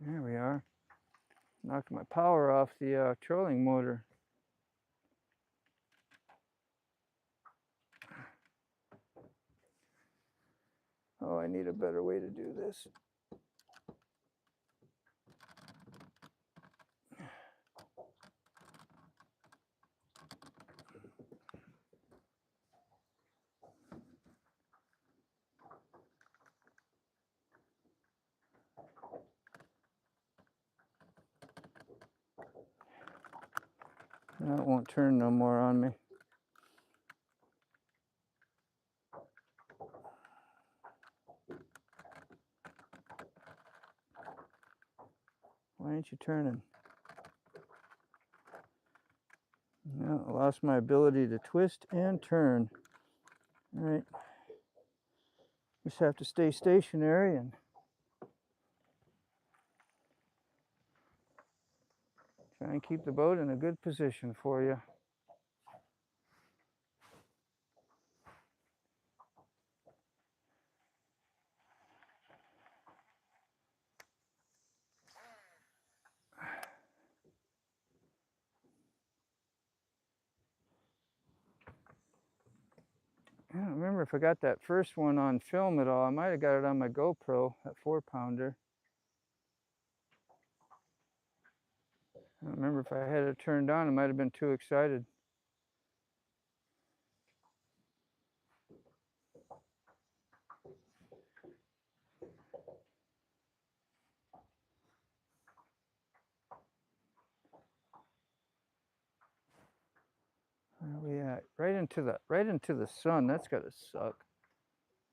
There we are. Knocked my power off the trolling motor. Oh, I need a better way to do this. Now it won't turn no more on me. Why ain't you turning? No, I lost my ability to twist and turn. All right. Just have to stay stationary and try and keep the boat in a good position for you. I don't remember if I got that first one on film at all. I might have got it on my GoPro, that 4-pounder. I don't remember if I had it turned on. I might have been too excited. Where are we at? Right into the sun. That's gotta suck.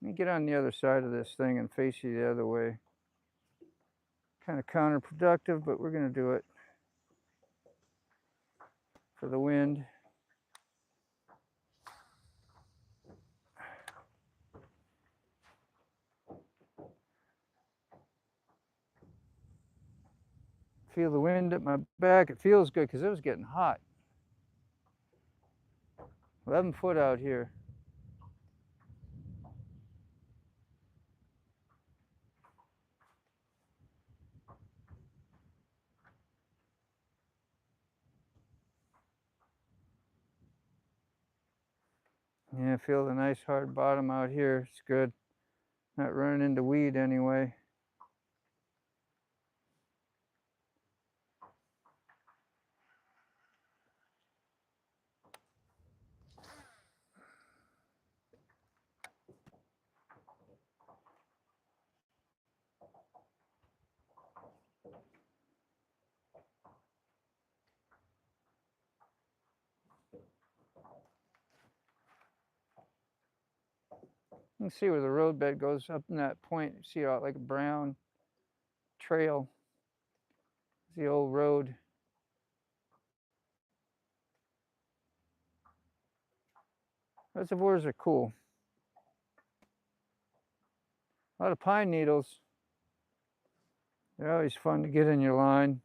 Let me get on the other side of this thing and face you the other way. Kind of counterproductive, but we're gonna do it for the wind. Feel the wind at my back. It feels good because it was getting hot. 11 foot out here. Yeah, feel the nice hard bottom out here. It's good. Not running into weed anyway. You can see where the roadbed goes up in that point. You see it like a brown trail. It's the old road. Reservoirs are cool. A lot of pine needles. They're always fun to get in your line.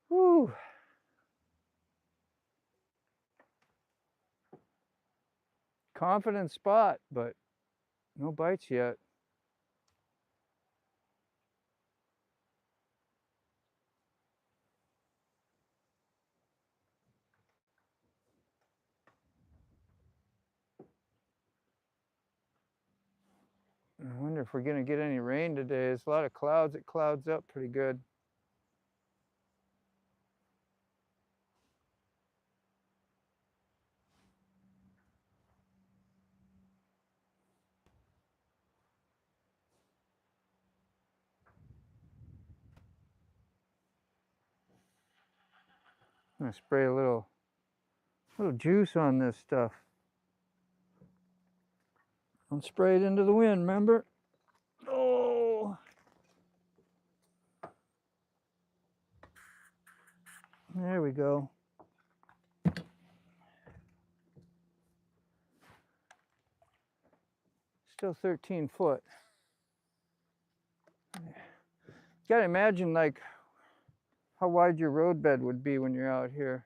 Woo! Confident spot, but no bites yet. I wonder if we're gonna get any rain today. There's a lot of clouds. It clouds up pretty good. I'm gonna spray a little juice on this stuff. Don't spray it into the wind, remember? Oh! There we go. Still 13 foot. You gotta imagine like how wide your roadbed would be when you're out here.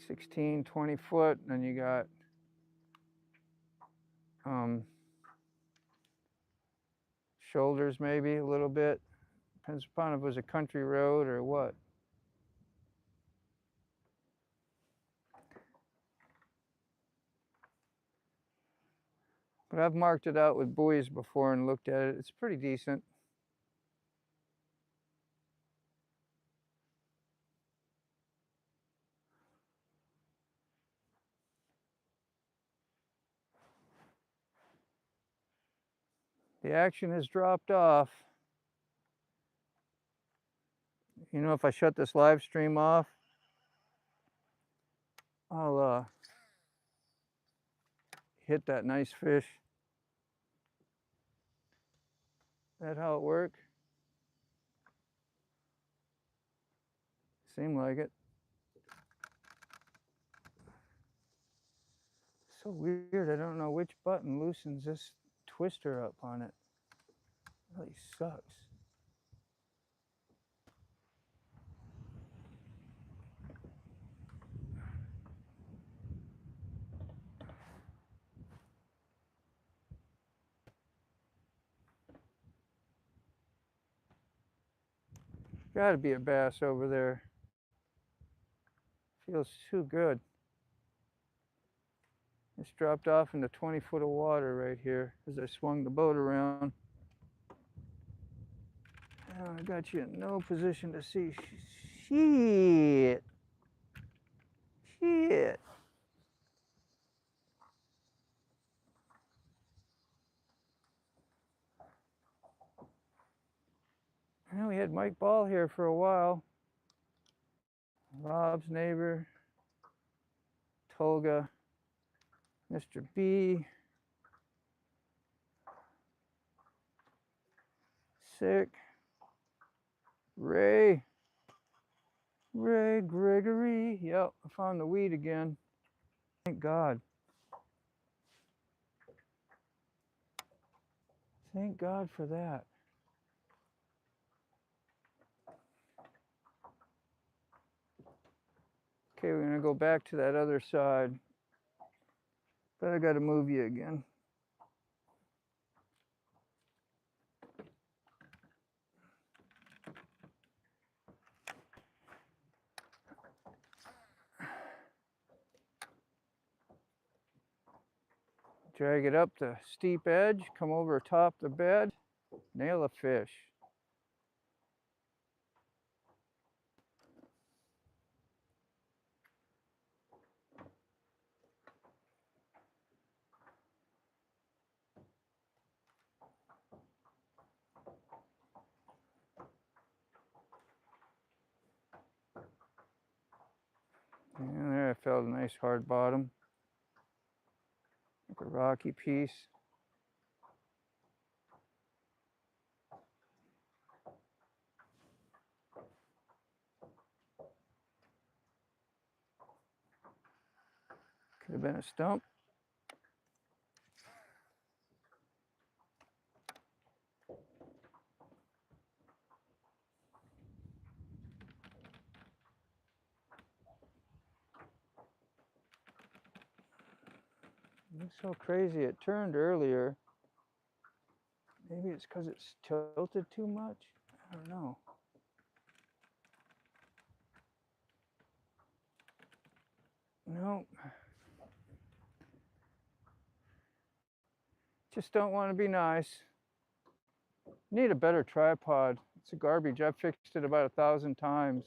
16, 20 foot, and then you got shoulders maybe a little bit. Depends upon if it was a country road or what. But I've marked it out with buoys before and looked at it. It's pretty decent. The action has dropped off. You know, if I shut this live stream off, I'll hit that nice fish. That how it work? Seemed like it. So weird. I don't know which button loosens this twister up on it. It really sucks. Gotta be a bass over there. Feels too good. Just dropped off into 20 foot of water right here as I swung the boat around. Oh, I got you in no position to see. Shit. Shit. Well, we had Mike Ball here for a while. Rob's neighbor, Tolga, Mr. B, Sick, Ray Gregory. Yep, I found the weed again. Thank God. Thank God for that. Okay, we're gonna go back to that other side. But I gotta move you again. Drag it up the steep edge, come over top the bed, nail a fish. And there I felt a nice hard bottom. Like a rocky piece. Could have been a stump. Looks so crazy it turned earlier. Maybe it's because it's tilted too much. I don't know. Nope. Just don't want to be nice. Need a better tripod. It's a garbage. I've fixed it about 1,000 times.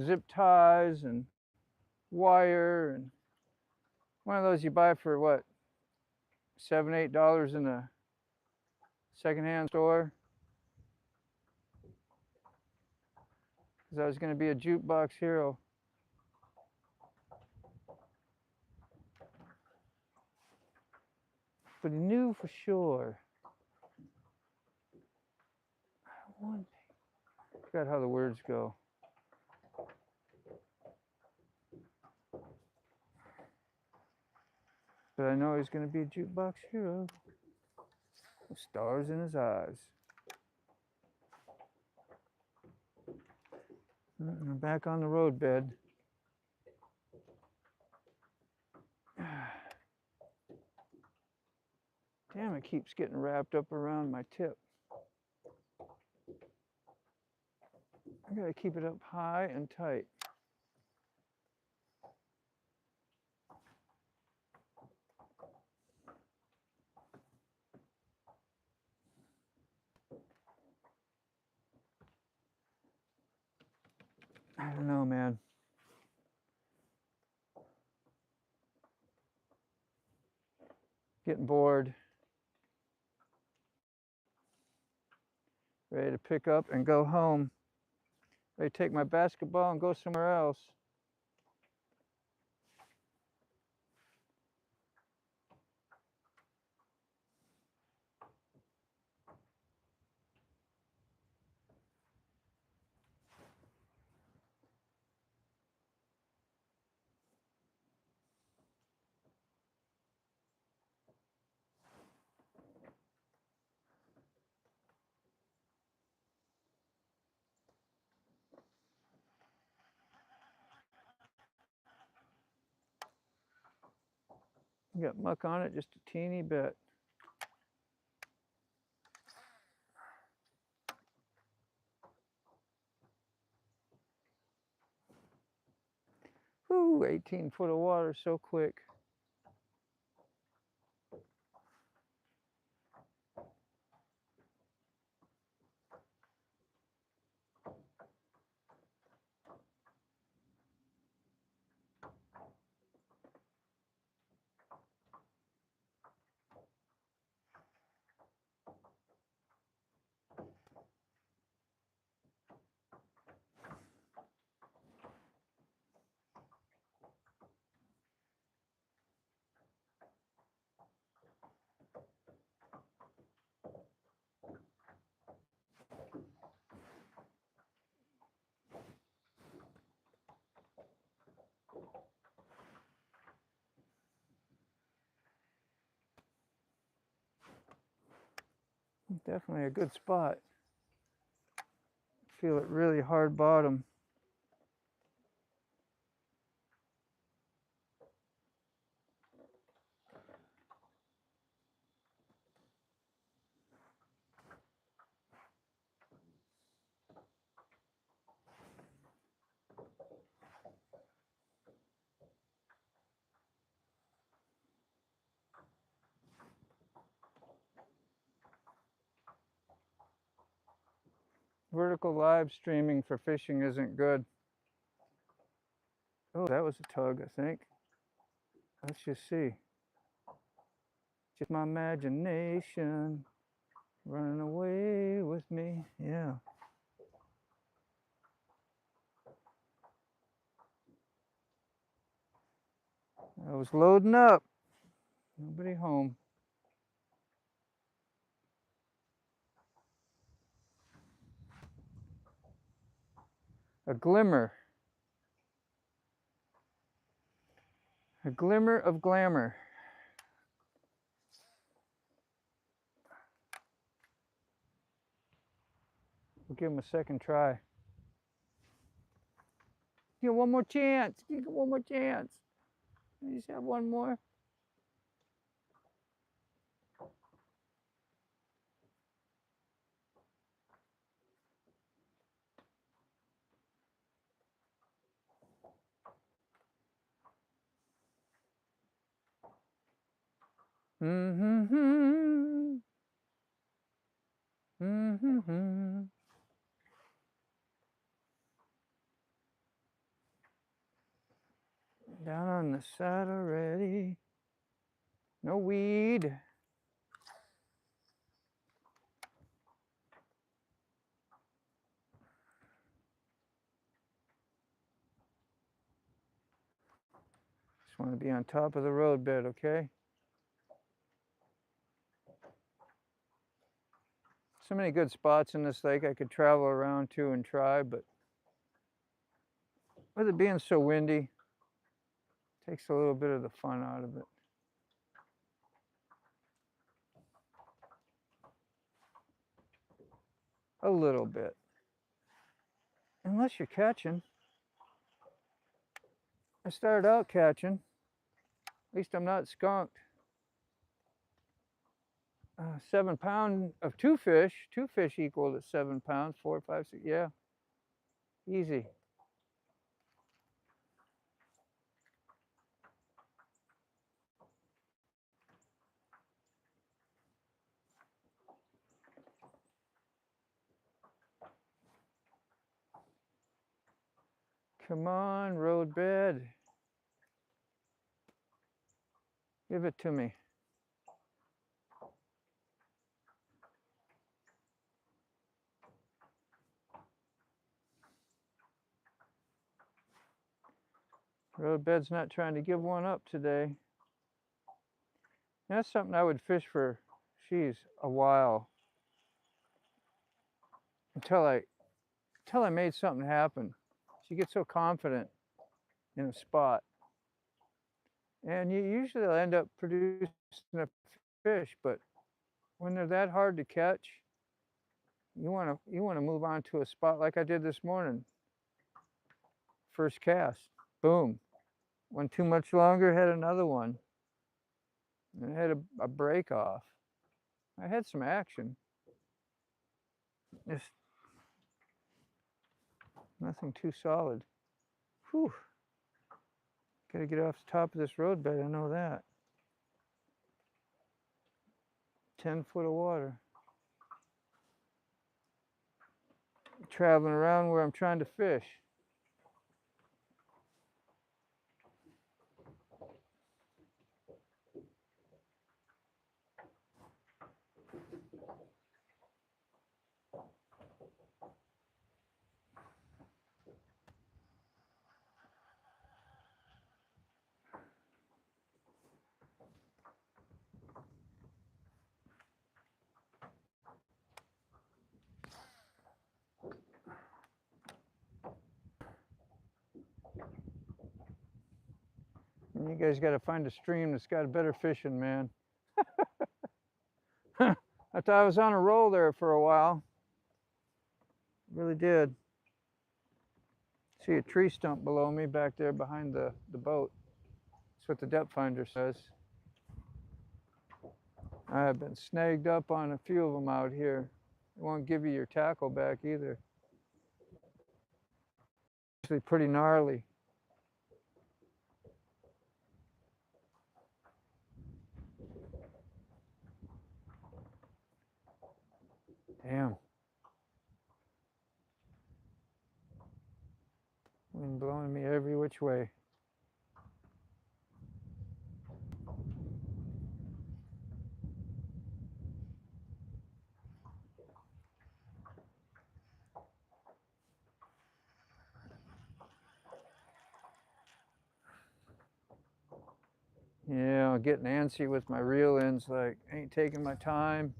Zip ties and wire and one of those you buy for what, $7, $8 in a secondhand store. Because I was going to be a jukebox hero. But he knew for sure. I forgot how the words go. But I know he's going to be a jukebox hero. With stars in his eyes. I'm back on the roadbed. Damn, it keeps getting wrapped up around my tip. I gotta keep it up high and tight. I don't know, man. Getting bored. Ready to pick up and go home. Ready to take my basketball and go somewhere else. Got muck on it just a teeny bit. Whoo, 18 foot of water so quick. Definitely a good spot. Feel it really hard bottom. Vertical live streaming for fishing isn't good. Oh, that was a tug, I think. Let's just see. Just my imagination running away with me. Yeah. I was loading up. Nobody home. A glimmer. A glimmer of glamour. We'll give him a second try. Get one more chance. Get one more chance. You just have one more. Mm-hmm. Mm-hmm. Down on the side already. No weed. Just want to be on top of the roadbed, okay? So many good spots in this lake I could travel around to and try, but with it being so windy, it takes a little bit of the fun out of it. A little bit. Unless you're catching. I started out catching. At least I'm not skunked. 7 pounds of two fish equal to 7 pounds, 4, 5, 6, yeah. Easy. Come on, roadbed. Give it to me. Roadbed's not trying to give one up today. That's something I would fish for, geez, a while. Until I made something happen. You get so confident in a spot. And you usually end up producing a fish, but when they're that hard to catch, you want to move on to a spot like I did this morning. First cast, boom. Went too much longer, had another one. And I had a break off. I had some action. Just nothing too solid. Whew. Gotta get off the top of this roadbed, I know that. 10 foot of water. Traveling around where I'm trying to fish. And you guys got to find a stream that's got better fishing, man. I thought I was on a roll there for a while. Really did. See a tree stump below me back there behind the boat. That's what the depth finder says. I have been snagged up on a few of them out here. It won't give you your tackle back either. Actually pretty gnarly. Damn. Wind blowing me every which way. Yeah, I'm getting antsy with my reel ends, like, ain't taking my time.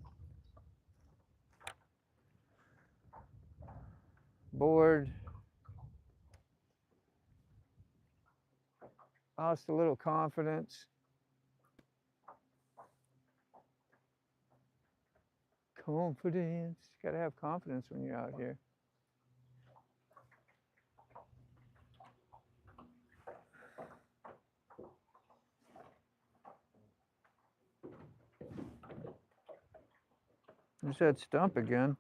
Bored. Lost a little confidence. Confidence. You gotta have confidence when you're out here. There's that stump again.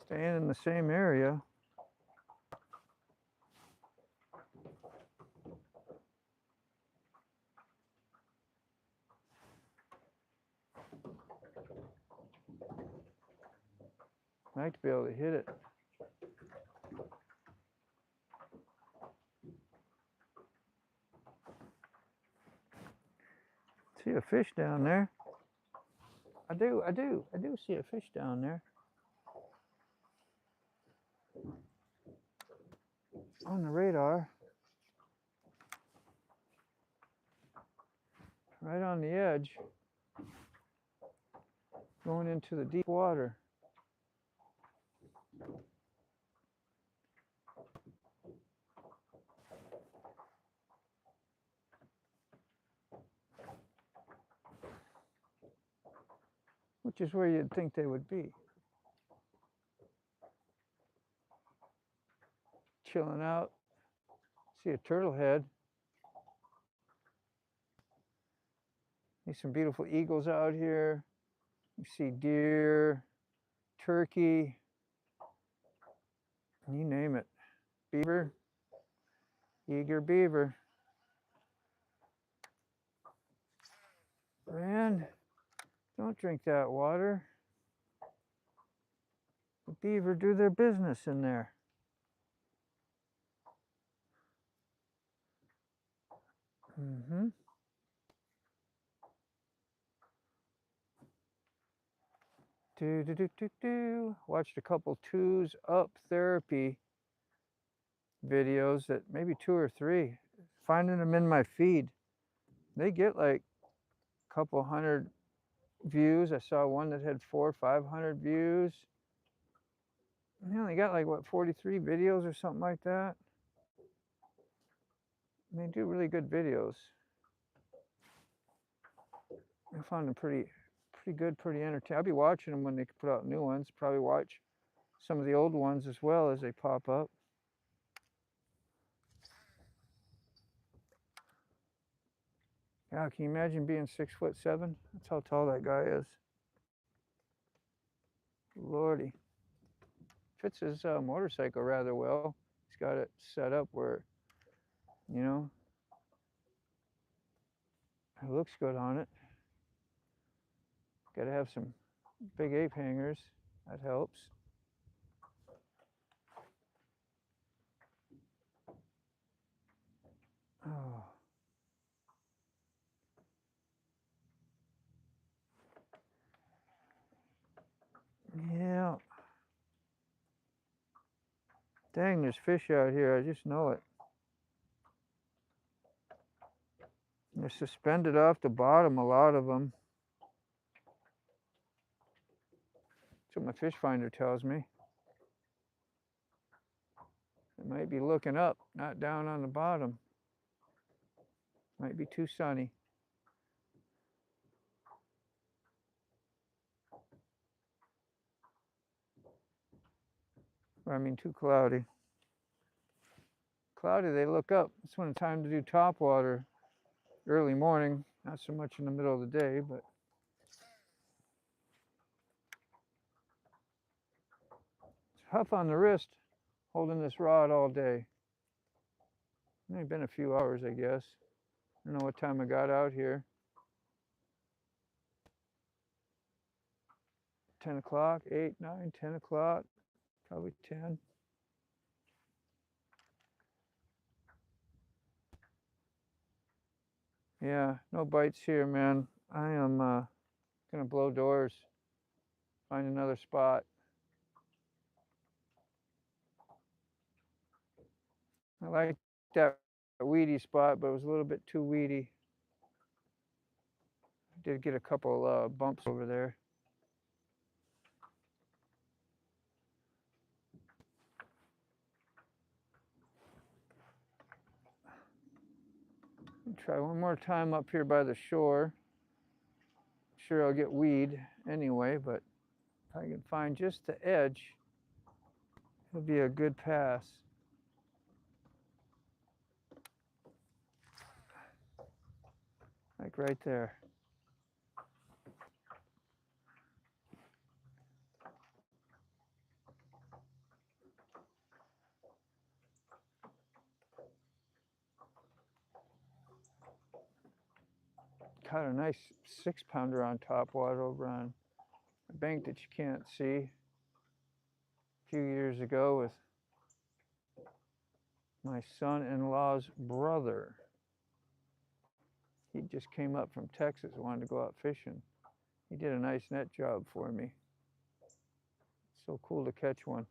Staying in the same area. I'd like to be able to hit it. See a fish down there. I do see a fish down there. On the radar. Right on the edge. Going into the deep water. Which is where you'd think they would be. Chilling out. See a turtle head. See some beautiful eagles out here. You see deer, turkey, you name it. Beaver, eager beaver. Man, don't drink that water. The beaver do their business in there. Mm-hmm. Watched a couple twos up therapy videos, that maybe 2 or 3. Finding them in my feed. They get like a couple hundred views. I saw one that had 400 or 500 views. They only got like, what, 43 videos or something like that. And they do really good videos. I found them pretty good, pretty entertaining. I'll be watching them when they put out new ones. Probably watch some of the old ones as well as they pop up. Yeah, can you imagine being 6'7"? That's how tall that guy is. Lordy. Fits his motorcycle rather well. He's got it set up where you know. It looks good on it. Got to have some big ape hangers. That helps. Oh. Yeah. Dang, there's fish out here. I just know it. They're suspended off the bottom, a lot of them. That's what my fish finder tells me. It might be looking up, not down on the bottom. Might be too sunny. Or I mean too cloudy. Cloudy, they look up. That's when it's time to do top water. Early morning, not so much in the middle of the day, but it's tough on the wrist holding this rod all day. Only been a few hours, I guess. I don't know what time I got out here. 10 o'clock, 8, 9, 10 o'clock, probably 10. Yeah, no bites here, man. I am gonna blow doors, find another spot. I like that weedy spot, but it was a little bit too weedy. I did get a couple bumps over there. Try one more time up here by the shore. Sure, I'll get weed anyway, but if I can find just the edge, it'll be a good pass. Like right there. Caught a nice 6-pounder on top water over on a bank that you can't see a few years ago with my son-in-law's brother. He just came up from Texas, wanted to go out fishing. He did a nice net job for me. It's so cool to catch one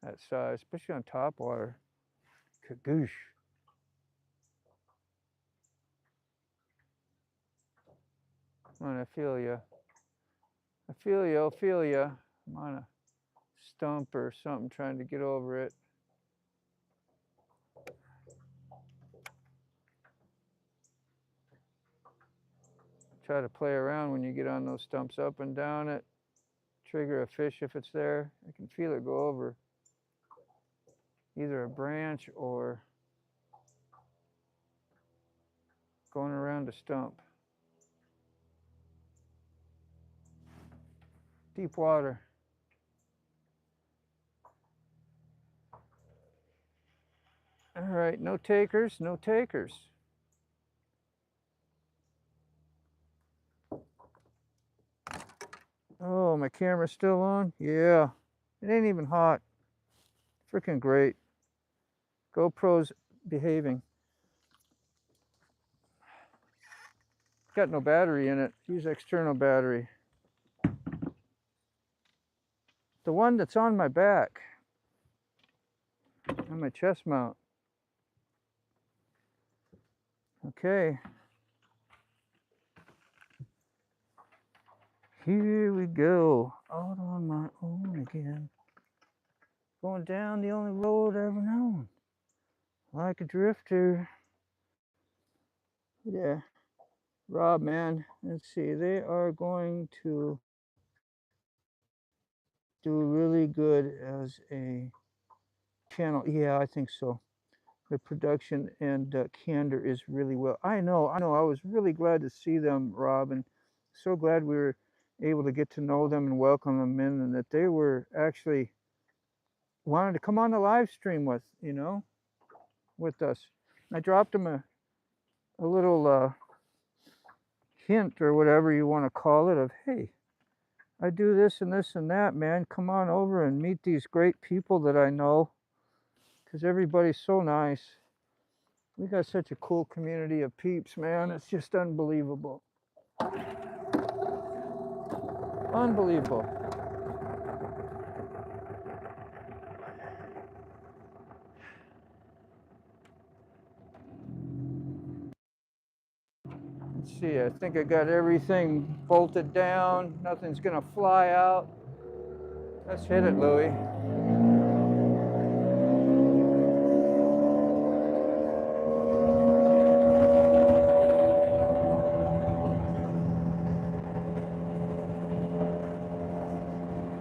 that size, especially on top water. Kagoosh. Come on, I feel you. I feel you, I feel you. I'm on a stump or something trying to get over it. Try to play around when you get on those stumps, up and down it. Trigger a fish if it's there. I can feel it go over either a branch or going around a stump. Deep water. All right, no takers, no takers. Oh, my camera's still on? Yeah, it ain't even hot. Freaking great. GoPro's behaving. Got no battery in it. Use external battery. The one that's on my back, on my chest mount. Okay. Here we go. Out on my own again. Going down the only road I've ever known. Like a drifter. Yeah. Rob, man, let's see. They are going to do really good as a channel. Yeah, I think so. The production and candor is really well. I know. I was really glad to see them, Rob, and so glad we were able to get to know them and welcome them in, and that they were actually wanted to come on the live stream with us. I dropped him a little hint or whatever you want to call it of, hey, I do this and this and that, man. Come on over and meet these great people that I know, because everybody's so nice. We got such a cool community of peeps, man. It's just unbelievable. Unbelievable. Let's see, I think I got everything bolted down. Nothing's gonna fly out. Let's hit it, Louie.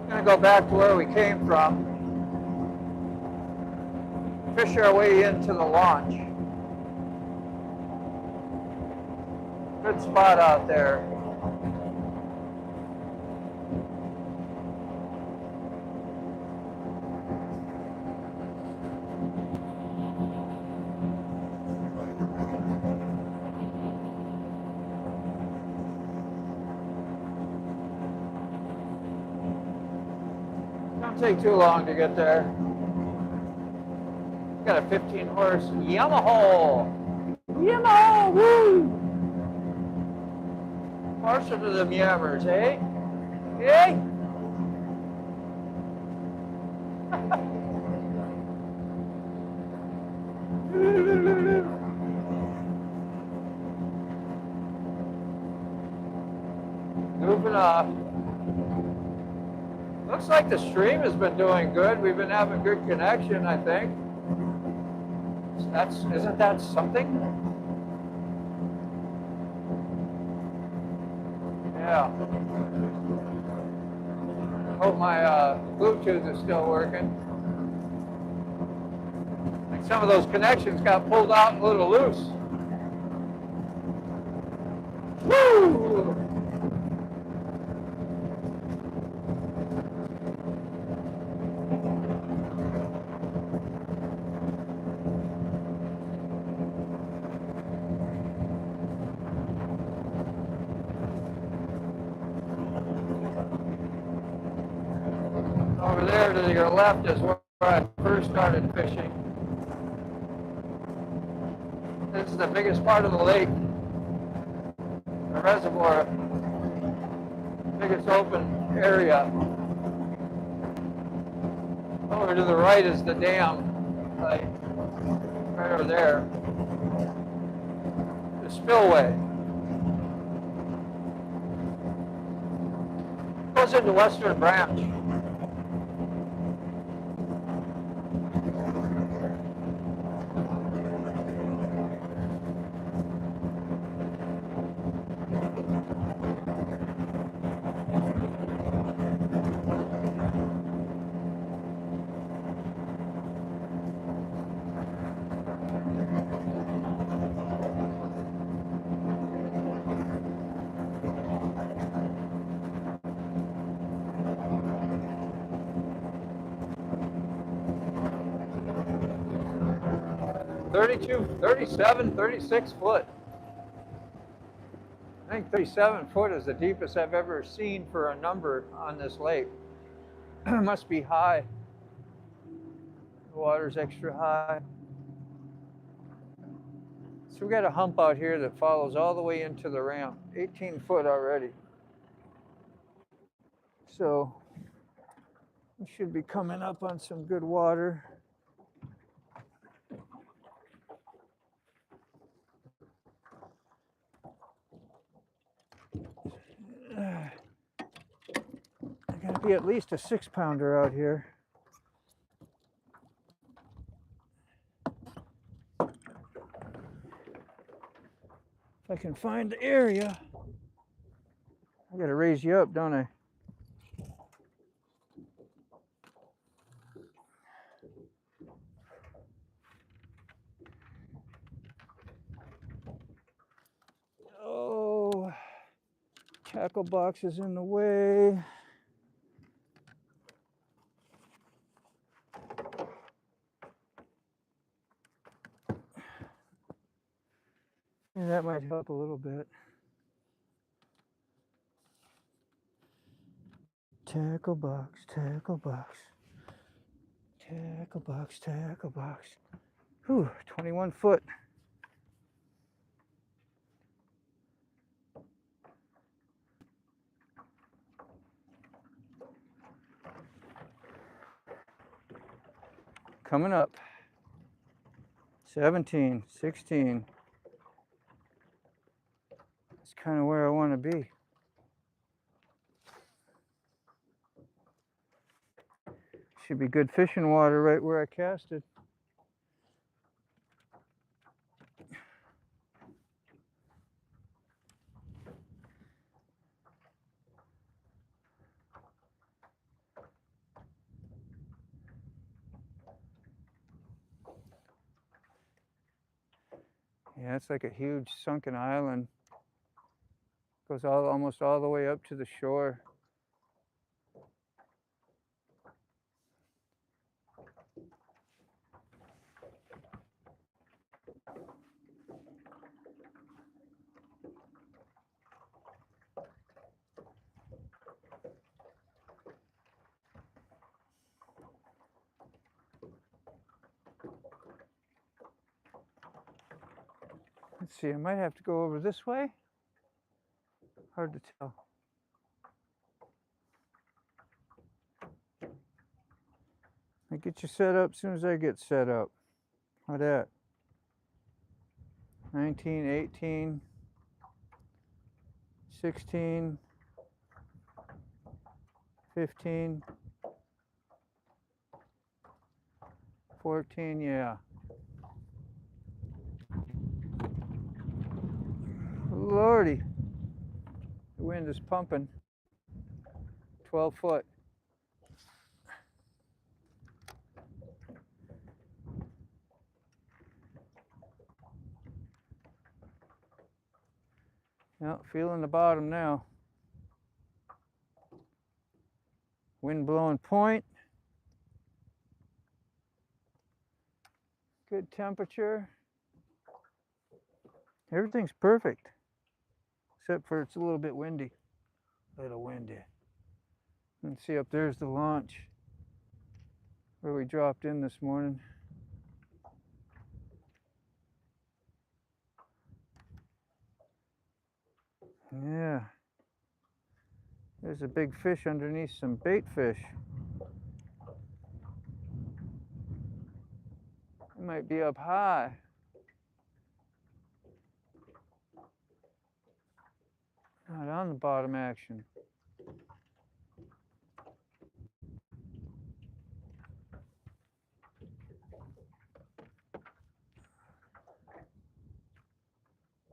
Gonna go back to where we came from. Fish our way into the launch. Good spot out there. Don't take too long to get there. Got a 15 horse Yamaha. Yamaha, woo! Partial to them yammers, eh? Eh? Moving off. Looks like the stream has been doing good. We've been having good connection, I think. Isn't that something? Yeah. Hope my Bluetooth is still working. I think some of those connections got pulled out and a little loose. Woo! Over there to your left is where I first started fishing. This is the biggest part of the lake, the reservoir, biggest open area. Over to the right is the dam, right over there, the spillway. Goes into Western Branch. "32, 37, 36 foot. I think 37 foot is the deepest I've ever seen for a number on this lake. Must be high. The water's extra high. So we got a hump out here that follows all the way into the ramp, 18 foot already. So we should be coming up on some good water. Gotta be at least a 6-pounder out here. If I can find the area. I gotta raise you up, don't I? Oh, tackle box is in the way. Yeah, that might help a little bit. Tackle box, tackle box. Tackle box, tackle box. Whew, 21 foot. Coming up. 17, 16. That's kind of where I want to be. Should be good fishing water right where I casted. Yeah, it's like a huge sunken island. Goes almost all the way up to the shore. Let's see, I might have to go over this way. Hard to tell. I get you set up as soon as I get set up. How that? 19, 18, 16, 15, 14, yeah. Lordy, the wind is pumping. 12 foot. Yeah, feeling the bottom now. Wind blowing point. Good temperature. Everything's perfect, except for it's a little bit windy. A little windy. And see, up there's the launch where we dropped in this morning. Yeah. There's a big fish underneath some bait fish. It might be up high. Not on the bottom action.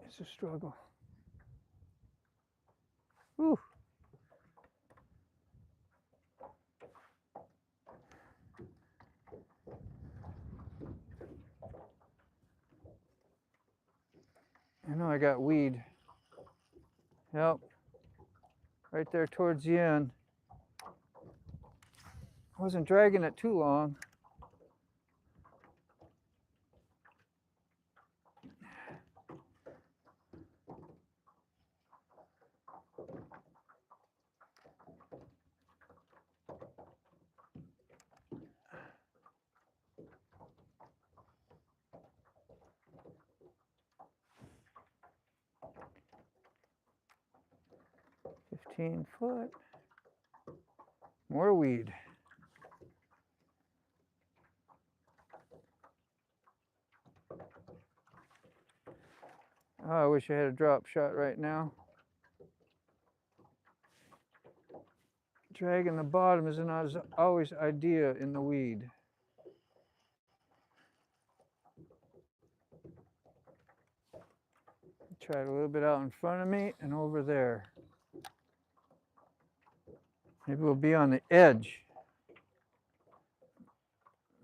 It's a struggle. Whew. I know I got weed. Yep. Right there towards the end. I wasn't dragging it too long. Foot. More weed. Oh, I wish I had a drop shot right now. Dragging the bottom isn't always idea in the weed. Try it a little bit out in front of me and over there. Maybe we'll be on the edge,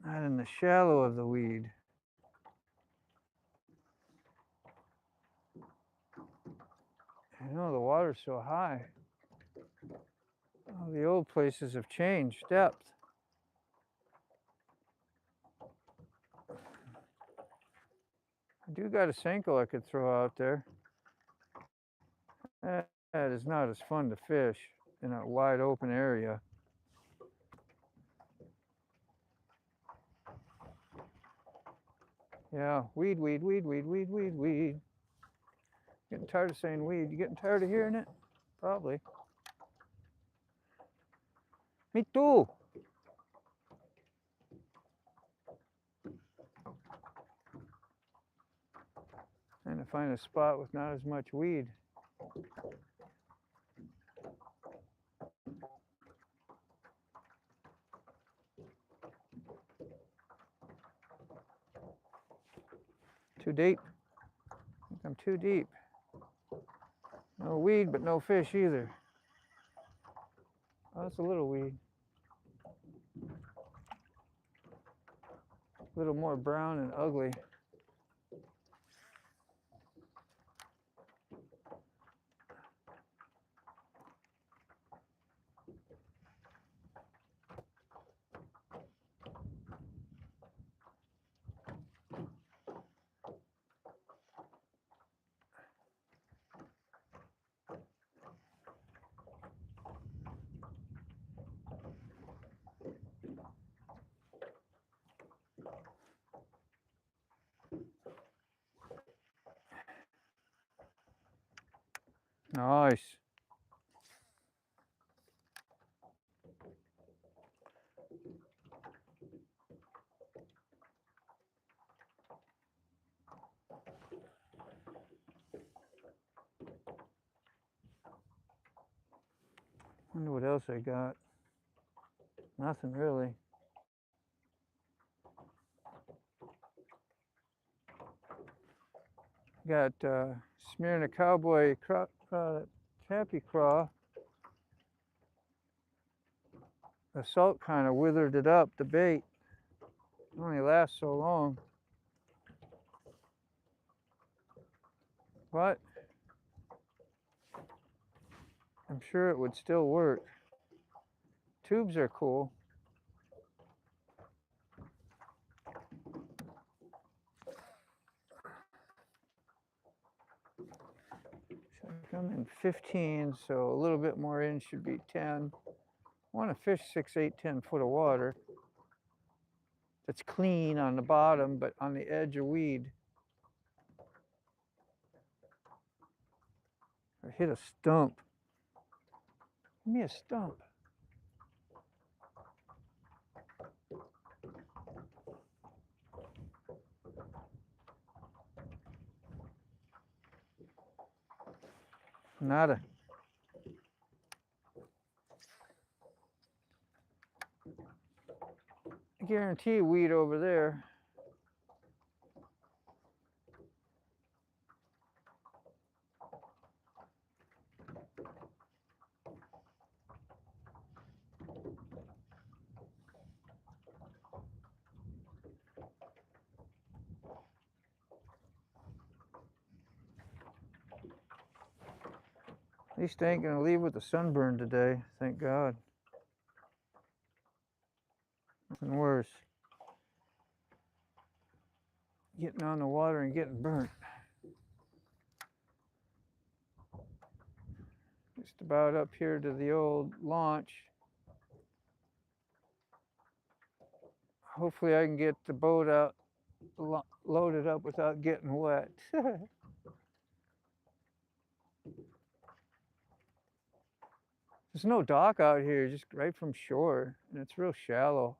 not in the shallow of the weed. I know the water's so high. Oh, the old places have changed depth. I do got a Senko I could throw out there. That is not as fun to fish in a wide open area. Yeah, weed. Getting tired of saying weed. You getting tired of hearing it? Probably. Me too. Trying to find a spot with not as much weed. Too deep. I think I'm too deep. No weed, but no fish either. Oh, that's a little weed. A little more brown and ugly. Nice. Wonder what else I got. Nothing really. Got smearing a cowboy chappie craw. The salt kind of withered it up, the bait. It only lasts so long. But I'm sure it would still work. Tubes are cool. So I'm in 15, so a little bit more in should be 10. I want to fish 6, 8, 10 foot of water that's clean on the bottom, but on the edge of weed. Or hit a stump. Give me a stump. Nada. I guarantee weed over there. At least I ain't gonna leave with the sunburn today, thank God. Nothing worse. Getting on the water and getting burnt. Just about up here to the old launch. Hopefully I can get the boat out, loaded up without getting wet. There's no dock out here, just right from shore, and it's real shallow.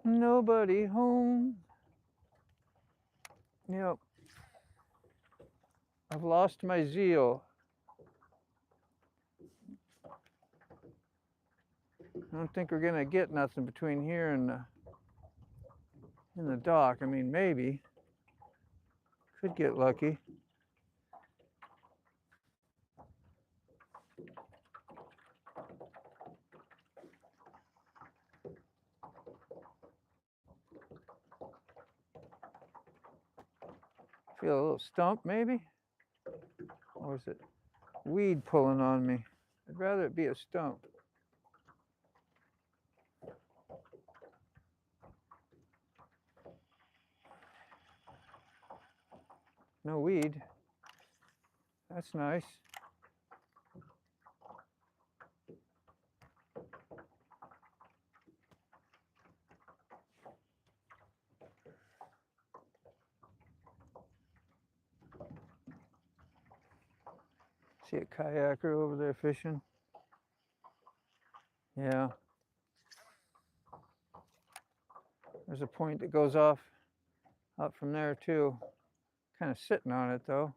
Nobody home. Yep. I've lost my zeal. I don't think we're gonna get nothing between here and the dock. I mean, maybe. Could get lucky. Feel a little stump, maybe. Or is it weed pulling on me? I'd rather it be a stump. No weed. That's nice. See a kayaker over there fishing? Yeah. There's a point that goes off up from there too. Kind of sitting on it though.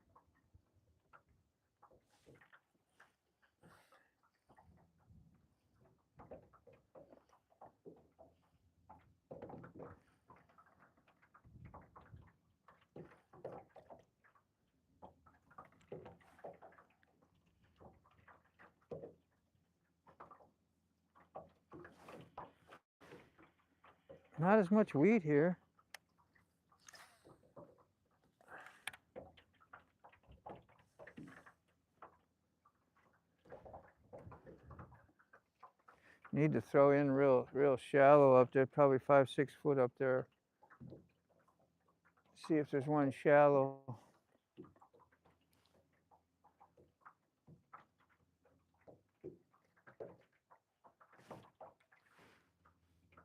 Not as much weed here. Need to throw in real shallow up there, probably 5-6 foot up there. See if there's one shallow.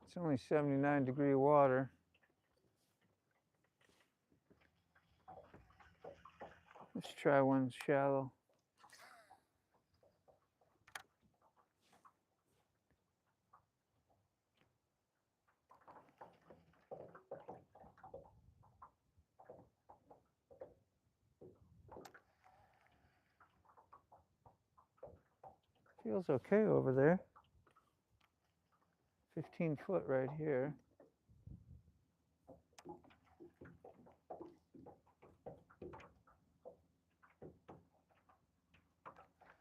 It's only 79-degree water. Let's try one shallow. Feels okay over there. 15 foot right here.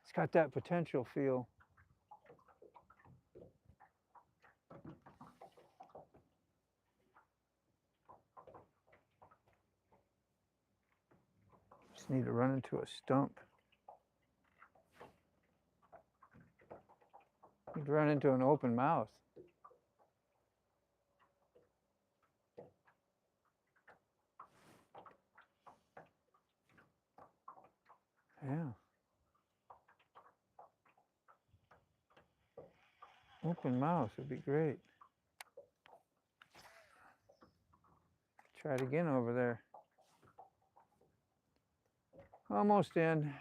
It's got that potential feel. Just need to run into a stump. Need to run into an open mouth. Yeah. Open mouth would be great. Try it again over there. Almost in.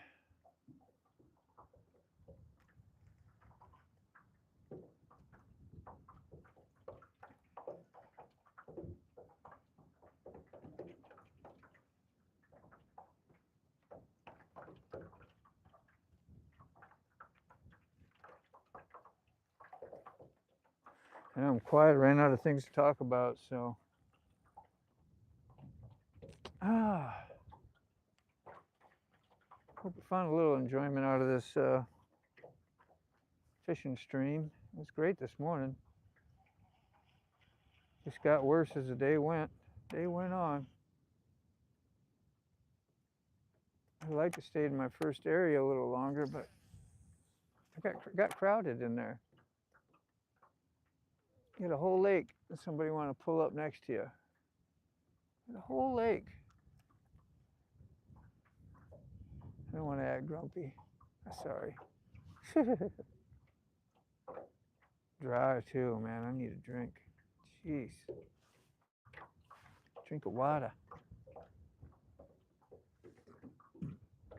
And I'm quiet, ran out of things to talk about, so. Hope you found a little enjoyment out of this fishing stream. It was great this morning. Just got worse as the day went on. I'd like to stay in my first area a little longer, but I got crowded in there. You had a whole lake and somebody want to pull up next to you. The whole lake. I don't want to act grumpy. I'm sorry. Dry too, man. I need a drink. Jeez. Drink of water.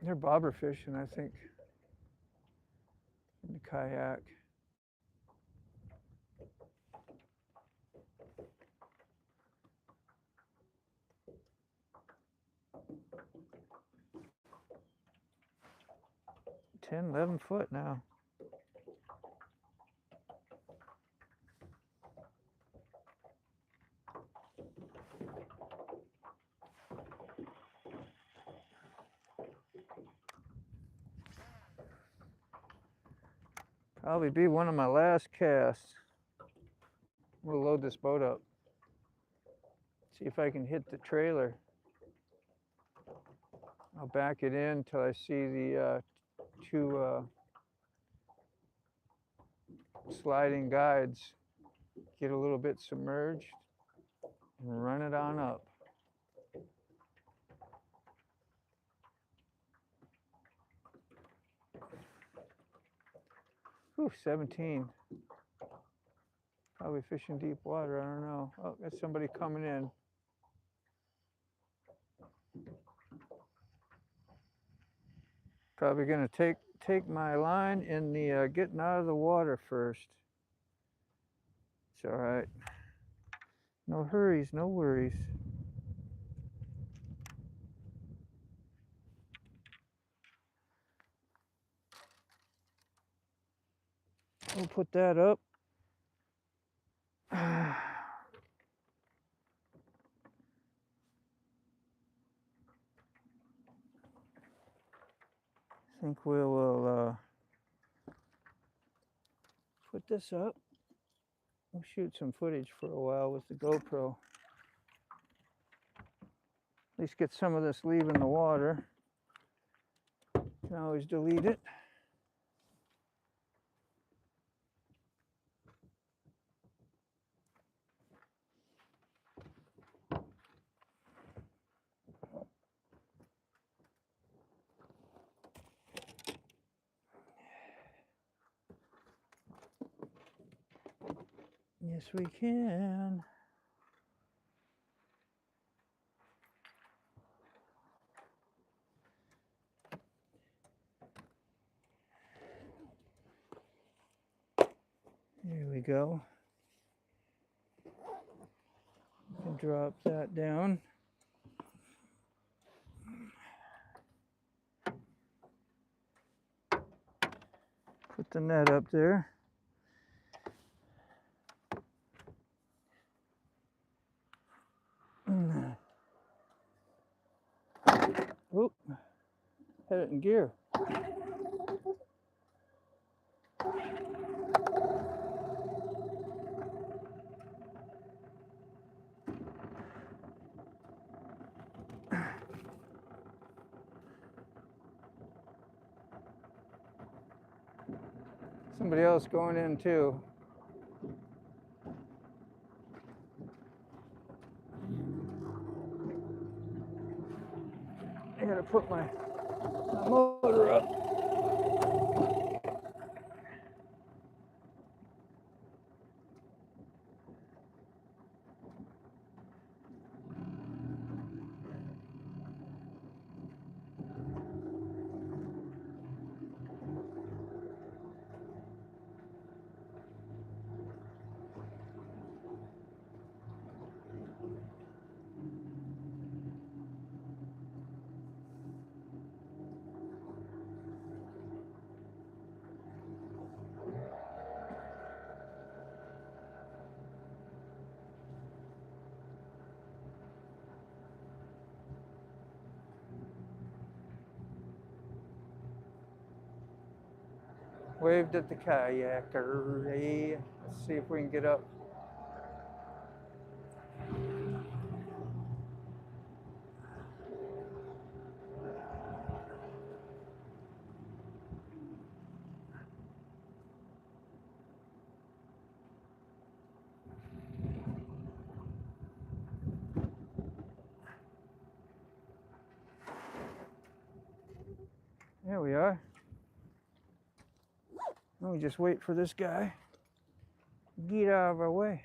They're bobber fishing, I think, in the kayak. $10, $11 foot now. Probably be one of my last casts. We'll load this boat up. See if I can hit the trailer. I'll back it in till I see the two sliding guides get a little bit submerged, and run it on up. Ooh, 17. Probably fishing deep water, I don't know. Oh, there's somebody coming in. Probably gonna take my line in the getting out of the water first. It's all right. No hurries, no worries. We'll put that up. I think we'll put this up. We'll shoot some footage for a while with the GoPro. At least get some of this leaving the water. Can always delete it. Yes, we can. There we go. And drop that down. Put the net up there. Oop, had it in gear. Somebody else going in too. I gotta put my motor up. Waved at the kayaker. Hey, let's see if we can get up. There we are. Let me just wait for this guy to get out of our way.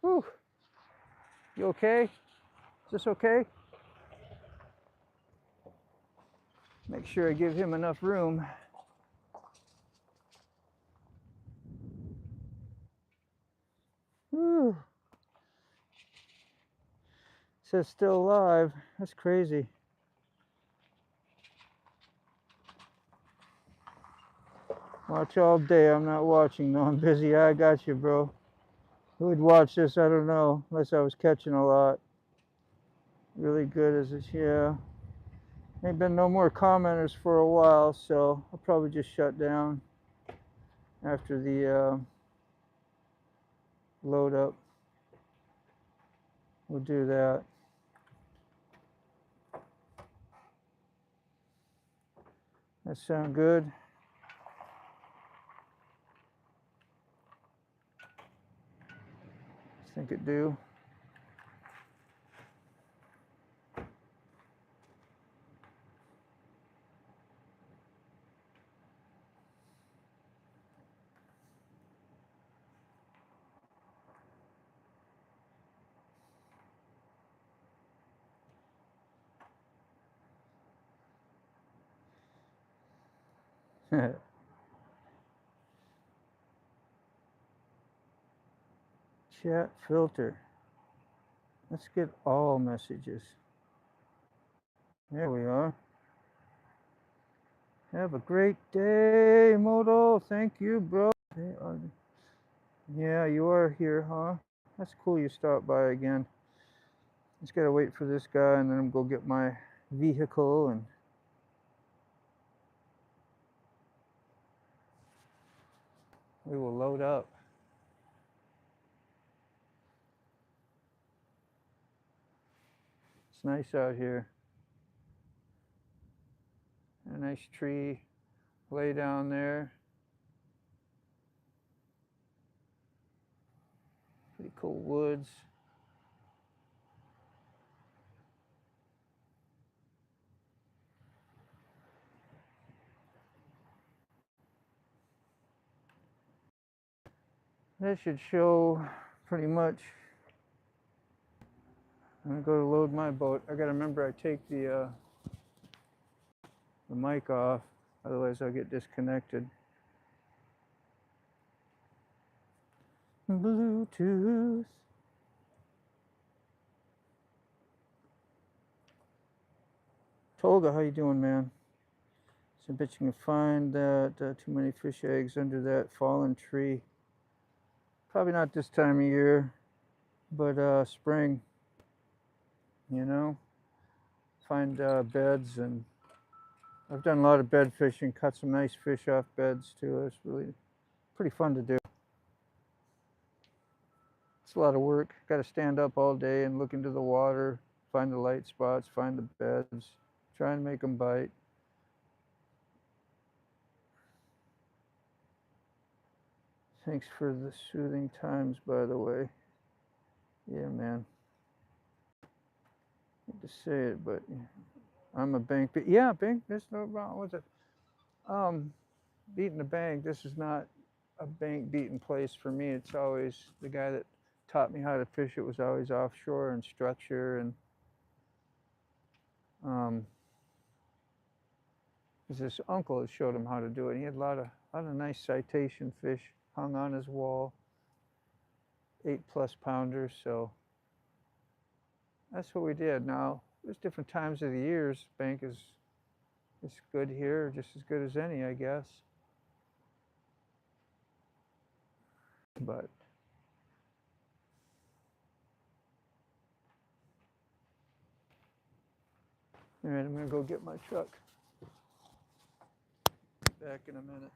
Whew. You okay? Is this okay? Make sure I give him enough room. Whew. It says still alive. That's crazy. Watch all day. I'm not watching. No, I'm busy. I got you, bro. Who would watch this? I don't know. Unless I was catching a lot. Really good as this, yeah. Ain't been no more commenters for a while, so I'll probably just shut down after the load up. We'll do that. That sound good? I think it do. Chat filter. Let's get all messages. There we are. Have a great day, Moto. Thank you, bro. Yeah, you are here, huh? That's cool you stopped by again. Just gotta wait for this guy and then I'm gonna go get my vehicle and we will load up. It's nice out here. A nice tree lay down there. Pretty cool woods. That should show pretty much. I'm gonna go to load my boat. I gotta remember I take the mic off, otherwise I'll get disconnected. Bluetooth. Tolga, how you doing, man? So I bet you can find that too many fish eggs under that fallen tree. Probably not this time of year, but spring, you know. Find beds, and I've done a lot of bed fishing, caught some nice fish off beds too. It's really pretty fun to do. It's a lot of work. Got to stand up all day and look into the water, find the light spots, find the beds, try and make them bite. Thanks for the soothing times, by the way. Yeah, man. I hate to say it, but I'm a bank. Yeah, bank. There's no wrong with it. Beating the bank. This is not a bank beating place for me. It's always the guy that taught me how to fish. It was always offshore and structure, and his uncle had showed him how to do it. He had a lot of nice citation fish hung on his wall, 8+ pounders. So that's what we did. Now there's different times of the years. Bank is good here, just as good as any, I guess. But all right, I'm gonna go get my truck. Back in a minute.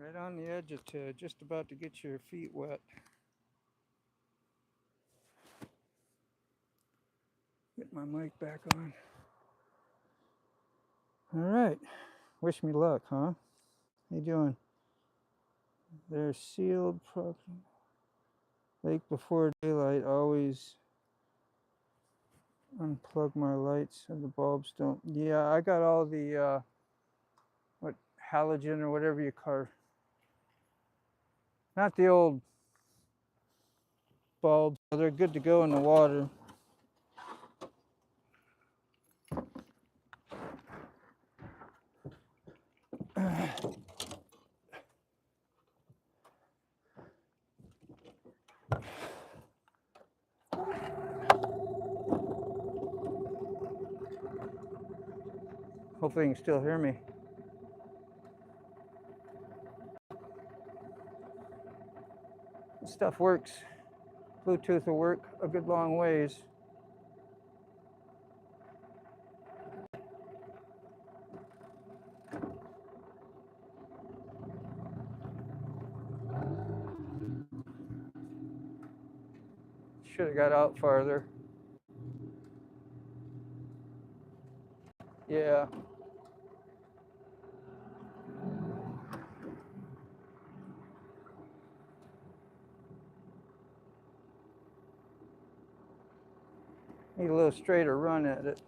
Right on the edge of just about to get your feet wet. Get my mic back on. All right. Wish me luck, huh? How you doing? They're sealed. Lake before daylight. Always unplug my lights so the bulbs don't. Yeah, I got all the what halogen or whatever you call. Not the old bulbs. They're good to go in the water. Hopefully you can still hear me. This stuff works. Bluetooth will work a good long ways. Should have got out farther. Yeah. Need a little straighter run at it.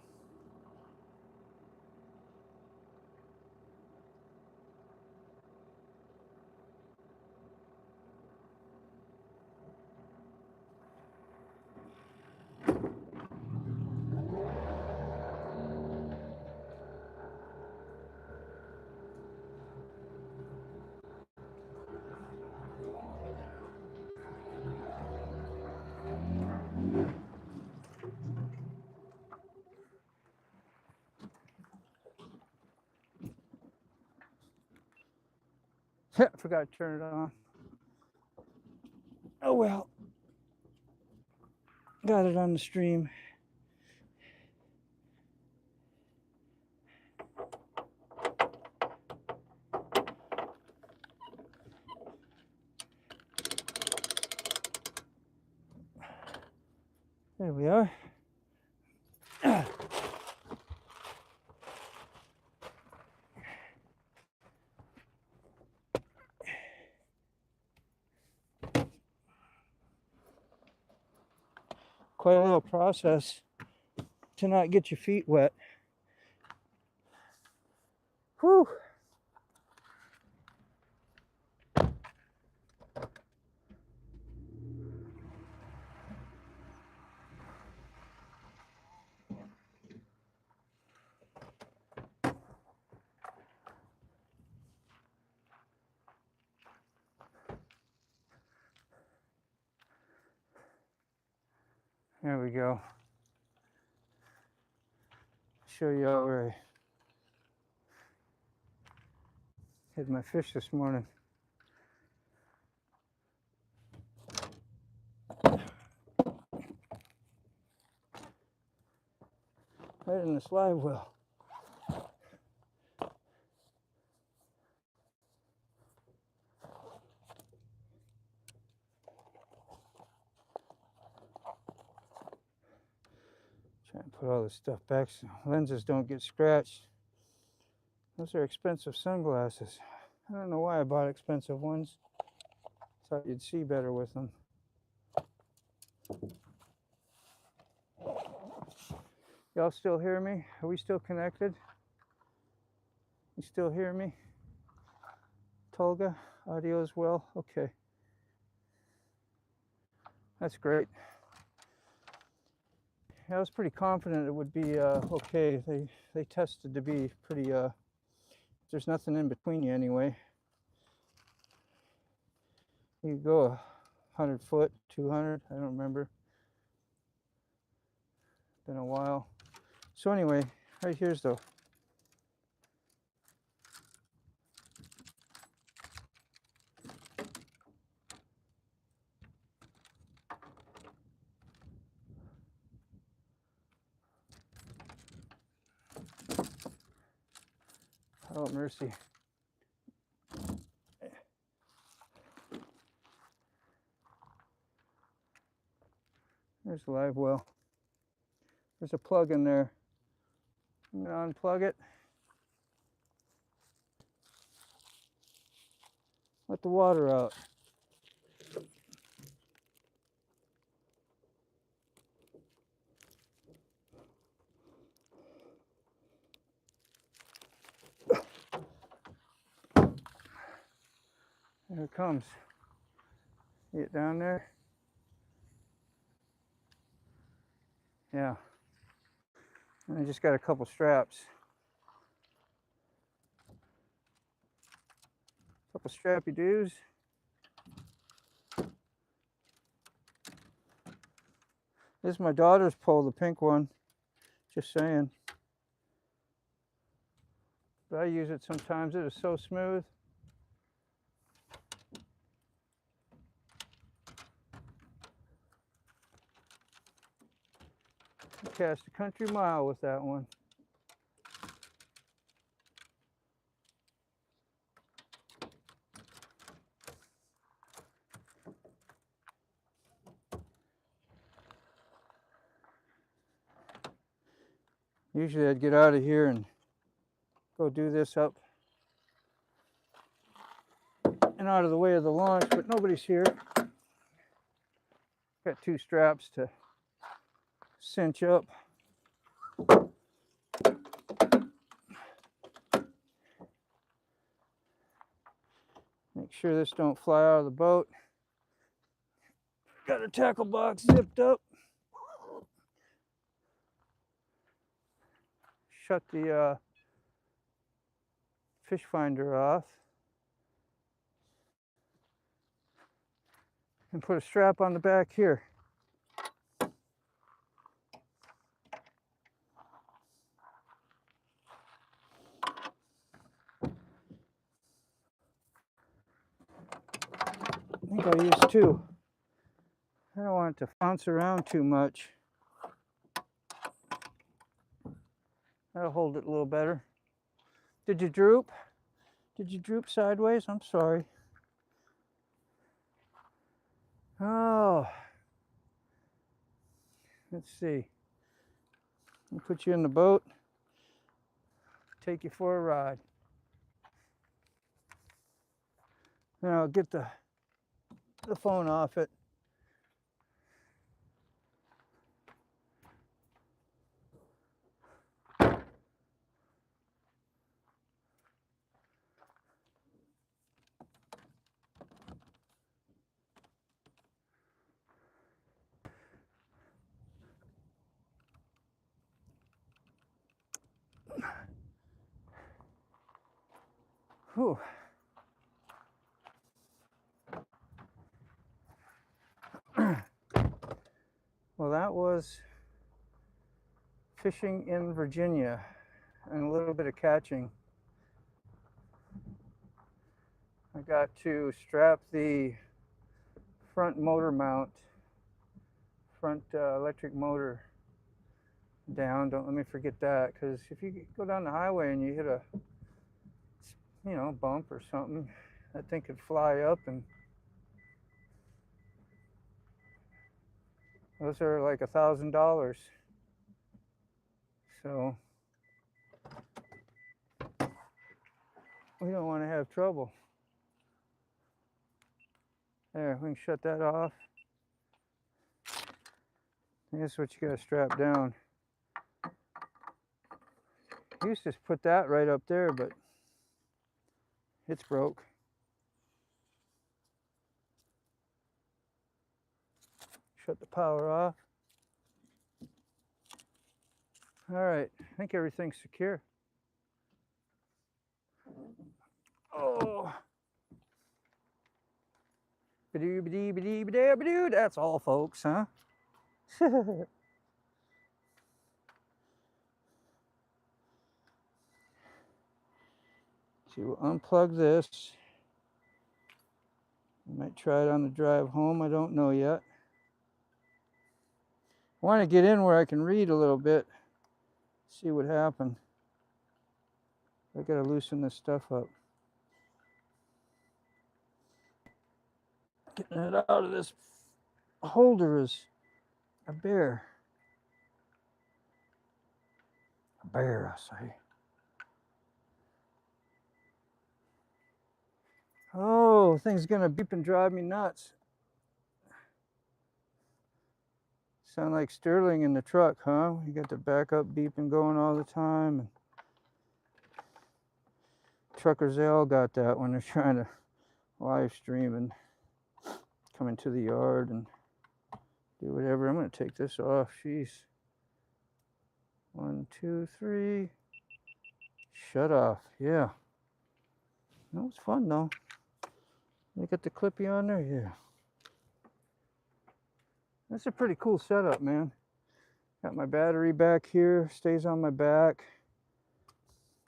Forgot to turn it on. Oh well. Got it on the stream. There we are. Quite a little process to not get your feet wet. Whew. There we go. Show you out where I hid my fish this morning. Right in this live well. Try and put all this stuff back so lenses don't get scratched. Those are expensive sunglasses. I don't know why I bought expensive ones. Thought you'd see better with them. Y'all still hear me? Are we still connected? You still hear me? Tolga, audio as well? Okay. That's great. I was pretty confident it would be okay. They tested to be pretty, there's nothing in between you anyway. You go 100 foot, 200, I don't remember. Been a while. So anyway, right here's the oh mercy. There's the live well. There's a plug in there. I'm gonna unplug it. Let the water out. There it comes. See it down there? Yeah. And I just got a couple straps. Couple strappy doos. This is my daughter's pole, the pink one. Just saying. But I use it sometimes. It is so smooth. I cast a country mile with that one. Usually I'd get out of here and go do this up and out of the way of the launch, but nobody's here. Got two straps to cinch up. Make sure this don't fly out of the boat. Got a tackle box zipped up. Shut the fish finder off. And put a strap on the back here. I think I'll use two. I don't want it to bounce around too much. That'll hold it a little better. Did you droop? Did you droop sideways? I'm sorry. Oh. Let's see. I'll put you in the boat. Take you for a ride. Then I'll get the phone off it. Whew. Well, that was fishing in Virginia and a little bit of catching. I got to strap the front motor mount, front electric motor down. Don't let me forget that, because if you go down the highway and you hit a bump or something, that thing could fly up, and those are like $1,000. So we don't want to have trouble. There, we can shut that off. This is what you got to strap down. I used to put that right up there, but it's broke. Shut the power off. All right, I think everything's secure. Oh. That's all, folks, huh? See, we'll unplug this. I might try it on the drive home. I don't know yet. I want to get in where I can read a little bit. See what happened. I gotta loosen this stuff up. Getting it out of this holder is A bear. A bear, I say. Oh, thing's gonna beep and drive me nuts. Sound like Sterling in the truck, huh? You got the backup beeping going all the time. And truckers, they all got that when they're trying to live stream and come into the yard and do whatever. I'm gonna take this off. Jeez. 1, 2, 3. Shut off. Yeah. That was fun though. You got the clippy on there? Yeah. That's a pretty cool setup, man. Got my battery back here, stays on my back.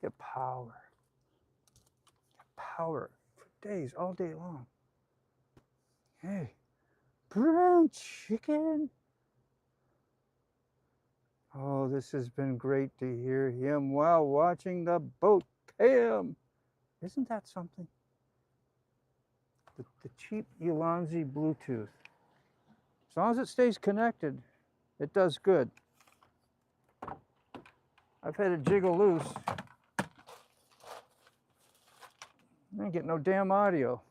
Get power. Get power for days, all day long. Hey, brown chicken. Oh, this has been great to hear him while watching the boat cam. Isn't that something? The cheap Ulanzi Bluetooth. As long as it stays connected, it does good. I've had it jiggle loose. I ain't get no damn audio.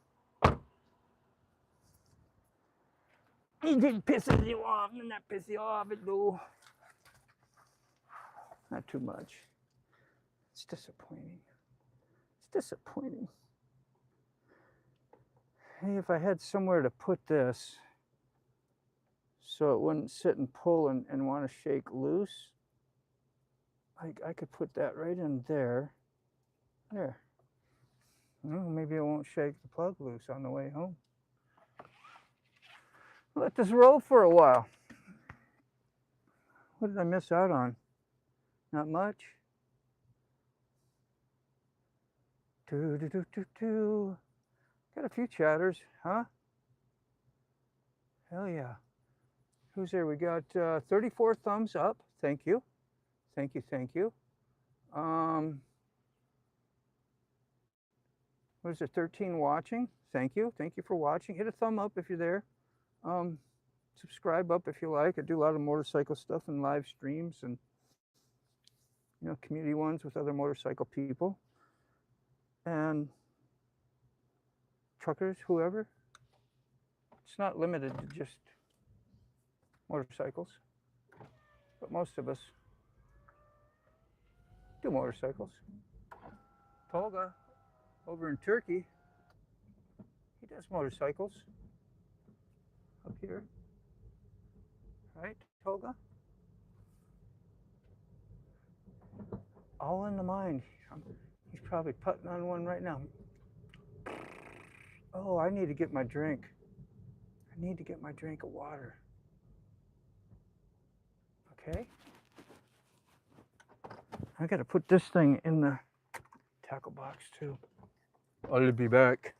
It didn't pisses you off, and that piss you off, it do. Not too much. It's disappointing. It's disappointing. Hey, if I had somewhere to put this so it wouldn't sit and pull and want to shake loose, I could put that right in there. There. Well, maybe it won't shake the plug loose on the way home. Let this roll for a while. What did I miss out on? Not much. Got a few chatters, huh? Hell yeah. Who's there? We got 34 thumbs up. Thank you. Thank you, thank you. What is it, 13 watching? Thank you. Thank you for watching. Hit a thumb up if you're there. Subscribe up if you like. I do a lot of motorcycle stuff and live streams and, you know, community ones with other motorcycle people and truckers, whoever. It's not limited to just motorcycles, but most of us do motorcycles. Tolga over in Turkey, he does motorcycles up here, right, Tolga? All in the mind. He's probably putting on one right now. Oh, I need to get my drink. I need to get my drink of water. Okay. I gotta put this thing in the tackle box too. I'll be back.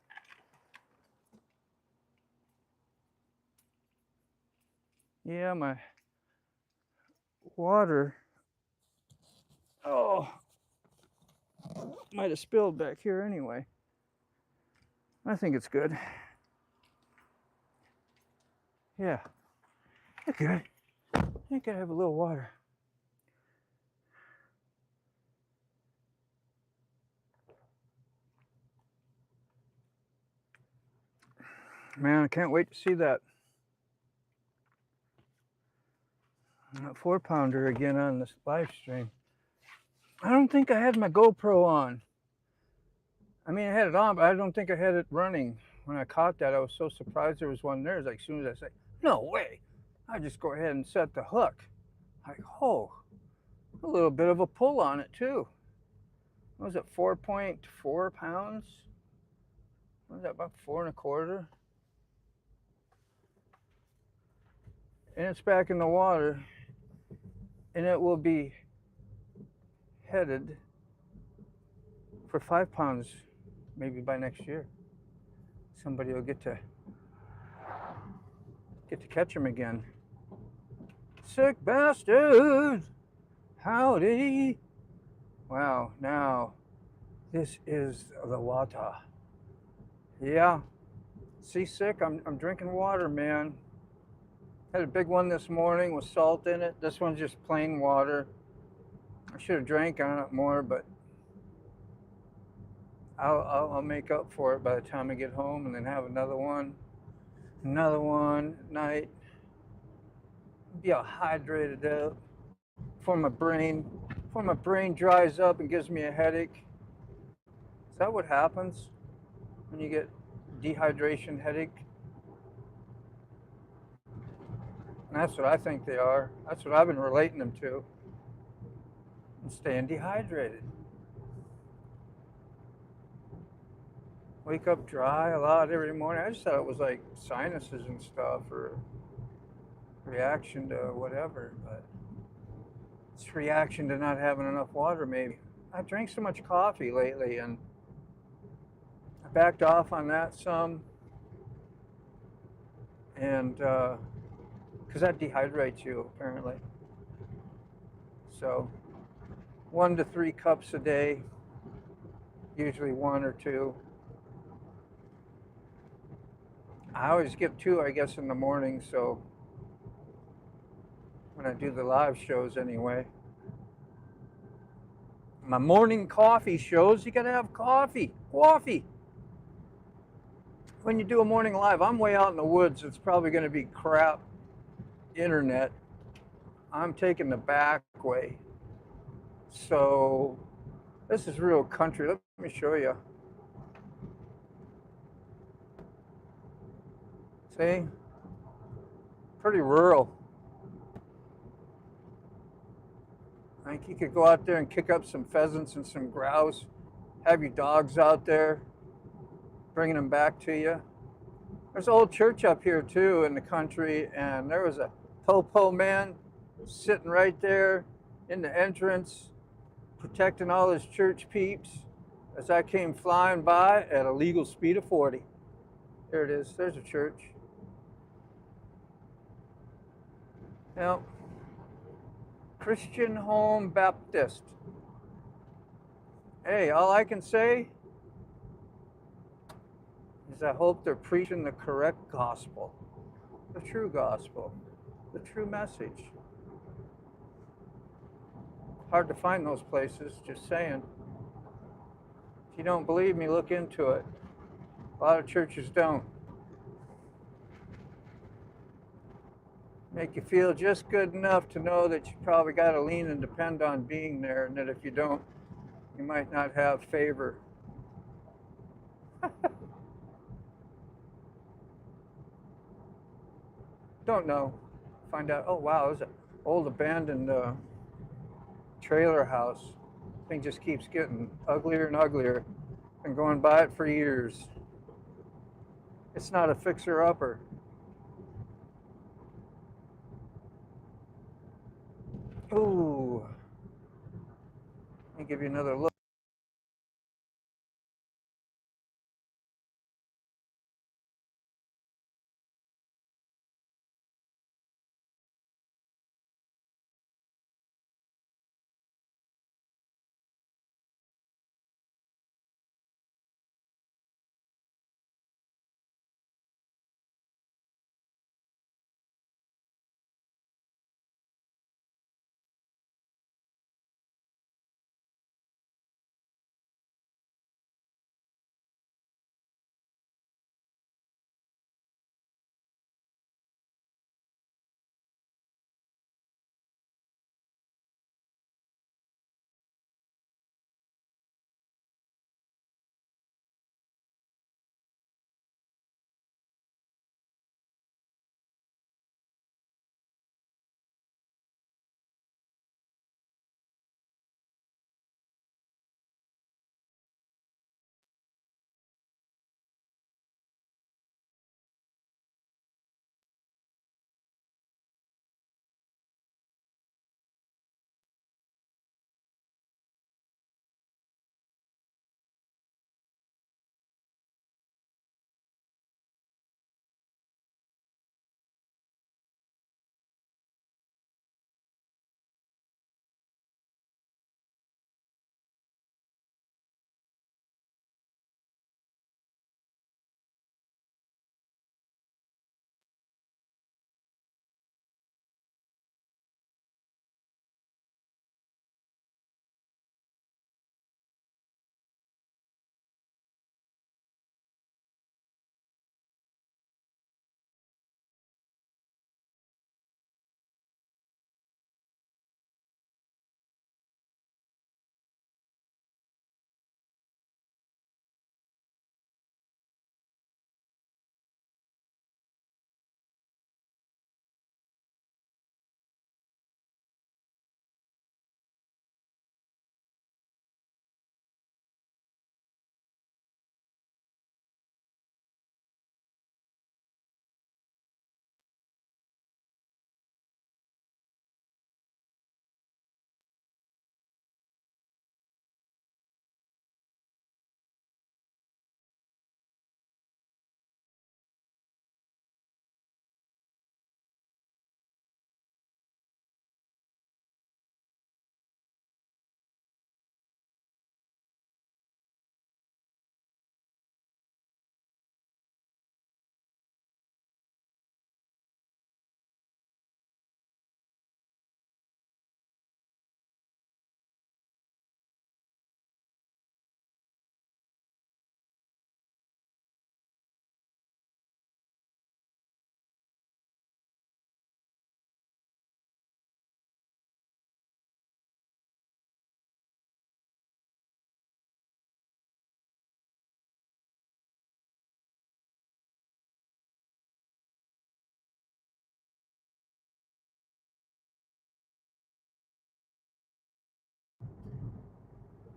Yeah, my water, oh, might have spilled back here anyway. I think it's good. Yeah, you're good. You gotta have a little water. Man, I can't wait to see that 4-pounder again on this live stream. I don't think I had my GoPro on. I mean, I had it on, but I don't think I had it running. When I caught that, I was so surprised there was one there. It's like, as soon as I say, no way, I just go ahead and set the hook. Like, oh, a little bit of a pull on it too. What was it, 4.4 pounds? What was that, about 4 1/4? And it's back in the water, and it will be headed for 5 pounds maybe by next year. Somebody will get to catch him again. Sick bastards! Howdy! Wow, now this is the water. Yeah, seasick. I'm drinking water, man. Had a big one this morning with salt in it. This one's just plain water. I should have drank on it more, but I'll make up for it by the time I get home, and then have another one at night. Be all hydrated up before my brain dries up and gives me a headache. Is that what happens when you get dehydration headache? And that's what I think they are. That's what I've been relating them to. And staying dehydrated. Wake up dry a lot every morning. I just thought it was like sinuses and stuff, or reaction to whatever, but it's reaction to not having enough water maybe. I drank so much coffee lately, and I backed off on that some, and because that dehydrates you apparently. So 1 to 3 cups a day, usually 1 or 2. I always skip 2, I guess, in the morning, so when I do the live shows anyway. My morning coffee shows, you gotta have coffee. When you do a morning live, I'm way out in the woods. It's probably gonna be crap internet. I'm taking the back way. So this is real country. Let me show you. See? Pretty rural. I think you could go out there and kick up some pheasants and some grouse, have your dogs out there, bringing them back to you. There's an old church up here too in the country, and there was a po-po man sitting right there in the entrance, protecting all his church peeps as I came flying by at a legal speed of 40. There it is, there's a church. Now, Christian Home Baptist. Hey, all I can say is I hope they're preaching the correct gospel, the true gospel, the true message. Hard to find those places, just saying. If you don't believe me, look into it. A lot of churches don't. Make you feel just good enough to know that you probably got to lean and depend on being there, and that if you don't, you might not have favor. Don't know. Find out, oh wow, there's an old abandoned trailer house. Thing just keeps getting uglier and uglier. Been going by it for years. It's not a fixer-upper. Ooh. Let me give you another look.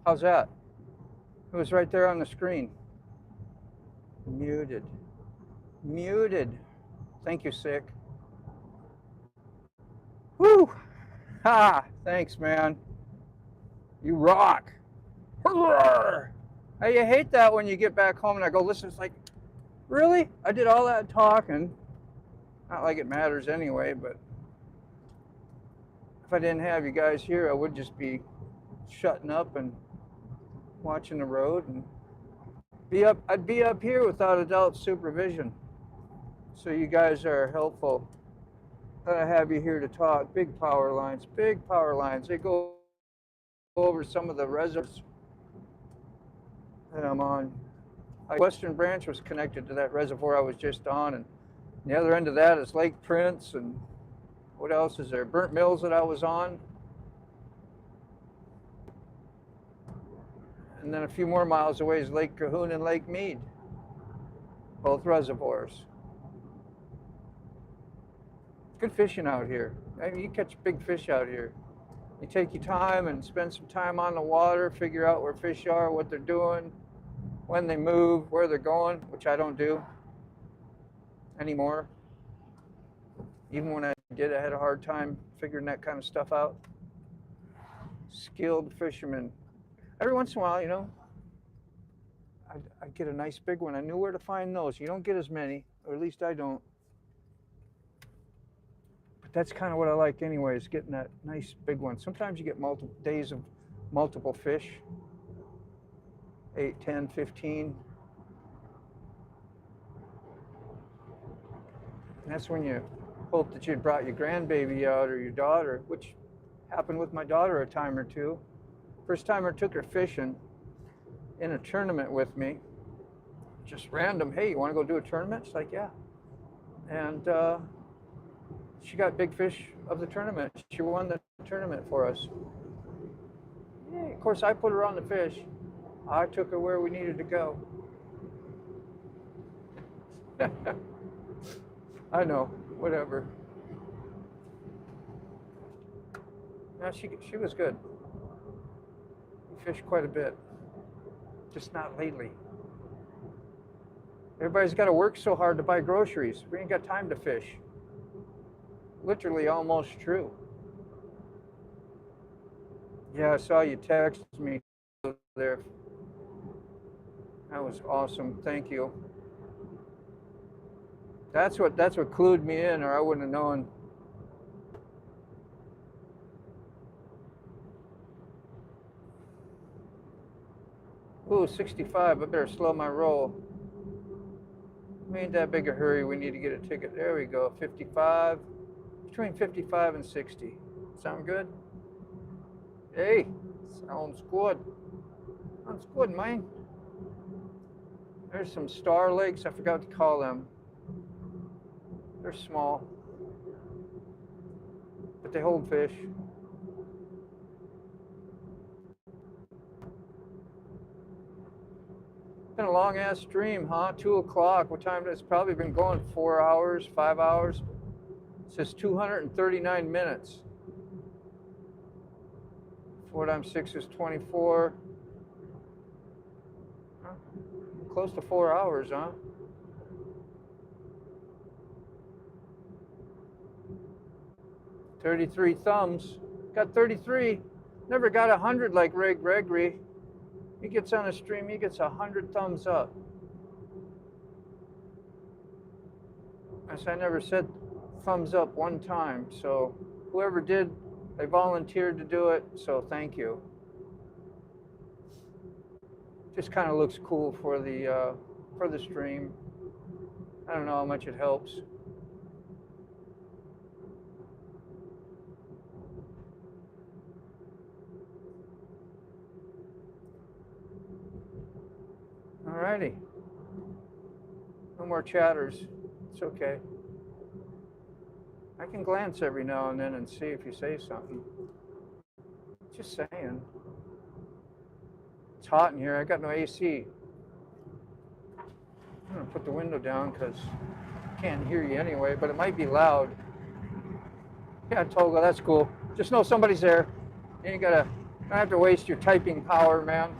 How's that? It was right there on the screen. Muted. Muted. Thank you, Sick. Woo! Ha! Thanks, man. You rock. Hurrah! Hey, you hate that when you get back home and I go, listen, it's like, really? I did all that talking. Not like it matters anyway, but if I didn't have you guys here, I would just be shutting up and watching the road and I'd be up here without adult supervision. So you guys are helpful that I have you here to talk. Big power lines. They go over some of the reservoirs that I'm on. Western Branch was connected to that reservoir I was just on, and the other end of that is Lake Prince, and what else is there? Burnt Mills that I was on. And then a few more miles away is Lake Cahoon and Lake Mead, both reservoirs. Good fishing out here. I mean, you catch big fish out here. You take your time and spend some time on the water, figure out where fish are, what they're doing, when they move, where they're going, which I don't do anymore. Even when I did, I had a hard time figuring that kind of stuff out. Skilled fisherman. Every once in a while, you know, I'd get a nice big one. I knew where to find those. You don't get as many, or at least I don't. But that's kind of what I like anyways, getting that nice big one. Sometimes you get multiple days of multiple fish. 8, 10, 15. And that's when you hope that you'd brought your grandbaby out or your daughter, which happened with my daughter a time or two. First time I took her fishing in a tournament with me, just random, hey, you want to go do a tournament? She's like, yeah. And she got big fish of the tournament. She won the tournament for us. Yeah, of course, I put her on the fish. I took her where we needed to go. I know, whatever. No, she was good. We fished quite a bit, just not lately. Everybody's got to work so hard to buy groceries. We ain't got time to fish. Literally almost true. Yeah, I saw you text me there. That was awesome. Thank you. That's what clued me in, or I wouldn't have known. Ooh, 65. I better slow my roll. We ain't that big a hurry. We need to get a ticket. There we go. 55. Between 55 and 60. Sound good? Hey, sounds good. Sounds good, man. There's some star lakes. I forgot to call them. They're small, but they hold fish. Been a long ass stream, huh? 2 o'clock. What time? It's probably been going 4 hours, 5 hours. It says 239 minutes. 4 times 6 is 24. Huh? Close to 4 hours, huh? $33 thumbs. Got 33. Never got 100 like Ray Gregory. He gets on a stream, he gets 100 thumbs up. I never said thumbs up one time, so whoever did, they volunteered to do it, so thank you. Just kind of looks cool for the stream. I don't know how much it helps. Alrighty. No more chatters. It's okay. I can glance every now and then and see if you say something. Just saying. It's hot in here. I got no AC. I'm going to put the window down because I can't hear you anyway, but it might be loud. Yeah, Togo, that's cool. Just know somebody's there. You ain't got to Don't have to waste your typing power, man.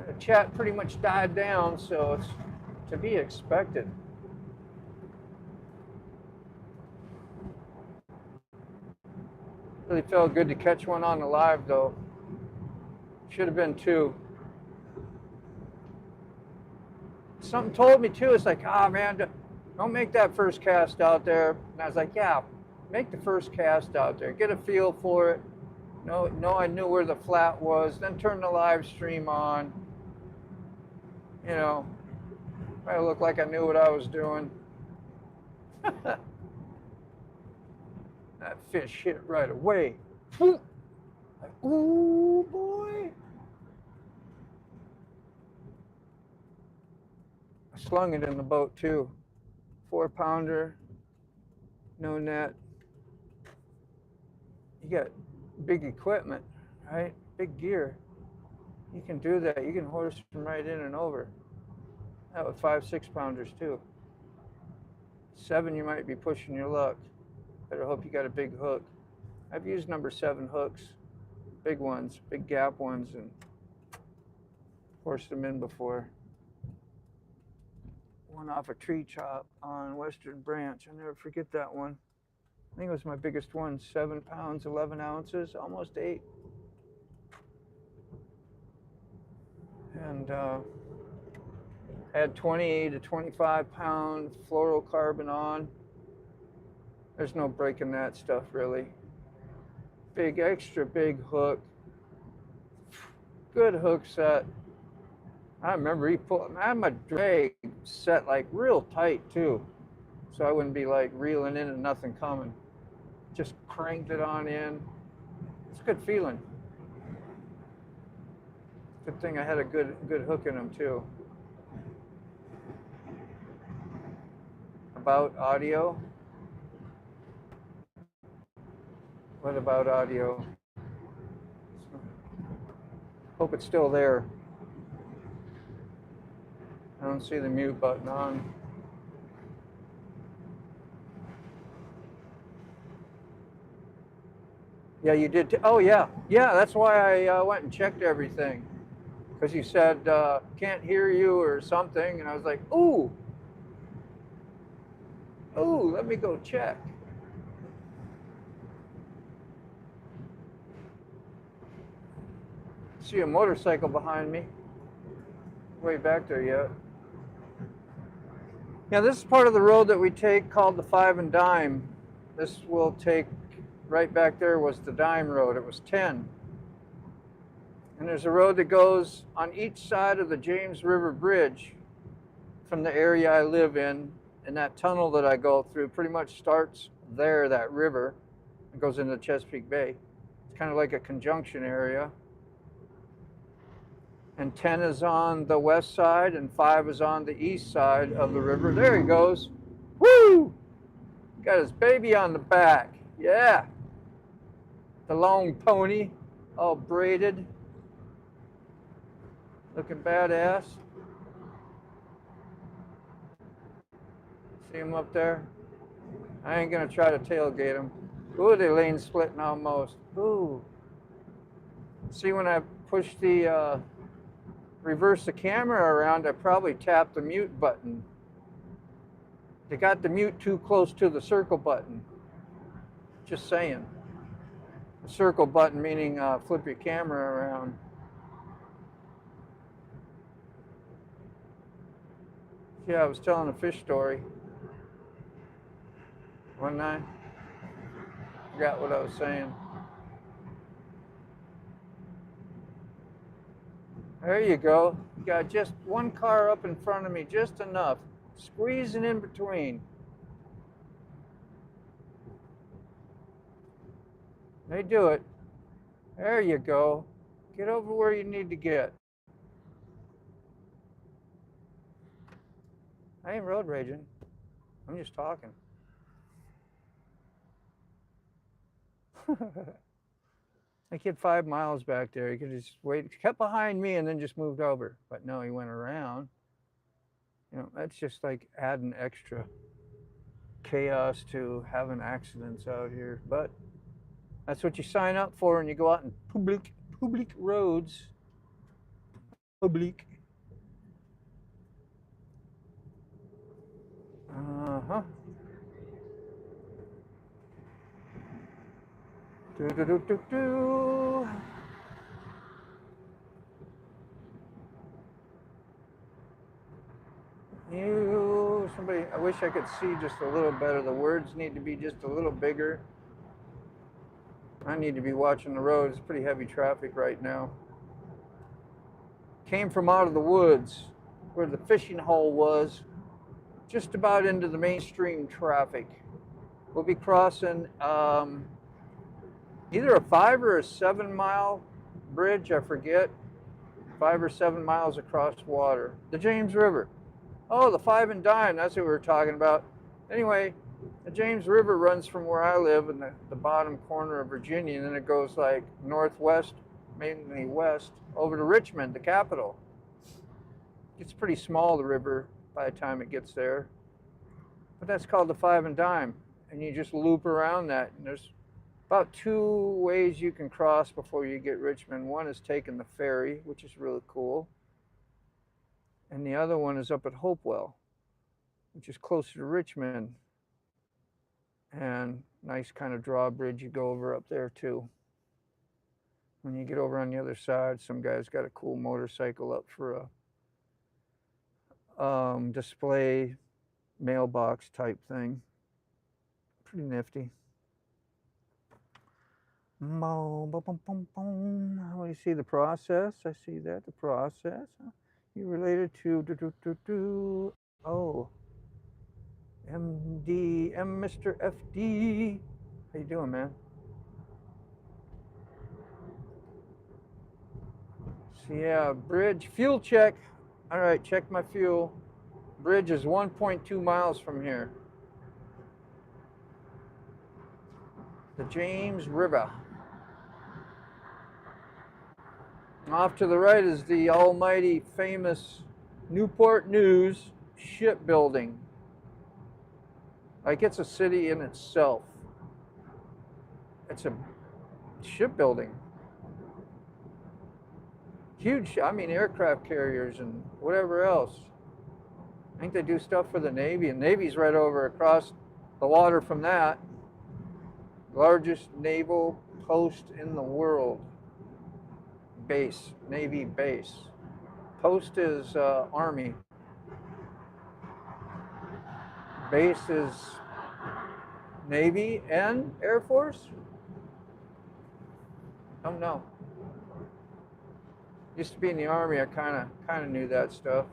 The chat pretty much died down, so it's to be expected. Really felt good to catch one on the live, though. Should have been two. Something told me too. It's like, ah, man, don't make that first cast out there. And I was like, yeah, make the first cast out there. Get a feel for it. No, I knew where the flat was. Then turn the live stream on. You know, I looked like I knew what I was doing. That fish hit right away. Like, ooh, boy. I slung it in the boat too. 4-pounder, no net. You got big equipment, right? Big gear. You can do that. You can horse them right in and over. That with 5-6-pounders too. 7, you might be pushing your luck. Better hope you got a big hook. I've used number 7 hooks, big ones, big gap ones, and horsed them in before. One off a tree chop on Western Branch. I'll never forget that one. I think it was my biggest one, 7 pounds, 11 ounces, almost 8. And had 20 to 25 pound fluorocarbon on. There's no breaking that stuff really. Big, extra big hook. Good hook set. I remember he pulled, I had my drag set like real tight too. So I wouldn't be like reeling in and nothing coming. Just cranked it on in. It's a good feeling. Good thing I had a good hook in them too. About audio. What about audio? Hope it's still there. I don't see the mute button on. Yeah, you did. Oh, yeah. Yeah, that's why I went and checked everything. Because you said, can't hear you or something. And I was like, ooh. Ooh, let me go check. See a motorcycle behind me. Way back there yet. Yeah, this is part of the road that we take called the 5 and Dime. This will take, right back there was the Dime Road. It was 10. And there's a road that goes on each side of the James River Bridge from the area I live in. And that tunnel that I go through pretty much starts there, that river. It goes into Chesapeake Bay. It's kind of like a conjunction area. And 10 is on the west side and 5 is on the east side of the river. There he goes. Woo! Got his baby on the back. Yeah. The long pony, all braided. Looking badass. See him up there? I ain't gonna try to tailgate him. Ooh, they lane splitting almost. Ooh. See, when I push the reverse the camera around, I probably tapped the mute button. They got the mute too close to the circle button. Just saying. The circle button meaning flip your camera around. Yeah, I was telling a fish story one night. Forgot what I was saying. There you go. You got just one car up in front of me, just enough. Squeezing in between. They do it. There you go. Get over where you need to get. I ain't road raging. I'm just talking. I kept 5 miles back there. He could just wait. He kept behind me and then just moved over. But no, he went around. You know, that's just like adding extra chaos to having accidents out here, but that's what you sign up for when you go out in public roads. Public. Uh-huh. Do. Somebody, I wish I could see just a little better. The words need to be just a little bigger. I need to be watching the road. It's pretty heavy traffic right now. Came from out of the woods where the fishing hole was, just about into the mainstream traffic. We'll be crossing either a 5 or a 7 mile bridge, I forget. 5 or 7 miles across water. The James River. Oh, the Five and Dime, that's what we were talking about. Anyway, the James River runs from where I live in the bottom corner of Virginia, and then it goes like northwest, mainly west, over to Richmond, the capital. It's pretty small, the river, by the time it gets there. But that's called the Five and Dime, and you just loop around that. And there's about 2 ways you can cross before you get Richmond. One is taking the ferry, which is really cool. And the other one is up at Hopewell, which is closer to Richmond. And nice kind of drawbridge you go over up there too. When you get over on the other side, some guy's got a cool motorcycle up for a display mailbox type thing. Pretty nifty. What do you see? The process? I see that, the process. You related to oh, MD, Mr. FD. How you doing, man? So yeah, bridge, fuel check. All right, check my fuel. Bridge is 1.2 miles from here. The James River. Off to the right is the almighty famous Newport News shipbuilding. Like it's a city in itself. It's a shipbuilding. Huge, I mean, aircraft carriers and whatever else. I think they do stuff for the Navy, and Navy's right over across the water from that. Largest naval post in the world. Base, Navy base. Post is Army. Base is Navy and Air Force? Don't know. Used to be in the Army, I kind of knew that stuff.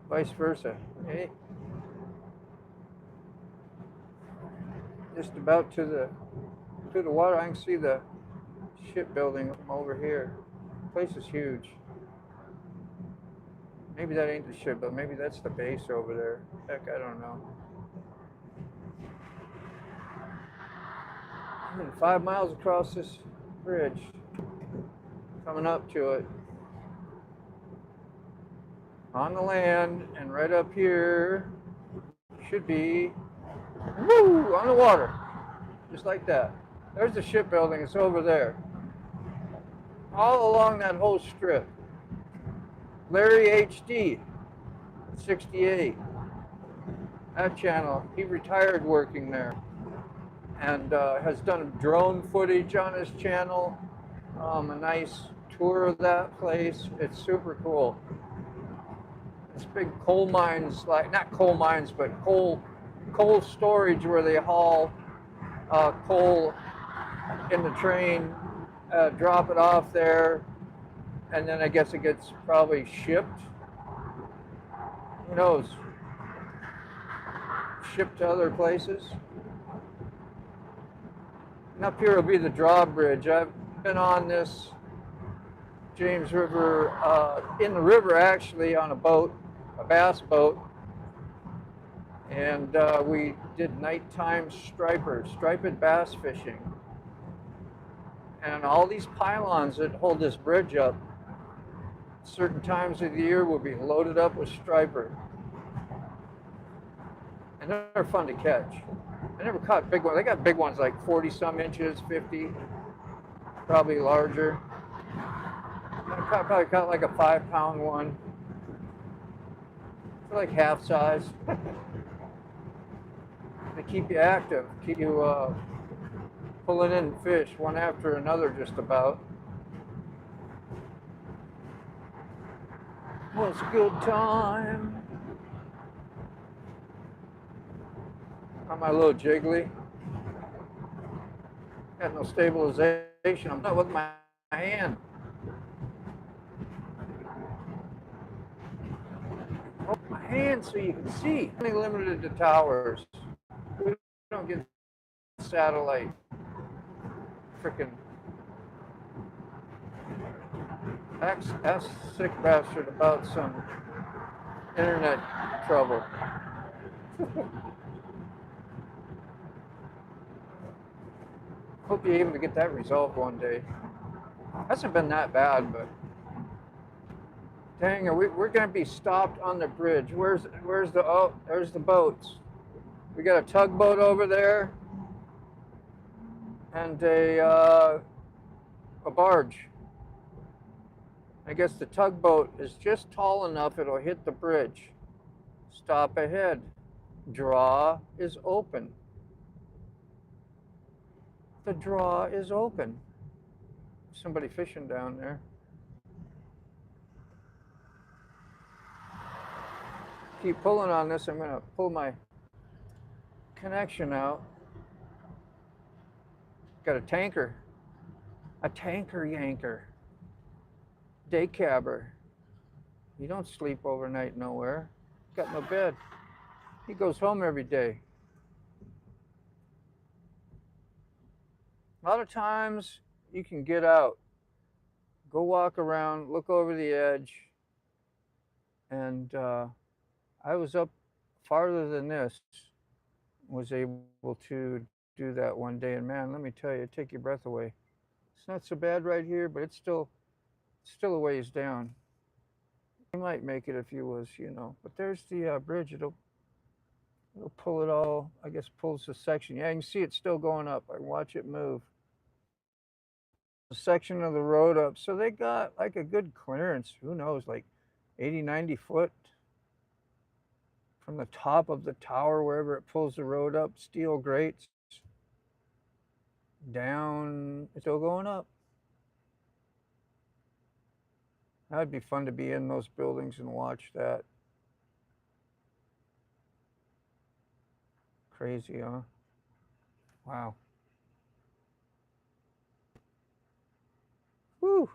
Vice versa. Hey. Just about to the water. I can see the shipbuilding from over here. The place is huge. Maybe that ain't the ship, but maybe that's the base over there. Heck, I don't know. I'm 5 miles across this bridge. Coming up to it. On the land, and right up here should be, woo, on the water. Just like that. There's the shipbuilding, it's over there. All along that whole strip. Larry HD, 68. That channel, he retired working there. And has done drone footage on his channel. A nice tour of that place. It's super cool. It's big coal mines, like not coal mines, but coal storage where they haul coal in the train, drop it off there, and then I guess it gets probably shipped. Who knows? Shipped to other places. And up here will be the drawbridge. I've been on this James River, in the river actually, on a boat, a bass boat, and we did nighttime striped bass fishing. And all these pylons that hold this bridge up, certain times of the year will be loaded up with striper. And they're fun to catch. I never caught big ones. They got big ones like 40 some inches, 50, probably larger. I probably caught like a 5-pound one. They're like half size. They keep you active, keep you pulling in fish one after another just about. Was a good time. On my little jiggly. Got no stabilization. I'm not with my hand. Oh, my hand so you can see. Only limited to towers. We don't get satellite. Frickin' ask sick bastard about some internet trouble. Hope you're able to get that resolved one day. Hasn't been that bad, but dang, we're gonna be stopped on the bridge. Where's the, oh, there's the boats. We got a tugboat over there and a barge. I guess the tugboat is just tall enough it'll hit the bridge. Stop ahead. Draw is open. The draw is open. Somebody fishing down there. Keep pulling on this. I'm gonna pull my connection out. Got a tanker yanker, day cabber. You don't sleep overnight nowhere. Got no bed. He goes home every day. A lot of times you can get out, go walk around, look over the edge, and I was up farther than this, was able to do that one day, and man, let me tell you, take your breath away. It's not so bad right here, but it's still a ways down. You might make it if you was, but there's the bridge. It'll pull it all, I guess pulls the section. Yeah, you can see it's still going up. I can watch it move. A section of the road up. So they got like a good clearance, who knows, like 80, 90 foot from the top of the tower, wherever it pulls the road up, steel grates, down, it's still going up. That'd be fun to be in those buildings and watch that. Crazy, huh? Wow. Woo!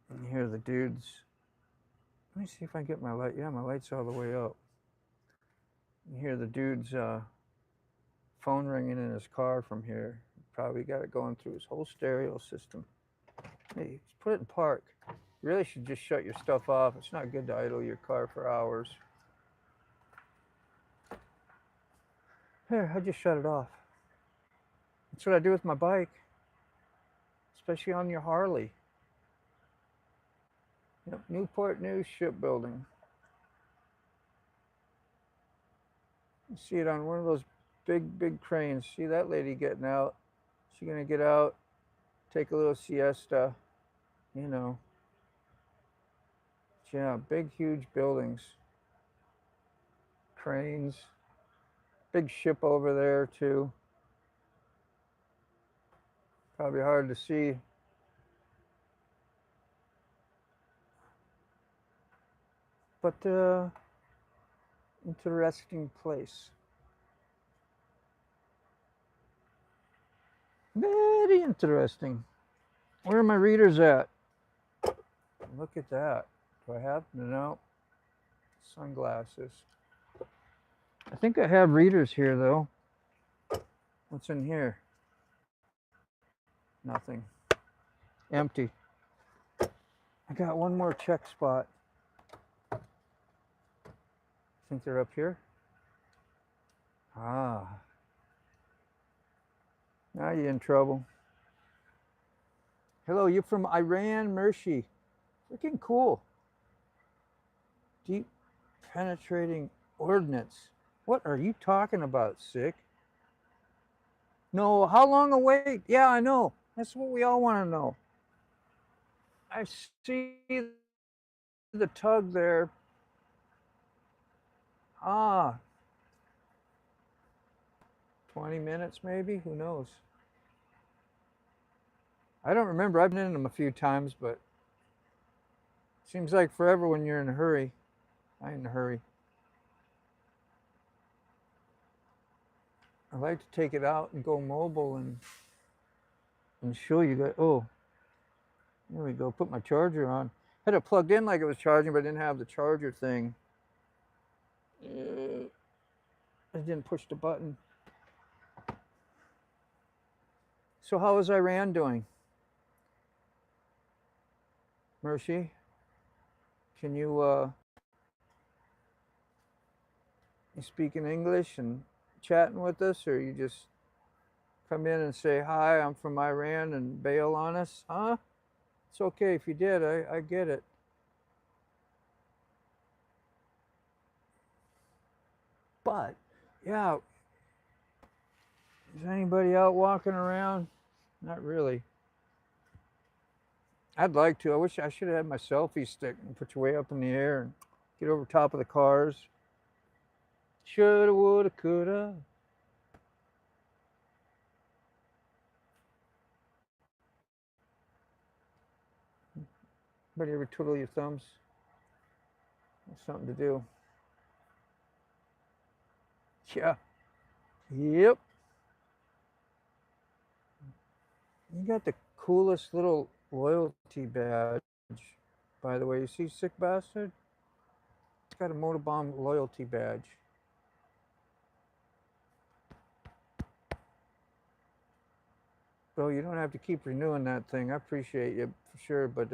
And here the dudes. Let me see if I get my light. Yeah, my light's all the way up. You hear the dude's phone ringing in his car from here. Probably got it going through his whole stereo system. Hey, just put it in park. You really should just shut your stuff off. It's not good to idle your car for hours. Here, I just shut it off. That's what I do with my bike, especially on your Harley. Yep, Newport News Shipbuilding. You see it on one of those big cranes. See that lady getting out. She's gonna get out, take a little siesta, Yeah, big, huge buildings. Cranes. Big ship over there too. Probably hard to see. But interesting place. Very interesting. Where are my readers at? Look at that. Do I have? No. Sunglasses. I think I have readers here though. What's in here? Nothing. Empty. I got one more check spot. Think they're up here? Ah. Now you're in trouble. Hello, you from Iran, Mershi? Freaking cool. Deep penetrating ordnance. What are you talking about, sick? No, how long a wait? Yeah, I know. That's what we all want to know. I see the tug there. Ah, 20 minutes maybe? Who knows? I don't remember. I've been in them a few times, but it seems like forever when you're in a hurry. I ain't in a hurry. I like to take it out and go mobile and show you guys. Oh, there we go. Put my charger on. Had it plugged in like it was charging, but I didn't have the charger thing. I didn't push the button. So how is Iran doing? Mercy, can you speak in English and chatting with us, or you just come in and say, hi, I'm from Iran, and bail on us? Huh? It's okay if you did. I get it. But, yeah, is anybody out walking around? Not really. I'd like to. I wish I should have had my selfie stick and put you way up in the air and get over top of the cars. Shoulda, woulda, coulda. Anybody ever twiddle your thumbs? That's something to do. Yeah. Yep. You got the coolest little loyalty badge, by the way. You see, sick bastard? It's got a MotoBaum loyalty badge. Bro, you don't have to keep renewing that thing. I appreciate you for sure, but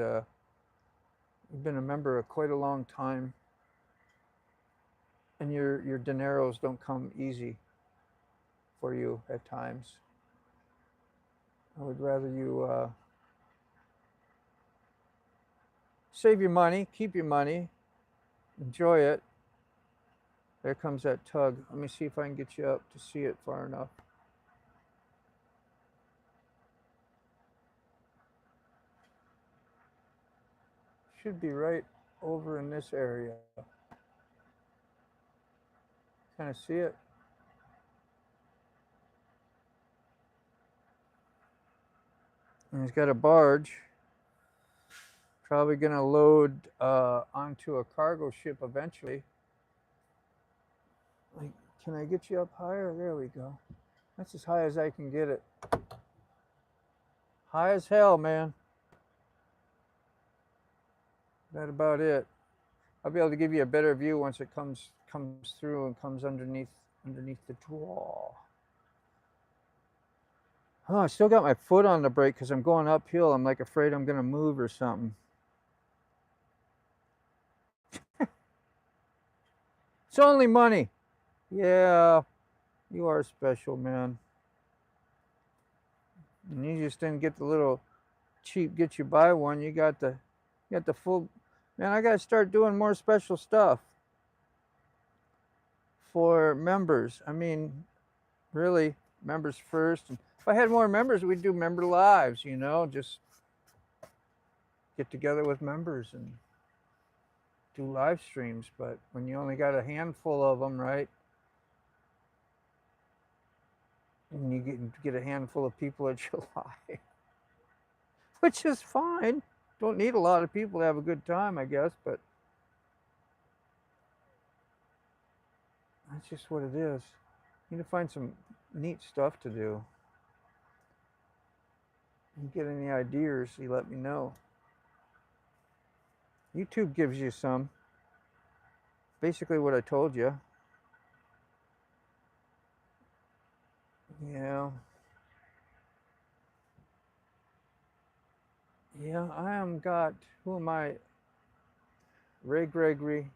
you've been a member of quite a long time, and your dineros don't come easy for you at times. I would rather you save your money, keep your money, enjoy it. There comes that tug. Let me see if I can get you up to see it far enough. Should be right over in this area. Kind of see it? And he's got a barge. Probably gonna load onto a cargo ship eventually. Like, can I get you up higher? There we go. That's as high as I can get it. High as hell, man. That's about it. I'll be able to give you a better view once it comes through and comes underneath the draw. Oh, I still got my foot on the brake because I'm going uphill. I'm like afraid I'm gonna move or something. It's only money. Yeah, you are special, man. And you just didn't get the little cheap get you buy one. You got the full. Man, I gotta start doing more special stuff for members. I mean, really, members first. And if I had more members, we'd do member lives, you know, just get together with members and do live streams. But when you only got a handful of them, right? And you get a handful of people at your live, which is fine. Don't need a lot of people to have a good time, I guess, but that's just what it is. You need to find some neat stuff to do. If you get any ideas, you let me know. YouTube gives you some. Basically what I told you. Yeah. Yeah, I am got, who am I? Ray Gregory.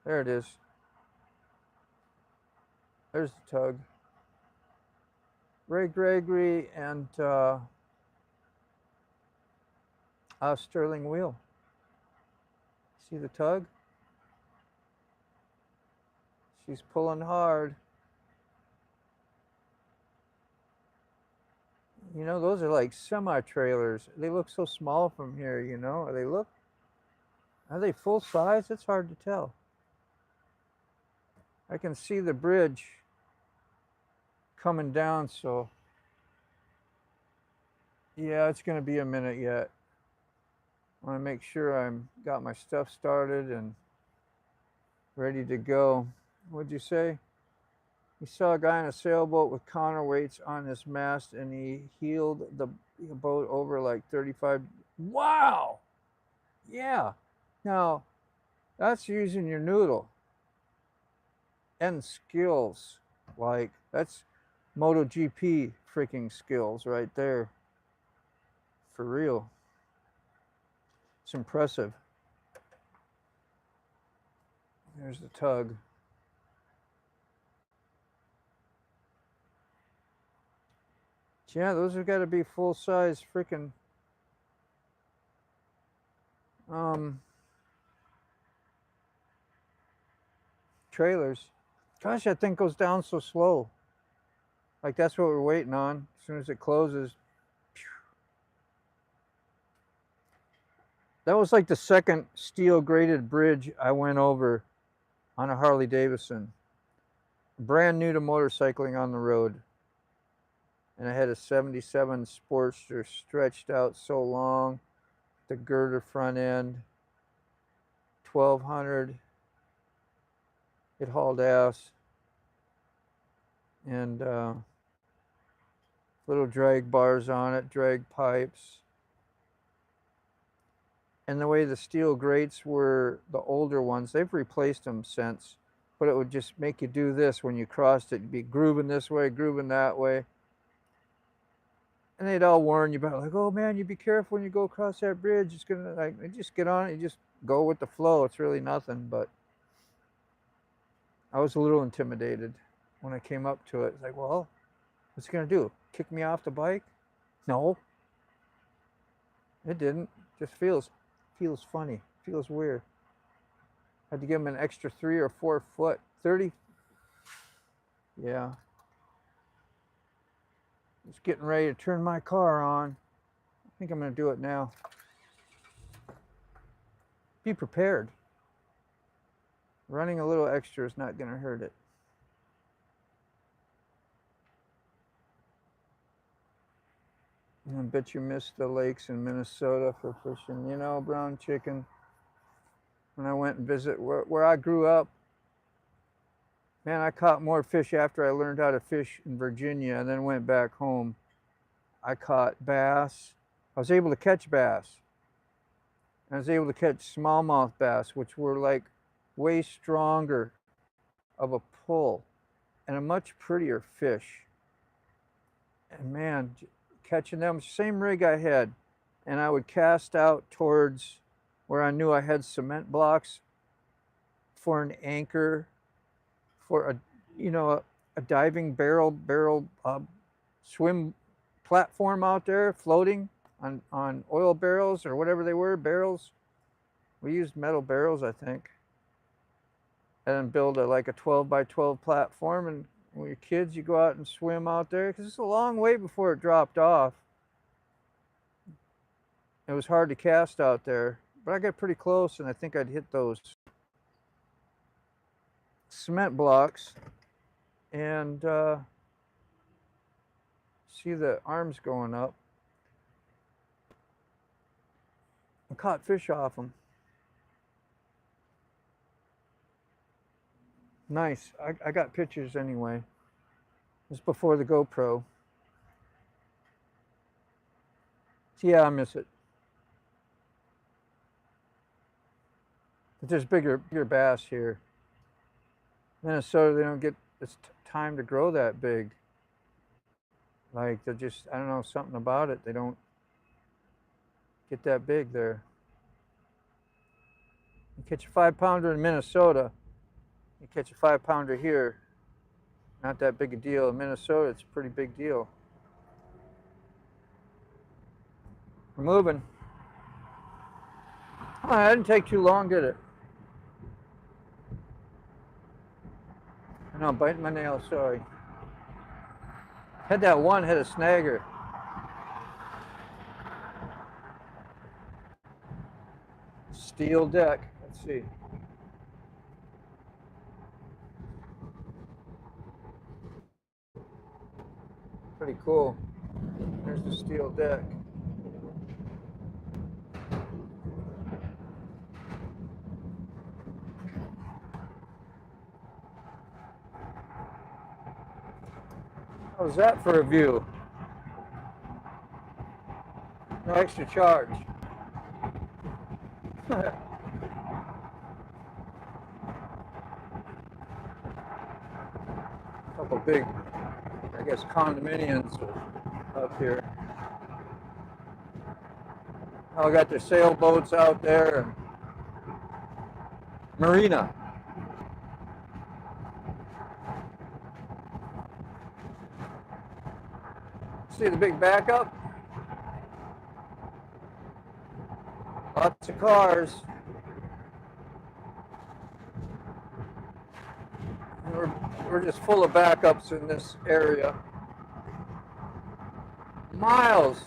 There it is. There's the tug. Ray Gregory and Sterling wheel. See the tug? She's pulling hard. You know, those are like semi-trailers. They look so small from here, you know. Are they full size? It's hard to tell. I can see the bridge coming down, so yeah, it's gonna be a minute yet. I want to make sure I'm got my stuff started and ready to go. What'd you say? He saw a guy in a sailboat with counterweights on his mast, and he heeled the boat over like 35. Wow! Yeah. Now, that's using your noodle and skills. Like, that's MotoGP freaking skills right there. For real. It's impressive. There's the tug. Yeah, those have got to be full-size freaking trailers. Gosh, that thing goes down so slow. Like, that's what we're waiting on. As soon as it closes. That was like the second steel graded bridge I went over on a Harley Davidson. Brand new to motorcycling on the road. And I had a 77 Sportster stretched out so long, the girder front end, 1200. It hauled ass, and little drag bars on it, drag pipes. And the way the steel grates were, the older ones, they've replaced them since, but it would just make you do this when you crossed it. You'd be grooving this way, grooving that way. And they'd all warn you about, like, oh man, you be careful when you go across that bridge. It's gonna, like, you just get on it, you just go with the flow. It's really nothing. But I was a little intimidated when I came up to it. It's like, well, what's it gonna do? Kick me off the bike? No, it didn't. Just feels funny, feels weird. Had to give him an extra 3 or 4 foot. 30. Yeah. Just getting ready to turn my car on. I think I'm going to do it now. Be prepared. Running a little extra is not going to hurt it. I bet you missed the lakes in Minnesota for fishing. You know, brown chicken. When I went and visit where I grew up, man, I caught more fish after I learned how to fish in Virginia and then went back home. I caught bass. I was able to catch bass. I was able to catch smallmouth bass, which were like way stronger of a pull and a much prettier fish. And man, catching them, same rig I had, and I would cast out towards where I knew I had cement blocks for an anchor, for a diving barrel swim platform out there floating on oil barrels or whatever they were, barrels. We used metal barrels, I think, and then build like a 12 by 12 platform. And when you're kids, you go out and swim out there because it's a long way before it dropped off. It was hard to cast out there, but I got pretty close, and I think I'd hit those cement blocks and see the arms going up. I caught fish off them. Nice. I got pictures anyway. It was before the GoPro. So yeah, I miss it. But there's bigger bass here. Minnesota, they don't get it's time to grow that big. Like, they're just, I don't know, something about it. They don't get that big there. You catch a 5-pounder in Minnesota, you catch a 5-pounder here, not that big a deal. In Minnesota, it's a pretty big deal. We're moving. Oh, that didn't take too long, did it? I know, I'm biting my nail, sorry. Had that one hit a snagger. Steel deck, let's see. Pretty cool. There's the steel deck. How's that for a view? No extra charge. Couple big, I guess, condominiums up here. Oh, got their sailboats out there and marina. See the big backup? Lots of cars. We're just full of backups in this area. Miles.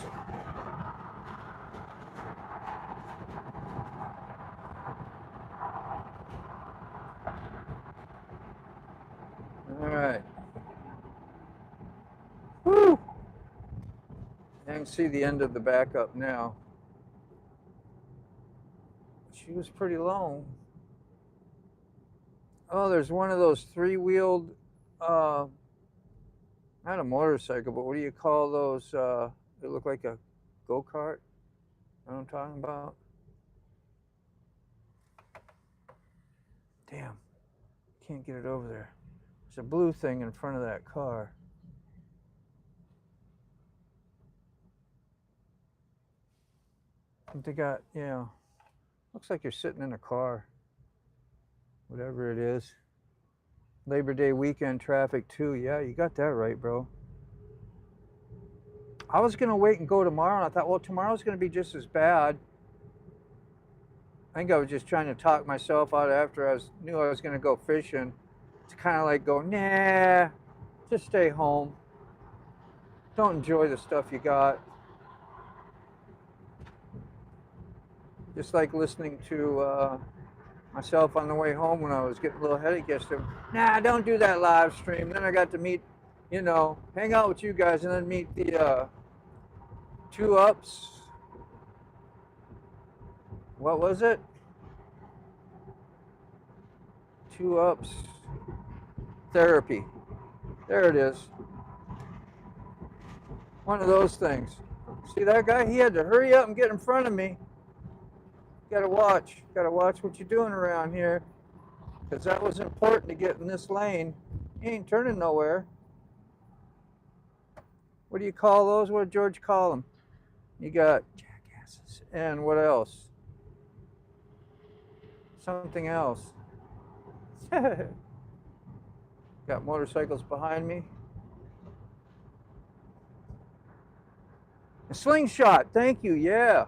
All right. Woo! I can see the end of the backup now. She was pretty long. Oh, there's one of those three-wheeled, not a motorcycle, but what do you call those? They look like a go-kart. You know what I'm talking about? Damn, can't get it over there. There's a blue thing in front of that car. They got, you know, looks like you're sitting in a car. Whatever it is. Labor Day weekend traffic too. Yeah, you got that right, bro. I was gonna wait and go tomorrow, and I thought, well, tomorrow's gonna be just as bad. I think I was just trying to talk myself out after I knew I was gonna go fishing. To kind of like go, nah, just stay home. Don't enjoy the stuff you got. Just like listening to myself on the way home when I was getting a little headache yesterday. Nah, don't do that live stream. Then I got to meet, you know, hang out with you guys and then meet the Two Ups. What was it? Two Ups Therapy. There it is. One of those things. See that guy? He had to hurry up and get in front of me. Gotta watch what you're doing around here, because that was important to get in this lane. He ain't turning nowhere. What do you call those? What did George call them? You got jackasses. And what else? Something else. Got motorcycles behind me. A slingshot, thank you, yeah.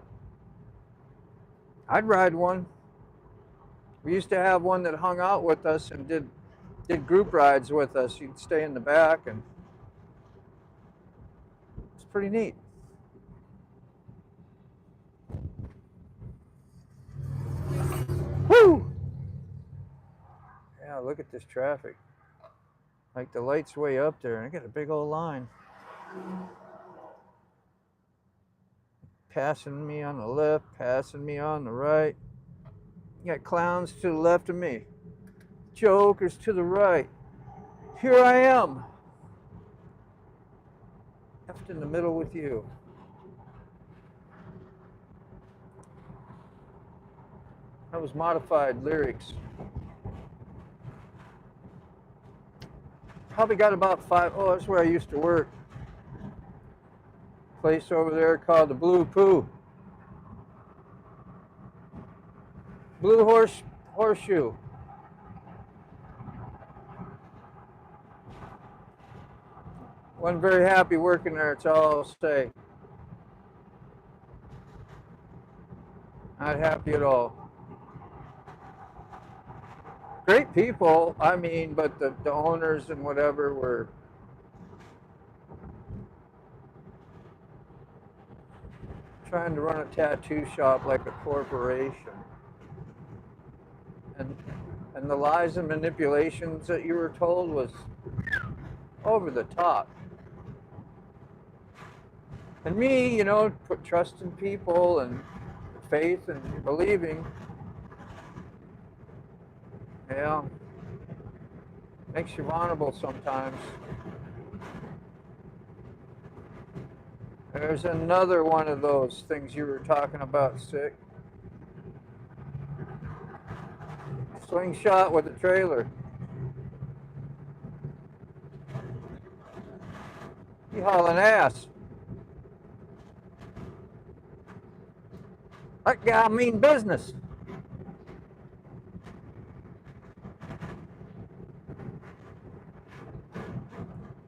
I'd ride one. We used to have one that hung out with us and did group rides with us. You'd stay in the back, and it's pretty neat. Woo! Yeah, look at this traffic. Like the light's way up there, and I got a big old line. Passing me on the left, passing me on the right. You got clowns to the left of me, jokers to the right. Here I am, left in the middle with you. That was modified lyrics. Probably got about 5. Oh, that's where I used to work. Place over there called the Blue Poo. Blue Horseshoe. Wasn't very happy working there, that's all I'll say. Not happy at all. Great people, I mean, but the owners and whatever were trying to run a tattoo shop like a corporation. And and the lies and manipulations that you were told was over the top. And me, you know, put trust in people and faith and believing. Yeah, makes you vulnerable sometimes. There's another one of those things you were talking about, Sick. Slingshot with a trailer. You hauling ass. That guy mean business.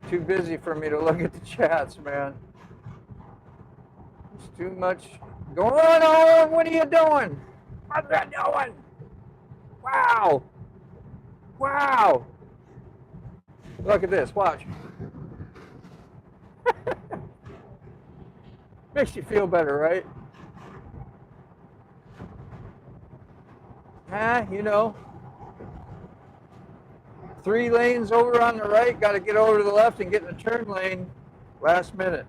Too busy for me to look at the chats, man. It's too much going on. What are you doing? What's that doing? Wow. Wow. Look at this. Watch. Makes you feel better, right? You know. 3 lanes over on the right. Got to get over to the left and get in the turn lane last minute.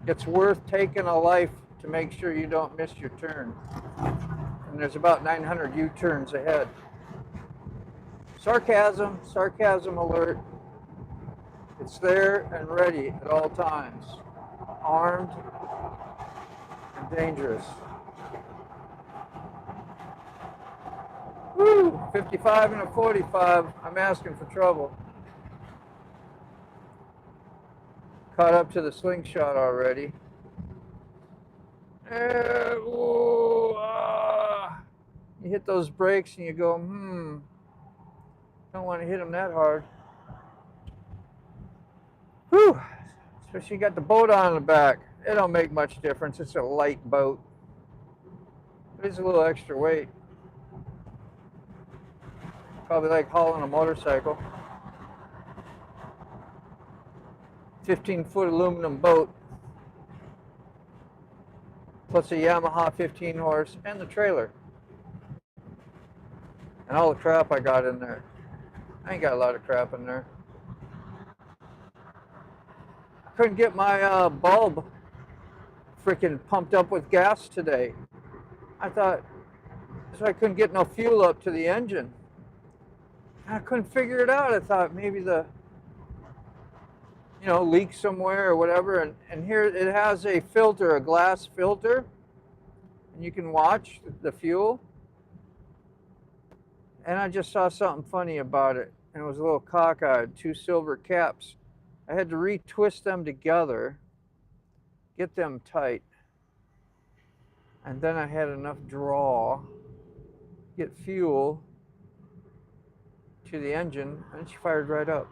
It's worth taking a life to make sure you don't miss your turn. And there's about 900 U-turns ahead. Sarcasm alert. It's there and ready at all times. Armed and dangerous. Woo! 55 and a 45. I'm asking for trouble. Caught up to the slingshot already. You hit those brakes and you go, don't want to hit them that hard. Whew! Especially you got the boat on the back. It don't make much difference. It's a light boat. It is a little extra weight. Probably like hauling a motorcycle. 15-foot aluminum boat. Plus a Yamaha 15 horse and the trailer. And all the crap I got in there. I ain't got a lot of crap in there. I couldn't get my bulb freaking pumped up with gas today. I thought, so I couldn't get no fuel up to the engine. I couldn't figure it out. I thought maybe the, leak somewhere or whatever. And here it has a filter, a glass filter. And you can watch the fuel. And I just saw something funny about it. And it was a little cockeyed, 2 silver caps. I had to retwist them together, get them tight. And then I had enough draw, get fuel to the engine, and she fired right up.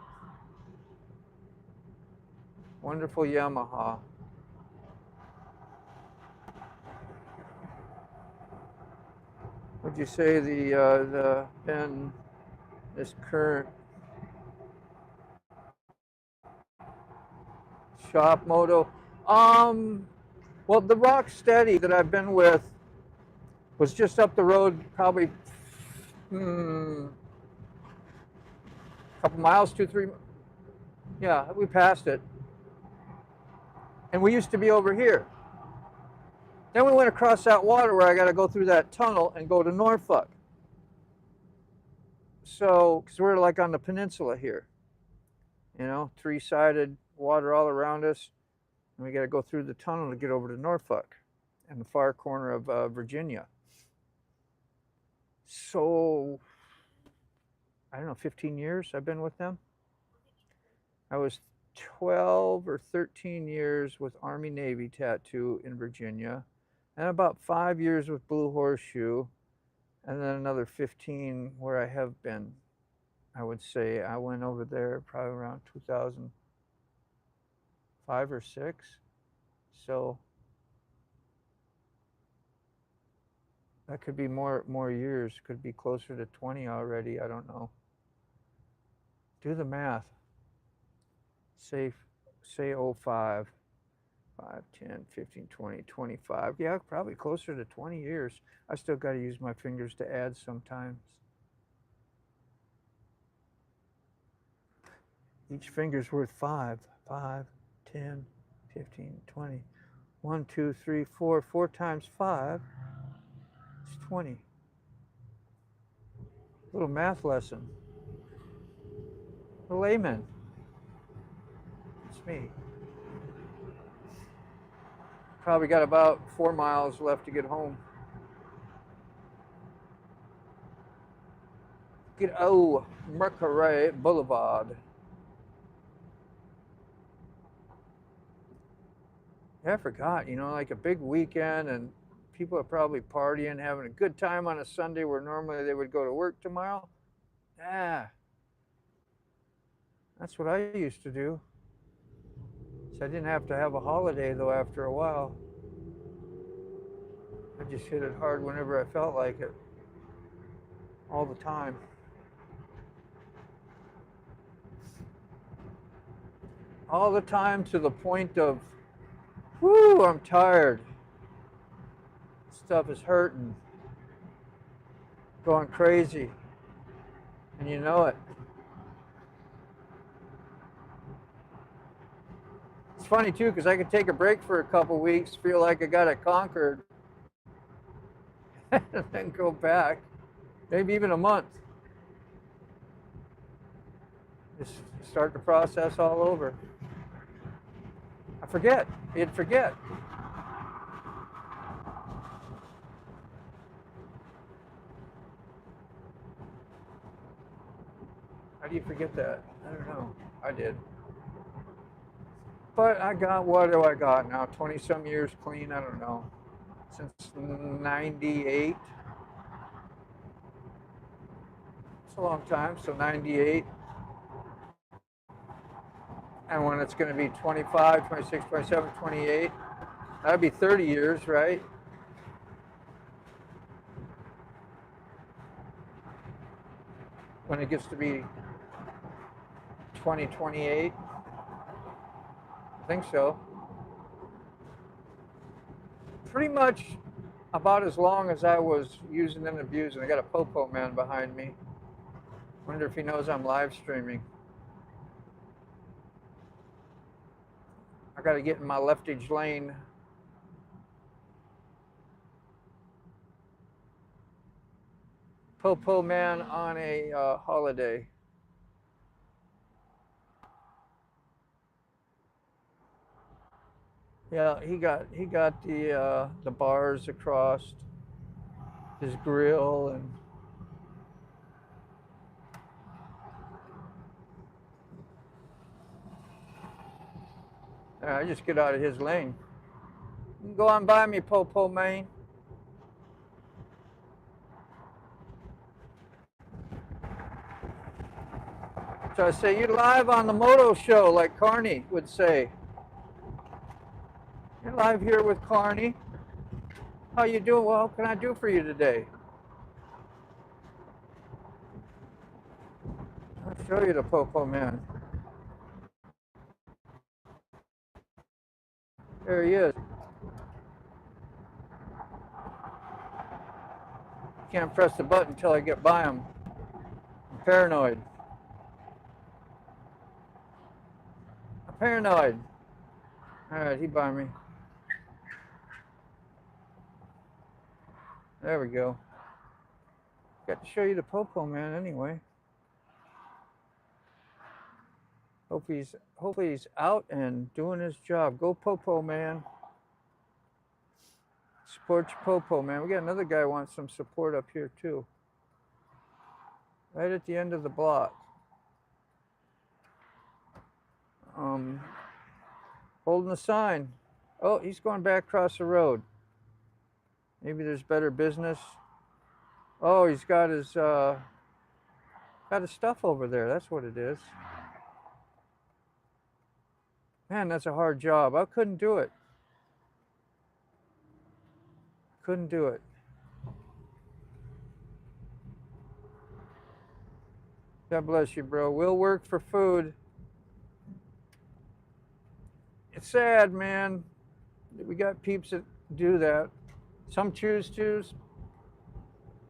Wonderful Yamaha. Would you say the pen, this current shop moto? Well, the Rocksteady that I've been with was just up the road, probably a couple miles, 2, 3. Yeah, we passed it. And we used to be over here. Then we went across that water where I got to go through that tunnel and go to Norfolk. So, because we're like on the peninsula here, 3-sided water all around us. And we got to go through the tunnel to get over to Norfolk in the far corner of Virginia. So, I don't know, 15 years I've been with them. I was 12 or 13 years with Army Navy Tattoo in Virginia, and about 5 years with Blue Horseshoe, and then another 15 where I have been. I would say I went over there probably around 2005 or 6. So That could be more years. Could be closer to 20 already. I don't know. Do the math. Say 05. 5, 10, 15, 20, 25. Yeah, probably closer to 20 years. I still got to use my fingers to add sometimes. Each finger's worth 5. 5, 10, 15, 20. 1, 2, 3, 4. 4 times 5 is 20. Little math lesson. A layman. It's me. Probably got about 4 miles left to get home. Mercury Boulevard. Yeah, I forgot, like a big weekend and people are probably partying, having a good time on a Sunday where normally they would go to work tomorrow. Yeah. That's what I used to do. So I didn't have to have a holiday though after a while. I just hit it hard whenever I felt like it. All the time. All the time to the point of, whoo, I'm tired. Stuff is hurting. Going crazy. And you know it. It's funny too, because I could take a break for a couple weeks, feel like I got it conquered, and then go back, maybe even a month. Just start the process all over. I forget. You'd forget. How do you forget that? I don't know. I did. But I got, what do I got now? 20 some years clean? I don't know. Since 98. It's a long time, so 98. And when it's going to be 25, 26, 27, 28, that'd be 30 years, right? When it gets to be 2028. I think so. Pretty much about as long as I was using and abusing. I got a popo man behind me. Wonder if he knows I'm live streaming. I got to get in my leftage lane. Popo man on a holiday. Yeah, he got the bars across his grill and I just get out of his lane. You can go on by me, Popo man. So I say, you're live on the Moto Show, like Carney would say. You're live here with Carney. How you doing? Well, what can I do for you today? I'll show you the Popo man. There he is. Can't press the button until I get by him. I'm paranoid. I'm paranoid. All right, he by me. There we go. Got to show you the Popo man anyway. Hopefully he's out and doing his job. Go Popo man. Support your Popo man. We got another guy who wants some support up here too. Right at the end of the block. Holding the sign. Oh, he's going back across the road. Maybe there's better business. Oh, he's got his stuff over there. That's what it is. Man, that's a hard job. I couldn't do it. Couldn't do it. God bless you, bro. We'll work for food. It's sad, man, that we got peeps that do that. Some choose to,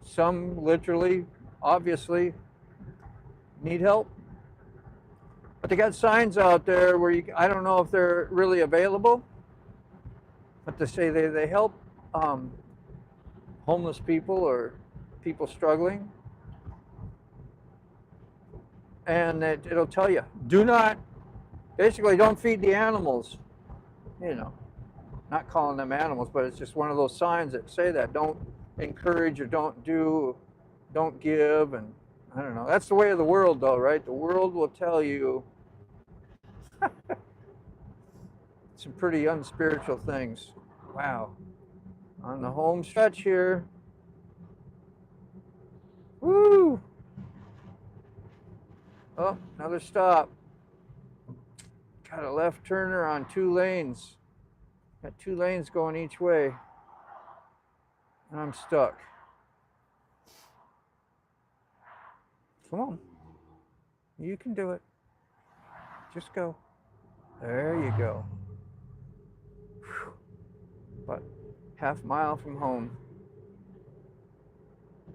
some literally, obviously, need help. But they got signs out there where I don't know if they're really available, but they say they help homeless people or people struggling. And it'll tell you, basically don't feed the animals. You know, not calling them animals, but it's just one of those signs that say that. Don't encourage or don't give, and I don't know. That's the way of the world though, right? The world will tell you some pretty unspiritual things. Wow. On the home stretch here. Woo! Oh, another stop. Got a left turner on 2 lanes. Got 2 lanes going each way. And I'm stuck. Come on. You can do it. Just go. There you go. Whew. About half mile from home.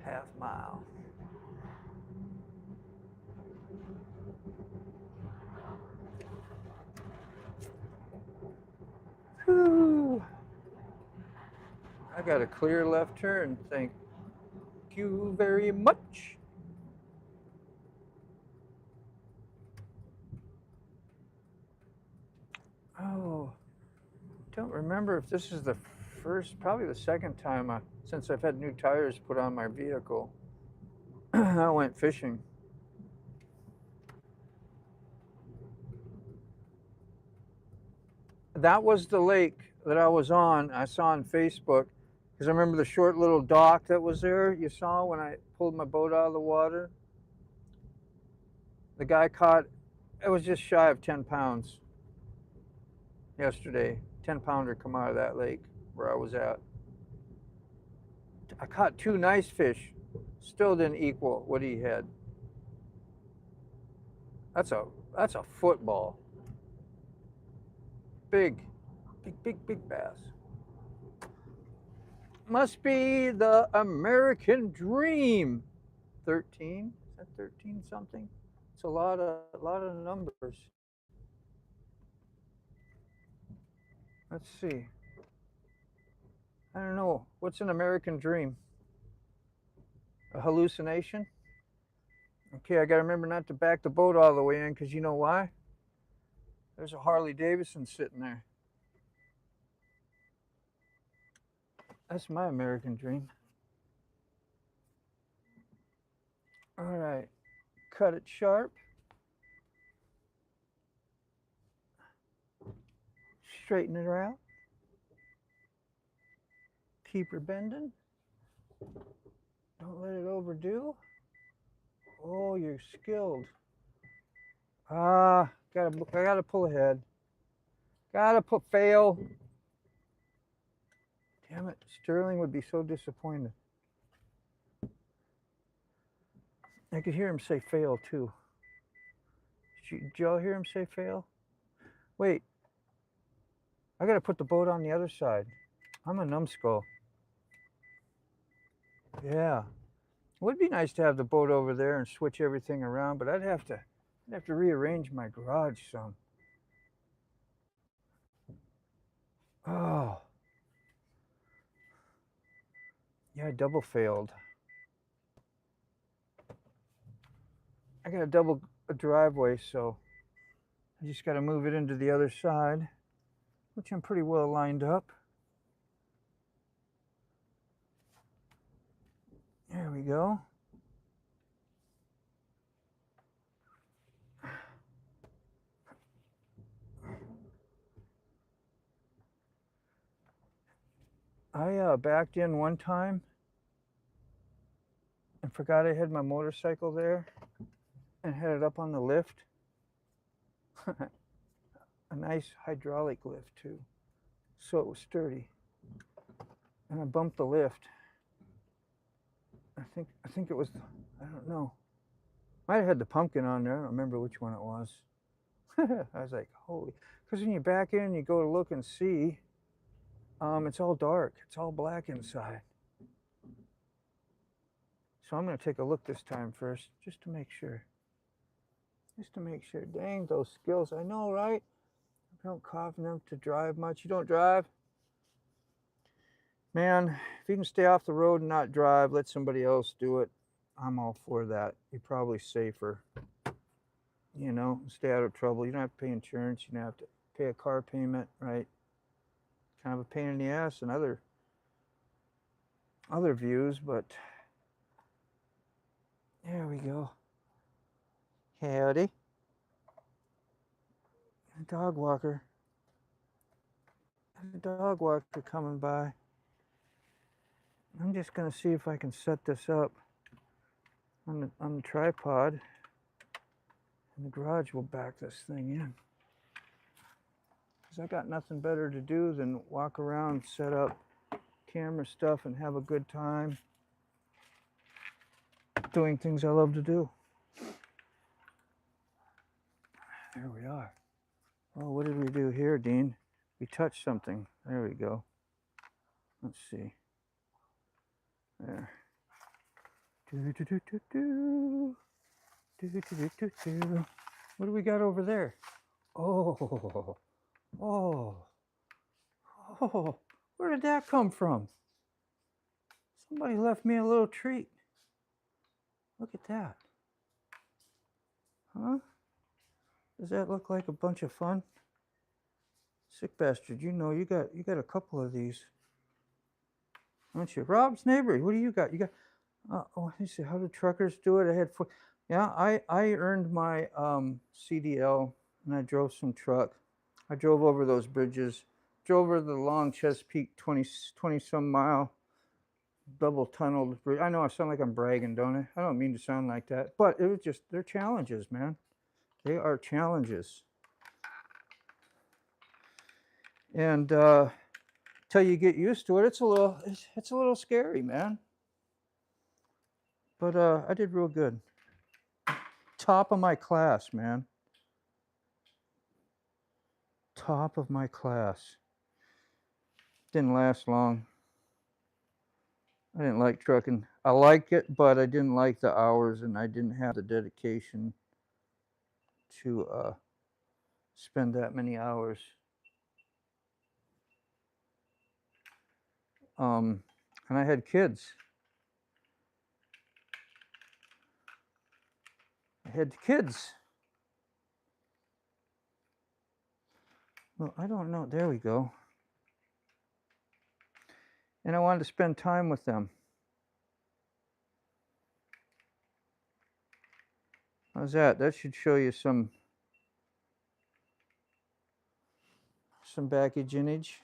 Half mile. Whew. I got a clear left turn. Thank you very much. Oh, don't remember if this is the first, probably the second time since I've had new tires put on my vehicle. I went fishing. That was the lake that I was on. I saw on Facebook, because I remember the short little dock that was there. You saw when I pulled my boat out of the water. The guy caught, it was just shy of 10 pounds yesterday. 10-pounder come out of that lake where I was at. I caught 2 nice fish. Still didn't equal what he had. That's a football. Big bass. Must be the American dream. 13? Is that 13 something? It's a lot of numbers. Let's see. I don't know. What's an American dream? A hallucination? Okay, I gotta remember not to back the boat all the way in, because you know why? There's a Harley Davidson sitting there. That's my American dream. All right, cut it sharp. Straighten it out. Keep her bending. Don't let it overdo. Oh, you're skilled. I gotta pull ahead. Fail. Damn it, Sterling would be so disappointed. I could hear him say fail too. Did y'all hear him say fail? Wait, I gotta put the boat on the other side. I'm a numbskull. Yeah. It would be nice to have the boat over there and switch everything around, but I'd have to rearrange my garage some. Oh. Yeah, I double failed. I got a double driveway, so I just got to move it into the other side, which I'm pretty well lined up. There we go. I backed in one time and forgot I had my motorcycle there and had it up on the lift. A nice hydraulic lift too, so it was sturdy. And I bumped the lift. I think it was, I don't know. Might have had the pumpkin on there. I don't remember which one it was. I was like, holy. Because when you back in, you go to look and see, it's all dark. It's all black inside. So I'm going to take a look this time first, just to make sure. Just to make sure. Dang, those skills. I know, right? I don't cough enough to drive much. You don't drive? Man, if you can stay off the road and not drive, let somebody else do it. I'm all for that. You're probably safer. You know, stay out of trouble. You don't have to pay insurance. You don't have to pay a car payment, right? Kind of a pain in the ass and other views, but there we go. Howdy. A dog walker. A dog walker coming by. I'm just going to see if I can set this up on the tripod. And the garage will back this thing in. Because I got nothing better to do than walk around, set up camera stuff, and have a good time doing things I love to do. There we are. Oh, what did we do here, Dean? We touched something. There we go. Let's see. There. What do we got over there? Oh, where did that come from? Somebody left me a little treat. Look at that. Huh? Does that look like a bunch of fun? Sick bastard, you know you got a couple of these, don't you? Rob's neighbor, what do you got? You got let me see, how do truckers do it? I had 4. Yeah, I earned my CDL, and I drove some truck. I drove over those bridges, drove over the long Chesapeake 20 some mile double tunneled bridge. I know I sound like I'm bragging, don't I? I don't mean to sound like that, but it was just, they're challenges, man. They are challenges. And till you get used to it, it's a little scary, man. But I did real good. Top of my class, man. Top of my class. Didn't last long. I didn't like trucking. I liked it, but I didn't like the hours, and I didn't have the dedication to spend that many hours. And I had kids. Well, I don't know. There we go. And I wanted to spend time with them. How's that? That should show you some baggage image.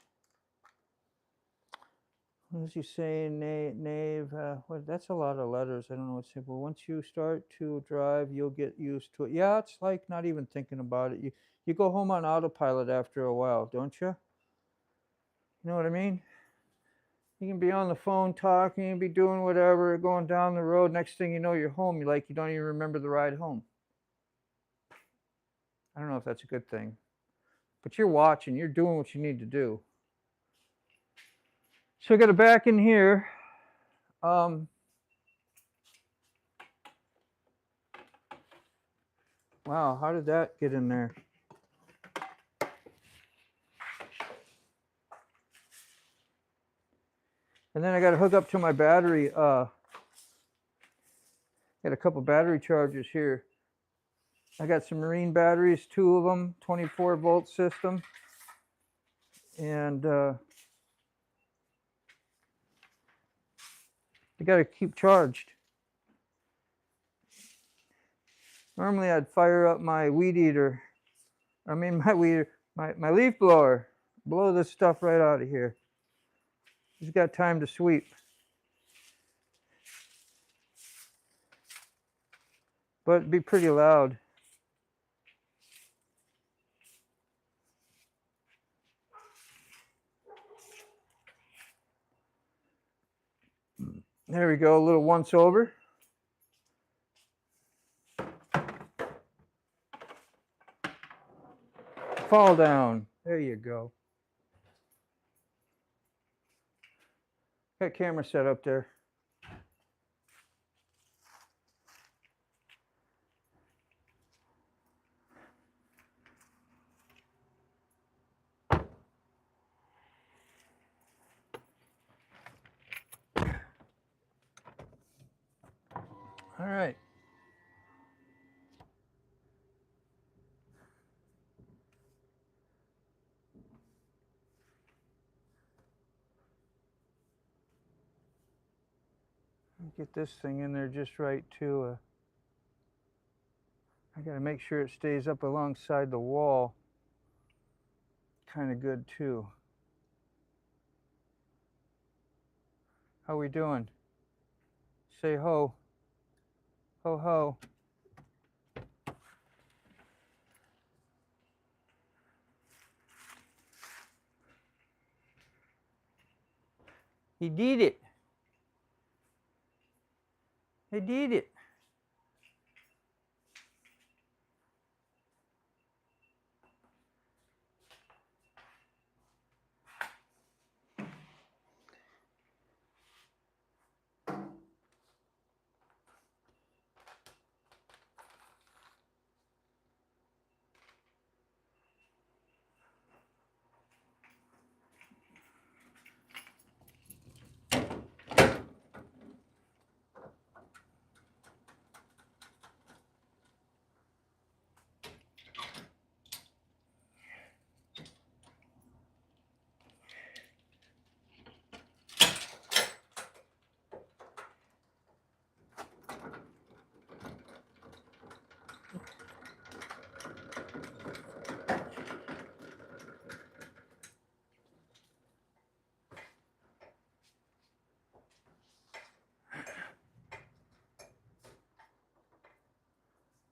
What does he say? Nave. What? That's a lot of letters. I don't know what to say. But once you start to drive, you'll get used to it. Yeah, it's like not even thinking about it. You go home on autopilot after a while, don't you? You know what I mean? You can be on the phone talking, you can be doing whatever, going down the road. Next thing you know, you're home. You don't even remember the ride home. I don't know if that's a good thing. But you're watching. You're doing what you need to do. So I got it back in here. Wow, how did that get in there? And then I got to hook up to my battery. Got a couple battery chargers here. I got some marine batteries, 2 of them, 24-volt system. And you got to keep charged. Normally I'd fire up my weed eater. I mean my leaf blower. Blow this stuff right out of here. He's got time to sweep. But it'd be pretty loud. There we go, a little once over. fall down. There you go. Got camera set up there. All right. Get this thing in there just right too. I got to make sure it stays up alongside the wall. Kind of good too. How we doing? Say ho. Ho ho. He did it. He did it.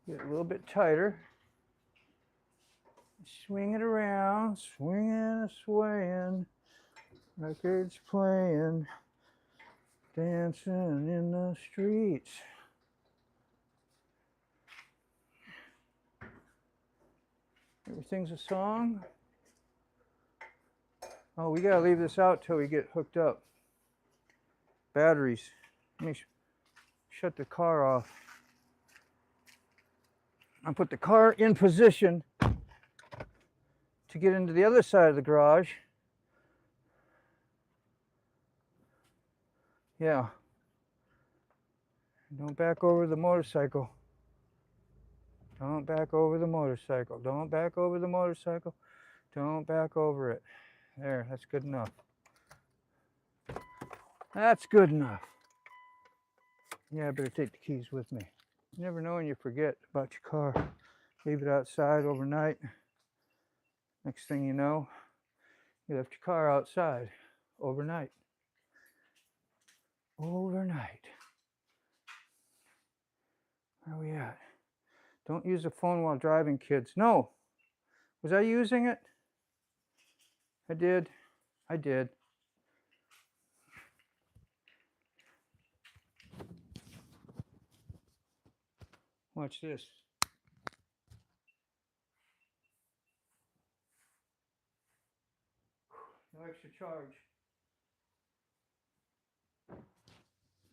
Get a little bit tighter. Swing it around, swinging and swaying. Records playing, dancing in the streets. Everything's a song. Oh, we gotta leave this out till we get hooked up. Batteries. Let me shut the car off. I'll put the car in position to get into the other side of the garage. Yeah. Don't back over the motorcycle. Don't back over the motorcycle. Don't back over the motorcycle. Don't back over it. There, that's good enough. That's good enough. Yeah, I better take the keys with me. You never know when you forget about your car. Leave it outside overnight. Next thing you know, you left your car outside overnight. Overnight. Where are we at? Don't use the phone while driving, kids. No. Was I using it? I did. I did. Watch this. No extra charge.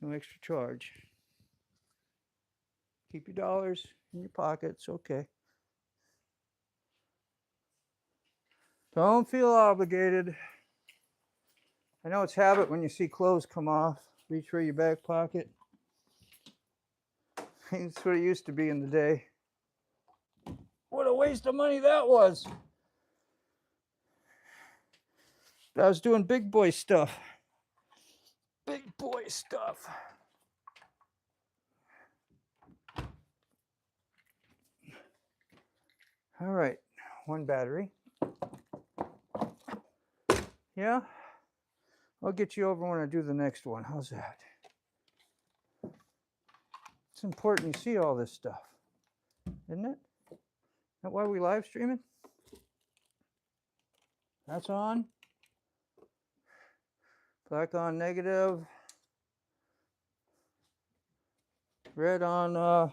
No extra charge. Keep your dollars in your pockets, okay. Don't feel obligated. I know it's habit when you see clothes come off. Reach for your back pocket. That's what it used to be in the day. What a waste of money that was. I was doing big boy stuff. Big boy stuff. All right, one battery. Yeah, I'll get you over when I do the next one. How's that? It's important you see all this stuff, isn't it? Is that why we live streaming? That's on. Black on negative. Red on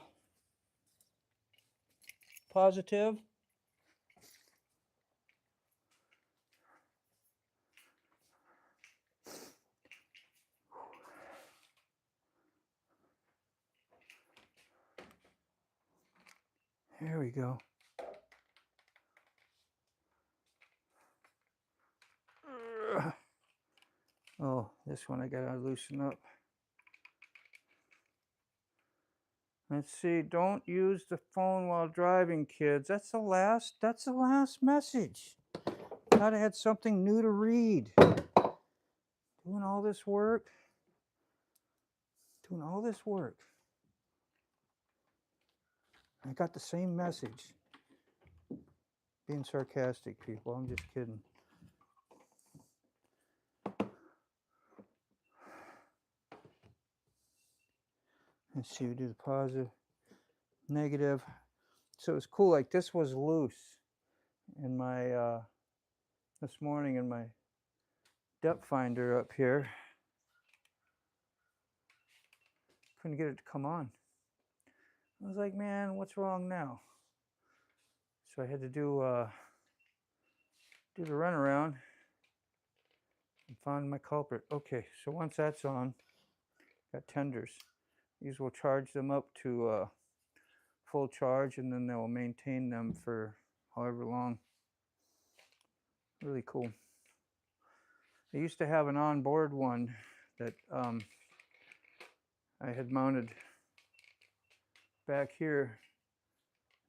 positive. There we go. Oh, this one I gotta loosen up. Let's see, don't use the phone while driving, kids. That's the last message. Thought I had something new to read. Doing all this work. I got the same message. Being sarcastic, people. I'm just kidding. Let's see, we do the positive, negative. So it's cool, like this was loose in my, this morning in my depth finder up here. Couldn't get it to come on. I was like, man, what's wrong now? So I had to do the runaround and find my culprit. Okay, so once that's on, got tenders. These will charge them up to full charge, and then they will maintain them for however long. Really cool. I used to have an onboard one that I had mounted back here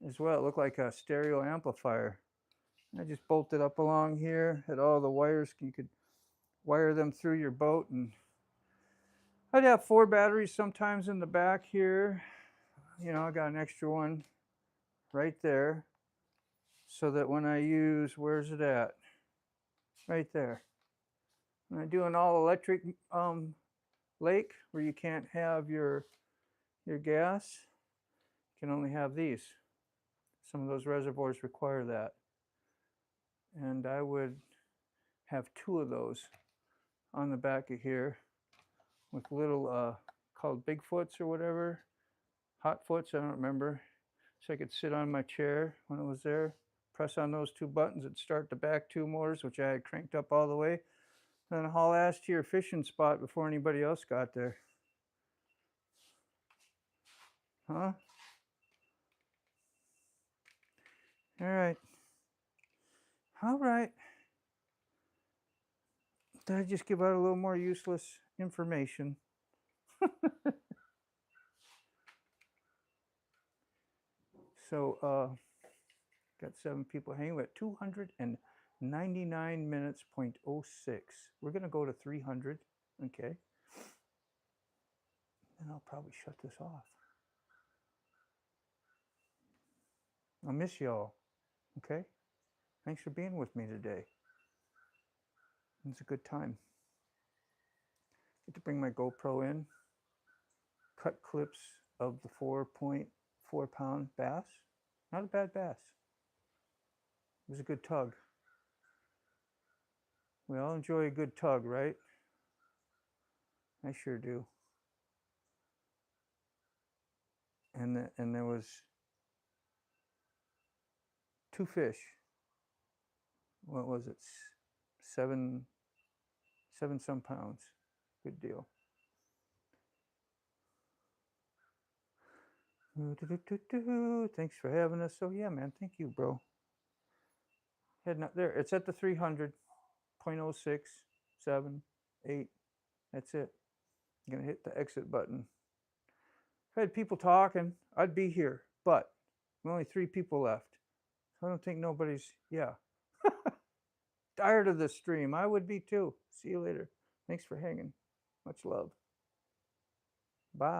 as well. It looked like a stereo amplifier. I just bolted up along here, had all the wires. You could wire them through your boat, and I'd have 4 batteries sometimes in the back here. You know, I got an extra one right there, so that when I use, where's it at? Right there. When I do an all-electric lake where you can't have your gas, you can only have these. Some of those reservoirs require that. And I would have 2 of those on the back of here with little called Bigfoots or whatever, Hotfoots, I don't remember. So I could sit on my chair when it was there, press on those 2 buttons, it'd start the back 2 motors, which I had cranked up all the way, and then haul ass to your fishing spot before anybody else got there. Huh? All right. All right. Did I just give out a little more useless information? So, got 7 people hanging. We're at 299 minutes, 0.06. We're going to go to 300. Okay. And I'll probably shut this off. I'll miss y'all. Okay? Thanks for being with me today. It's a good time. Get to bring my GoPro in, cut clips of the 4.4-pound bass. Not a bad bass. It was a good tug. We all enjoy a good tug, right? I sure do. And there was 2 fish. What was it? 7 some pounds. Good deal. Thanks for having us. So yeah, man, thank you, bro. Heading up there. It's at the 300, 0.06, 7, 8. That's it. I'm gonna hit the exit button. If I had people talking, I'd be here, but only 3 people left. So I don't think nobody's, yeah. Tired of this stream. I would be too. See you later. Thanks for hanging. Much love. Bye.